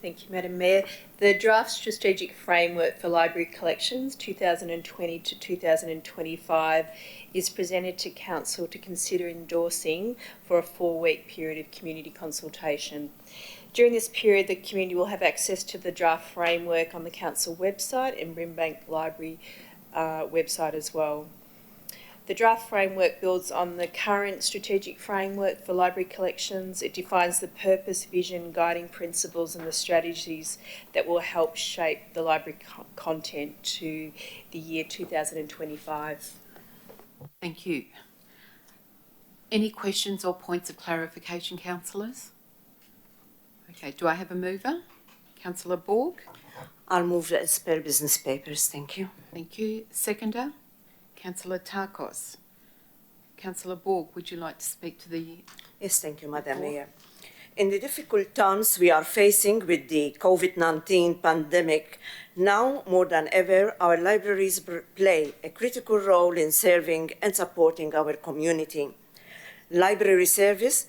Speaker 15: Thank you, Madam Mayor. The Draft Strategic Framework for Library Collections 2020 to 2025 is presented to Council to consider endorsing for a 4-week period of community consultation. During this period, the community will have access to the draft framework on the Council website and Brimbank Library website as well. The draft framework builds on the current strategic framework for library collections. It defines the purpose, vision, guiding principles and the strategies that will help shape the library content to the year 2025.
Speaker 1: Thank you. Any questions or points of clarification, councillors? Okay, do I have a mover? Councillor Borg.
Speaker 2: I'll move as per business papers. Thank you.
Speaker 1: Thank you. Seconder? Councillor Tarkos. Councillor Borg, would you like to speak to the...
Speaker 2: Yes, thank you, Madam Mayor. In the difficult times we are facing with the COVID-19 pandemic, now more than ever, our libraries play a critical role in serving and supporting our community. Library services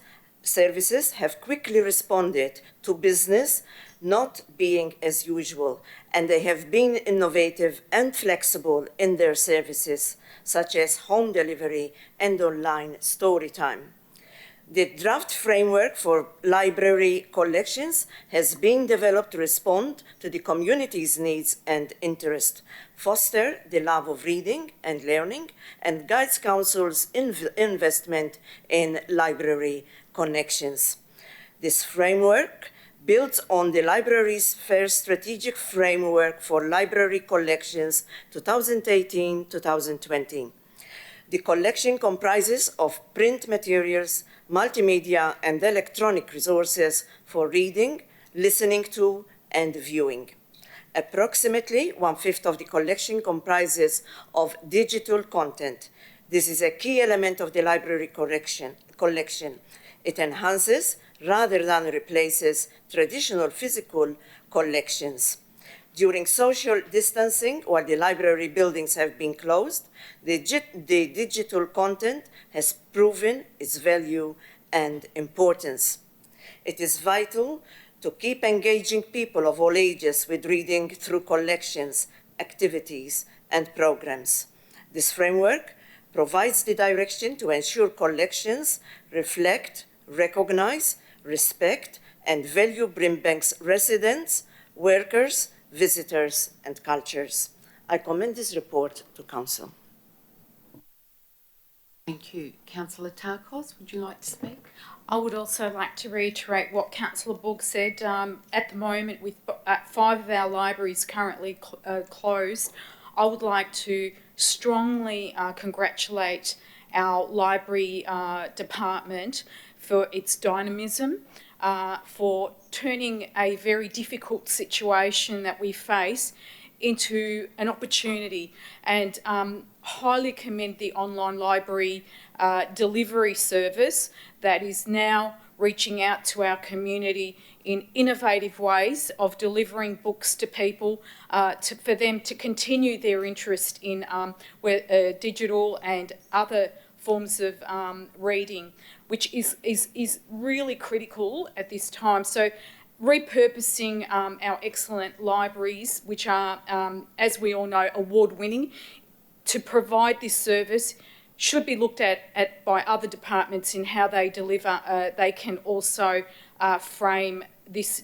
Speaker 2: have quickly responded to business not being as usual, and they have been innovative and flexible in their services, such as home delivery and online story time. The draft framework for library collections has been developed to respond to the community's needs and interest, foster the love of reading and learning, and guides council's investment in library connections. This framework builds on the library's first strategic framework for library collections 2018-2020. The collection comprises of print materials, multimedia and electronic resources for reading, listening to and viewing. Approximately 1/5 of the collection comprises of digital content. This is a key element of the library collection. It enhances rather than replaces traditional physical collections. During social distancing, while the library buildings have been closed, the digital content has proven its value and importance. It is vital to keep engaging people of all ages with reading through collections, activities, and programs. This framework provides the direction to ensure collections reflect, recognize, respect, and value Brimbank's residents, workers, visitors, and cultures. I commend this report to Council.
Speaker 1: Thank you. Councillor Tarkos, would you like to speak?
Speaker 5: I would also like to reiterate what Councillor Borg said. At the moment, with 5 of our libraries currently closed, I would like to strongly congratulate our library department for its dynamism, for turning a very difficult situation that we face into an opportunity, and highly commend the online library delivery service that is now reaching out to our community in innovative ways of delivering books to people, for them to continue their interest in digital and other forms of reading, which is really critical at this time. So repurposing our excellent libraries, which are, as we all know, award-winning, to provide this service should be looked at by other departments in how they deliver. They can also frame this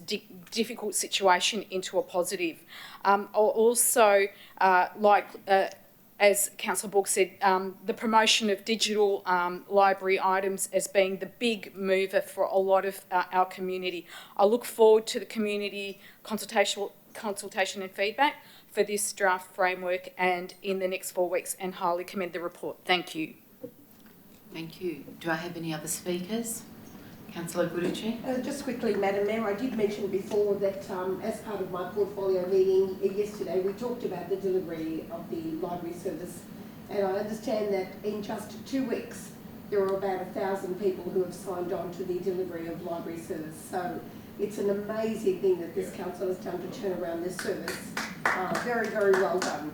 Speaker 5: difficult situation into a positive. Also, as Councillor Bourke said, the promotion of digital library items as being the big mover for a lot of our community. I look forward to the community consultation and feedback for this draft framework and in the next 4 weeks, and highly commend the report. Thank you.
Speaker 1: Thank you. Do I have any other speakers? Councillor Goodachie.
Speaker 6: Just quickly, Madam Mayor, I did mention before that as part of my portfolio meeting yesterday, we talked about the delivery of the library service, and I understand that in just 2 weeks there are about 1,000 people who have signed on to the delivery of library service. So it's an amazing thing that this council has done to turn around this service. Very, very well done.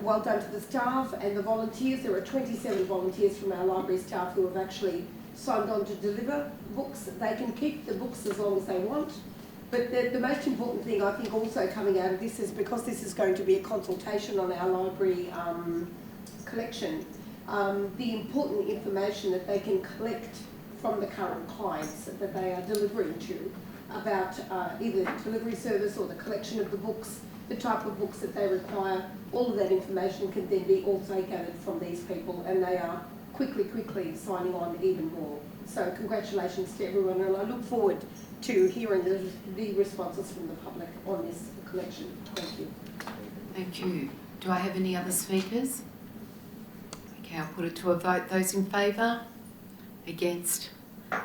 Speaker 6: Well done to the staff and the volunteers. There are 27 volunteers from our library staff who have actually signed on to deliver books. They can keep the books as long as they want. But the most important thing I think also coming out of this is, because this is going to be a consultation on our library collection, the important information that they can collect from the current clients that they are delivering to about either delivery service or the collection of the books, the type of books that they require. All of that information can then be also gathered from these people, and they are quickly signing on even more. So congratulations to everyone, and I look forward to hearing the responses from the public on this collection. Thank you.
Speaker 1: Thank you. Do I have any other speakers? Okay, I'll put it to a vote. Those in favour? Against?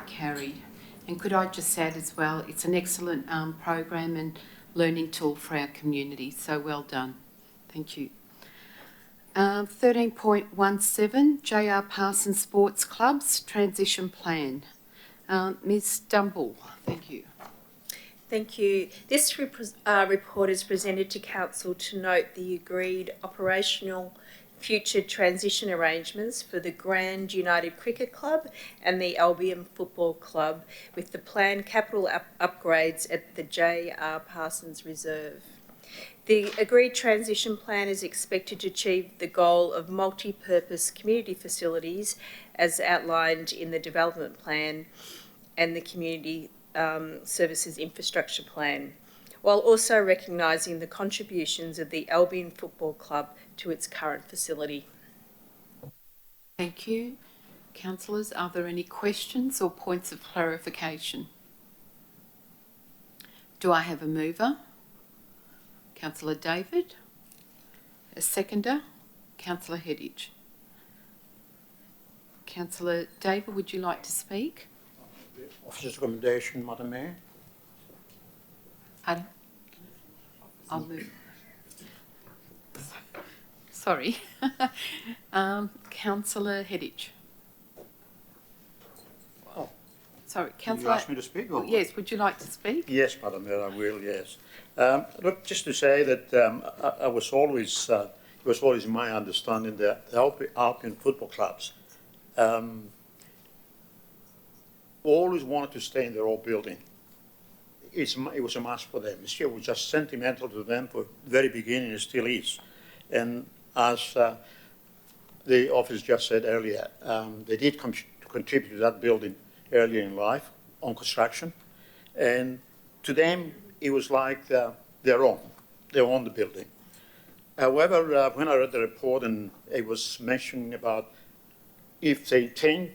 Speaker 1: Carried. And could I just add as well, it's an excellent program and learning tool for our community, so well done. Thank you. 13.17, JR Parsons Sports Clubs Transition Plan. Ms Dumble, thank you.
Speaker 15: Thank you. This report is presented to Council to note the agreed operational future transition arrangements for the Grand United Cricket Club and the Albion Football Club, with the planned capital upgrades at the JR Parsons Reserve. The agreed transition plan is expected to achieve the goal of multi-purpose community facilities as outlined in the development plan and the community services infrastructure plan, while also recognising the contributions of the Albion Football Club to its current facility.
Speaker 1: Thank you. Councillors, are there any questions or points of clarification? Do I have a mover? Councillor David. A seconder? Councillor Heddage. Councillor David, would you like to speak?
Speaker 10: Officer's recommendation, Madam Mayor.
Speaker 1: Pardon? I'll move. Sorry. Councillor Heddage.
Speaker 10: Oh.
Speaker 1: Sorry, Councillor.
Speaker 10: You asked me to speak? Or
Speaker 1: yes, would you like to speak?
Speaker 10: Yes, Madam Mayor, I will, yes. Look, just to say that I was always, it was always my understanding that the Albion football clubs always wanted to stay in their old building. It was a must for them. It was just sentimental to them from the very beginning, it still is. And as the officer just said earlier, they did contribute to that building earlier in life on construction. And to them, it was like their own. They own the building. However, when I read the report and it was mentioning about if they intend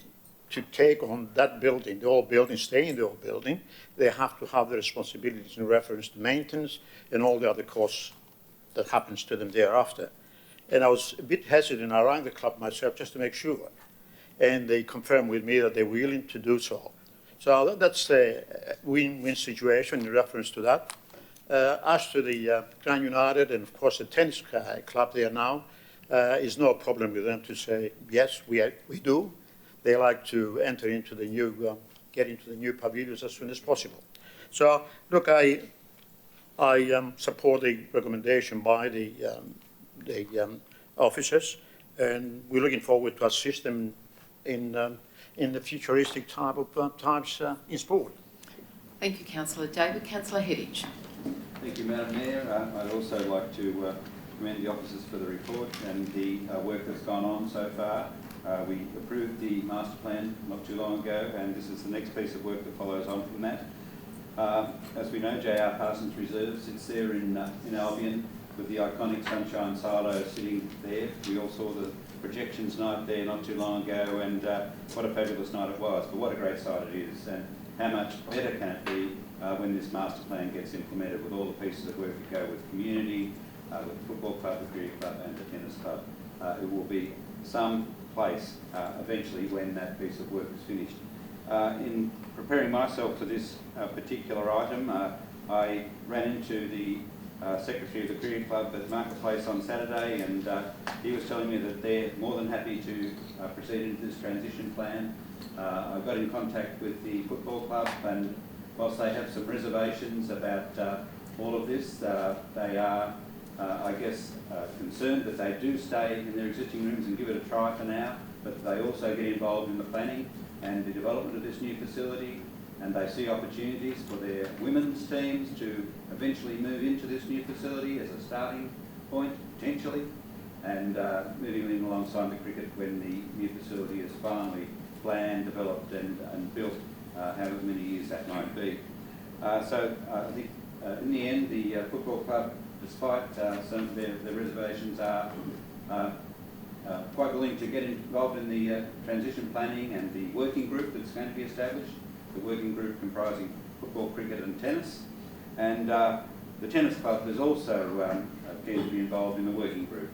Speaker 10: to take on that building, the old building, stay in the old building, they have to have the responsibilities in reference to maintenance and all the other costs that happens to them thereafter. And I was a bit hesitant. I rang the club myself just to make sure. And they confirmed with me that they're willing to do so. So that's a win-win situation in reference to that. As to the Grand United and, of course, the tennis club there now, is no problem with them to say, yes, we do. They like to enter into the new, get into the new pavilions as soon as possible. So, look, I support the recommendation by the officers, and we're looking forward to assist them in the futuristic type of times in sport.
Speaker 1: Thank you, Councillor David. Councillor Heddage.
Speaker 7: Thank you, Madam Mayor. I'd also like to commend the officers for the report and the work that's gone on so far. We approved the master plan not too long ago, and this is the next piece of work that follows on from that. As we know, J.R. Parsons Reserve sits there in Albion with the iconic Sunshine Silo sitting there. We all saw the projections night there not too long ago, and what a fabulous night it was. But what a great site it is, and how much better can it be when this master plan gets implemented with all the pieces of work that go with community, with the football club, the cricket club and the tennis club. It will be some place eventually when that piece of work is finished. In preparing myself for this particular item, I ran into the Secretary of the Cricket Club at Marketplace on Saturday, and he was telling me that they're more than happy to proceed into this transition plan. I got in contact with the football club, and whilst they have some reservations about all of this, they are, I guess, concerned that they do stay in their existing rooms and give it a try for now, but they also get involved in the planning and the development of this new facility, and they see opportunities for their women's teams to eventually move into this new facility as a starting point, potentially, and moving in alongside the cricket when the new facility is finally planned, developed and built, however many years that might be. So I think in the end the football club, despite some of their reservations, are quite willing to get involved in the transition planning and the working group that's going to be established, the working group comprising football, cricket and tennis. And the tennis club is also keen to be involved in the working group.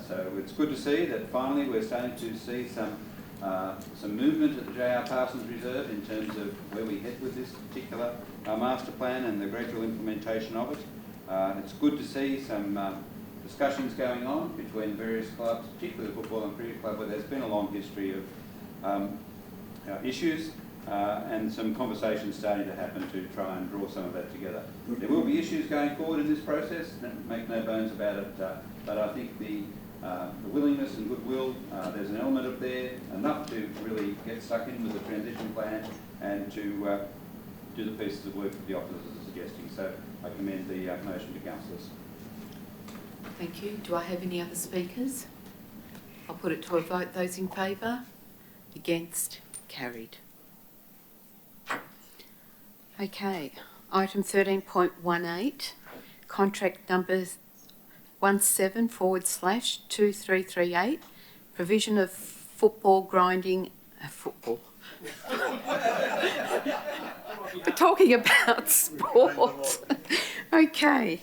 Speaker 7: So it's good to see that finally we're starting to see some movement at the J.R. Parsons Reserve in terms of where we head with this particular master plan and the gradual implementation of it. It's good to see some discussions going on between various clubs, particularly the football and cricket club, where there's been a long history of issues and some conversations starting to happen to try and draw some of that together. There will be issues going forward in this process, make no bones about it, but I think the willingness and goodwill, there's an element of there, enough to really get stuck in with the transition plan and to do the pieces of work that the officers are suggesting. So I commend the motion to councillors.
Speaker 1: Thank you. Do I have any other speakers? I'll put it to a vote. Those in favour? Against? Carried. Okay. Item 13.18, contract numbers 17/2338, provision of football grinding, football. We're talking about sport. Okay.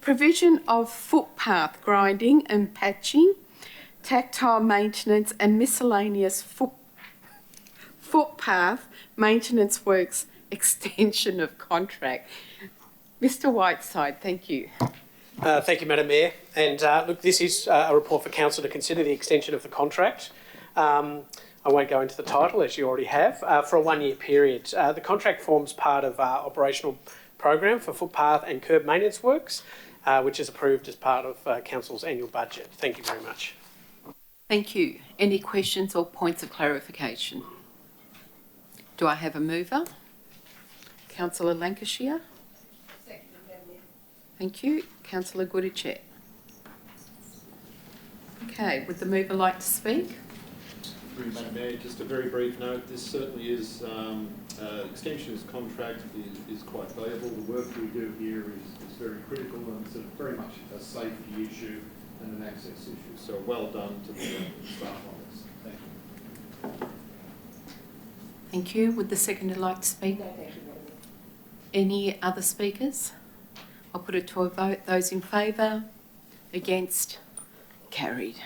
Speaker 1: Provision of footpath grinding and patching, tactile maintenance and miscellaneous footpath maintenance works extension of contract. Mr. Whiteside, thank you.
Speaker 17: Thank you, Madam Mayor. And look, this is a report for Council to consider the extension of the contract. I won't go into the title, as you already have, for a one-year period. The contract forms part of our operational program for footpath and curb maintenance works, which is approved as part of Council's annual budget. Thank you very much.
Speaker 1: Thank you. Any questions or points of clarification? Do I have a mover? Councillor Lancashire. Thank you. Councillor Goodichet. Okay, would the mover like to speak?
Speaker 9: Madam Mayor, just a very brief note. This certainly is, extension of this contract is quite valuable. The work we do here is very critical and it's very much a safety issue and an access issue. So well done to the staff on this. Thank you.
Speaker 1: Thank you. Would the seconder like to speak?
Speaker 6: No, thank you, Madam Mayor.
Speaker 1: Any other speakers? I'll put it to a vote. Those in favour? Against? Carried.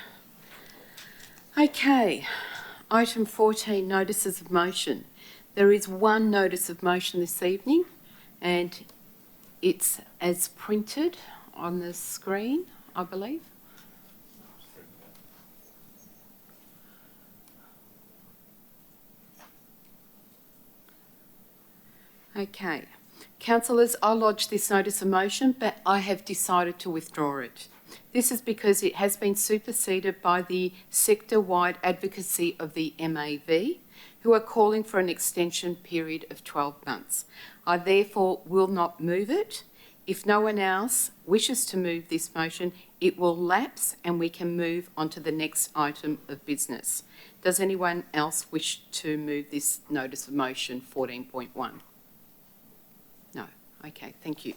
Speaker 1: Okay. Item 14, notices of motion. There is one notice of motion this evening and it's as printed on the screen, I believe. Okay. Councillors, I lodged this notice of motion, but I have decided to withdraw it. This is because it has been superseded by the sector-wide advocacy of the MAV, who are calling for an extension period of 12 months. I therefore will not move it. If no one else wishes to move this motion, it will lapse and we can move on to the next item of business. Does anyone else wish to move this notice of motion 14.1? No. Okay, thank you.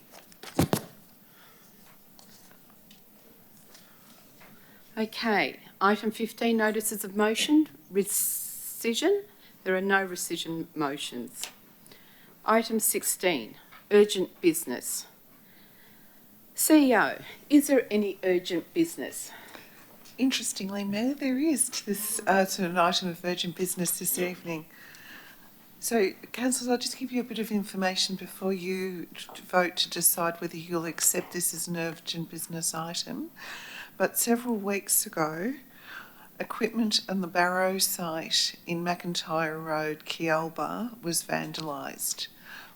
Speaker 1: Okay, item 15, notices of motion, rescission. There are no rescission motions. Item 16, urgent business. CEO, is there any urgent business?
Speaker 4: Interestingly, Mayor, there is to an item of urgent business this evening. So, councillors, I'll just give you a bit of information before you vote to decide whether you'll accept this as an urgent business item. But several weeks ago, equipment on the Barrow site in McIntyre Road, Kealba, was vandalised.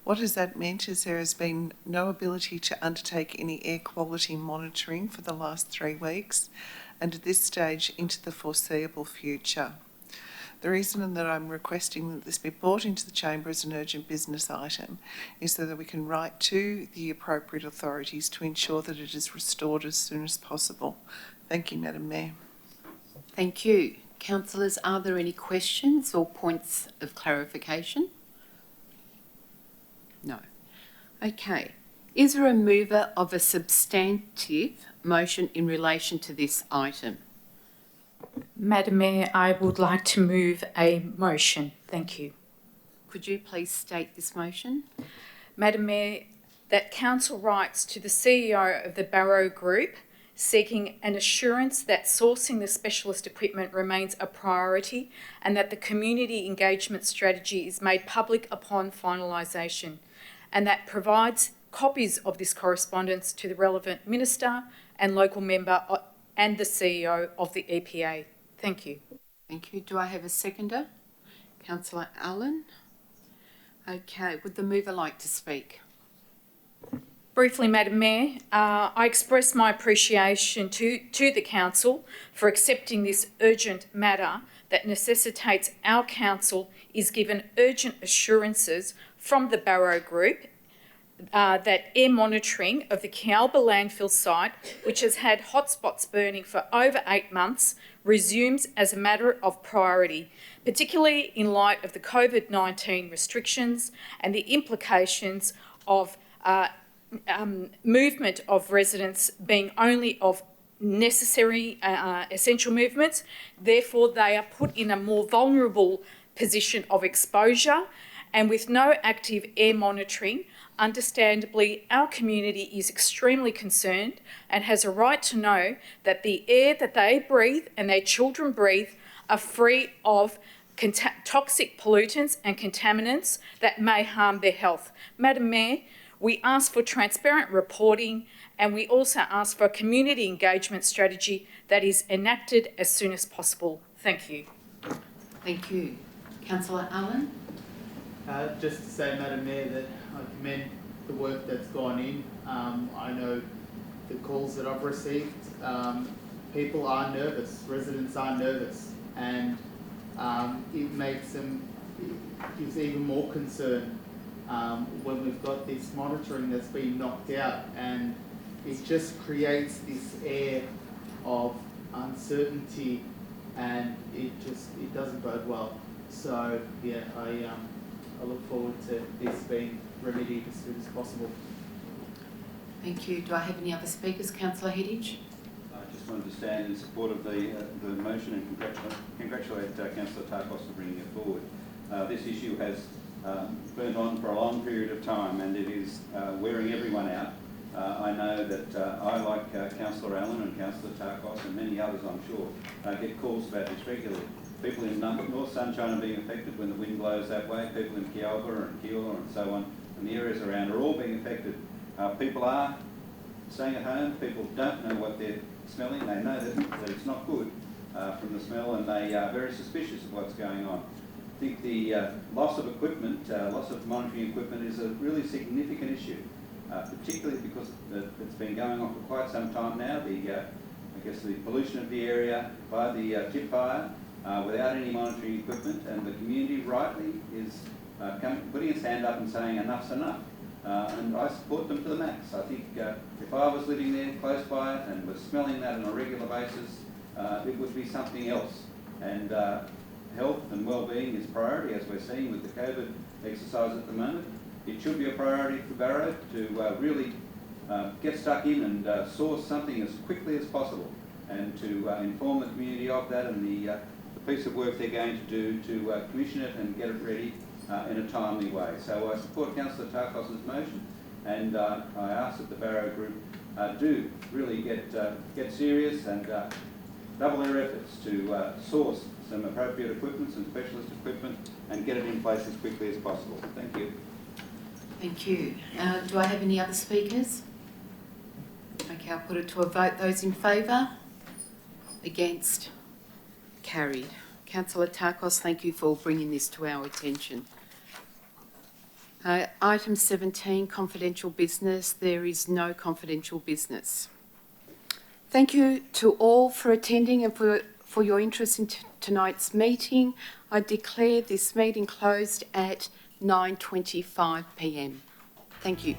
Speaker 4: What has that meant is there has been no ability to undertake any air quality monitoring for the last 3 weeks, and at this stage into the foreseeable future. The reason that I'm requesting that this be brought into the chamber as an urgent business item is so that we can write to the appropriate authorities to ensure that it is restored as soon as possible. Thank you, Madam Mayor.
Speaker 1: Thank you. Councillors, are there any questions or points of clarification? No. Okay. Is there a mover of a substantive motion in relation to this item?
Speaker 5: Madam Mayor, I would like to move a motion. Thank you.
Speaker 1: Could you please state this motion?
Speaker 5: Madam Mayor, that Council writes to the CEO of the Barrow Group seeking an assurance that sourcing the specialist equipment remains a priority and that the community engagement strategy is made public upon finalisation, and that provides copies of this correspondence to the relevant minister and local member and the CEO of the EPA. Thank you.
Speaker 1: Thank you. Do I have a seconder? Councillor Allen. Okay. Would the mover like to speak?
Speaker 5: Briefly, Madam Mayor, I express my appreciation to the Council for accepting this urgent matter that necessitates our Council is given urgent assurances from the Barrow Group that air monitoring of the Kealba landfill site, which has had hotspots burning for over 8 months, resumes as a matter of priority, particularly in light of the COVID-19 restrictions and the implications of movement of residents being only of necessary essential movements. Therefore, they are put in a more vulnerable position of exposure, and with no active air monitoring, understandably, our community is extremely concerned and has a right to know that the air that they breathe and their children breathe are free of toxic pollutants and contaminants that may harm their health. Madam Mayor, we ask for transparent reporting, and we also ask for a community engagement strategy that is enacted as soon as possible. Thank you.
Speaker 1: Thank you. Councillor Allen.
Speaker 11: Just to say, Madam Mayor, that I commend the work that's gone in. I know the calls that I've received, people are nervous, residents are nervous, and it makes them, gives even more concern when we've got this monitoring that's been knocked out, and it just creates this air of uncertainty, and it doesn't bode well. So yeah, I look forward to this being remedied as soon as possible.
Speaker 1: Thank you. Do I have any other speakers? Councillor Heddage.
Speaker 7: I just wanted to stand in support of the motion and congratulate Councillor Tarkos for bringing it forward. This issue has burned on for a long period of time, and it is wearing everyone out. I know that I, like Councillor Allen and Councillor Tarkos and many others, I'm sure, get calls about this regularly. People in North Sunshine are being affected when the wind blows that way. People in Kealba and Keilor and so on, and the areas around are all being affected. People are staying at home. People don't know what they're smelling. They know that it's not good from the smell, and they are very suspicious of what's going on. I think the loss of equipment, loss of monitoring equipment is a really significant issue, particularly because it's been going on for quite some time now. I guess the pollution of the area by the tip fire, without any monitoring equipment, and the community rightly is putting its hand up and saying enough's enough. and I support them to the max. I think if I was living there close by it and was smelling that on a regular basis, it would be something else. And health and well-being is priority, as we're seeing with the COVID exercise at the moment. It should be a priority for Barrow to really get stuck in and source something as quickly as possible, and to inform the community of that and the piece of work they're going to do to commission it and get it ready in a timely way. So I support Councillor Tarkos's motion, and I ask that the Barrow Group do really get serious and double their efforts to source some appropriate equipment, some specialist equipment, and get it in place as quickly as possible. Thank you.
Speaker 1: Thank you. Do I have any other speakers? Okay, I'll put it to a vote. Those in favour? Against? Carried. Councillor Tarkos, thank you for bringing this to our attention. Item 17, confidential business. There is no confidential business. Thank you to all for attending and for your interest in tonight's meeting. I declare this meeting closed at 9:25 p.m. Thank you.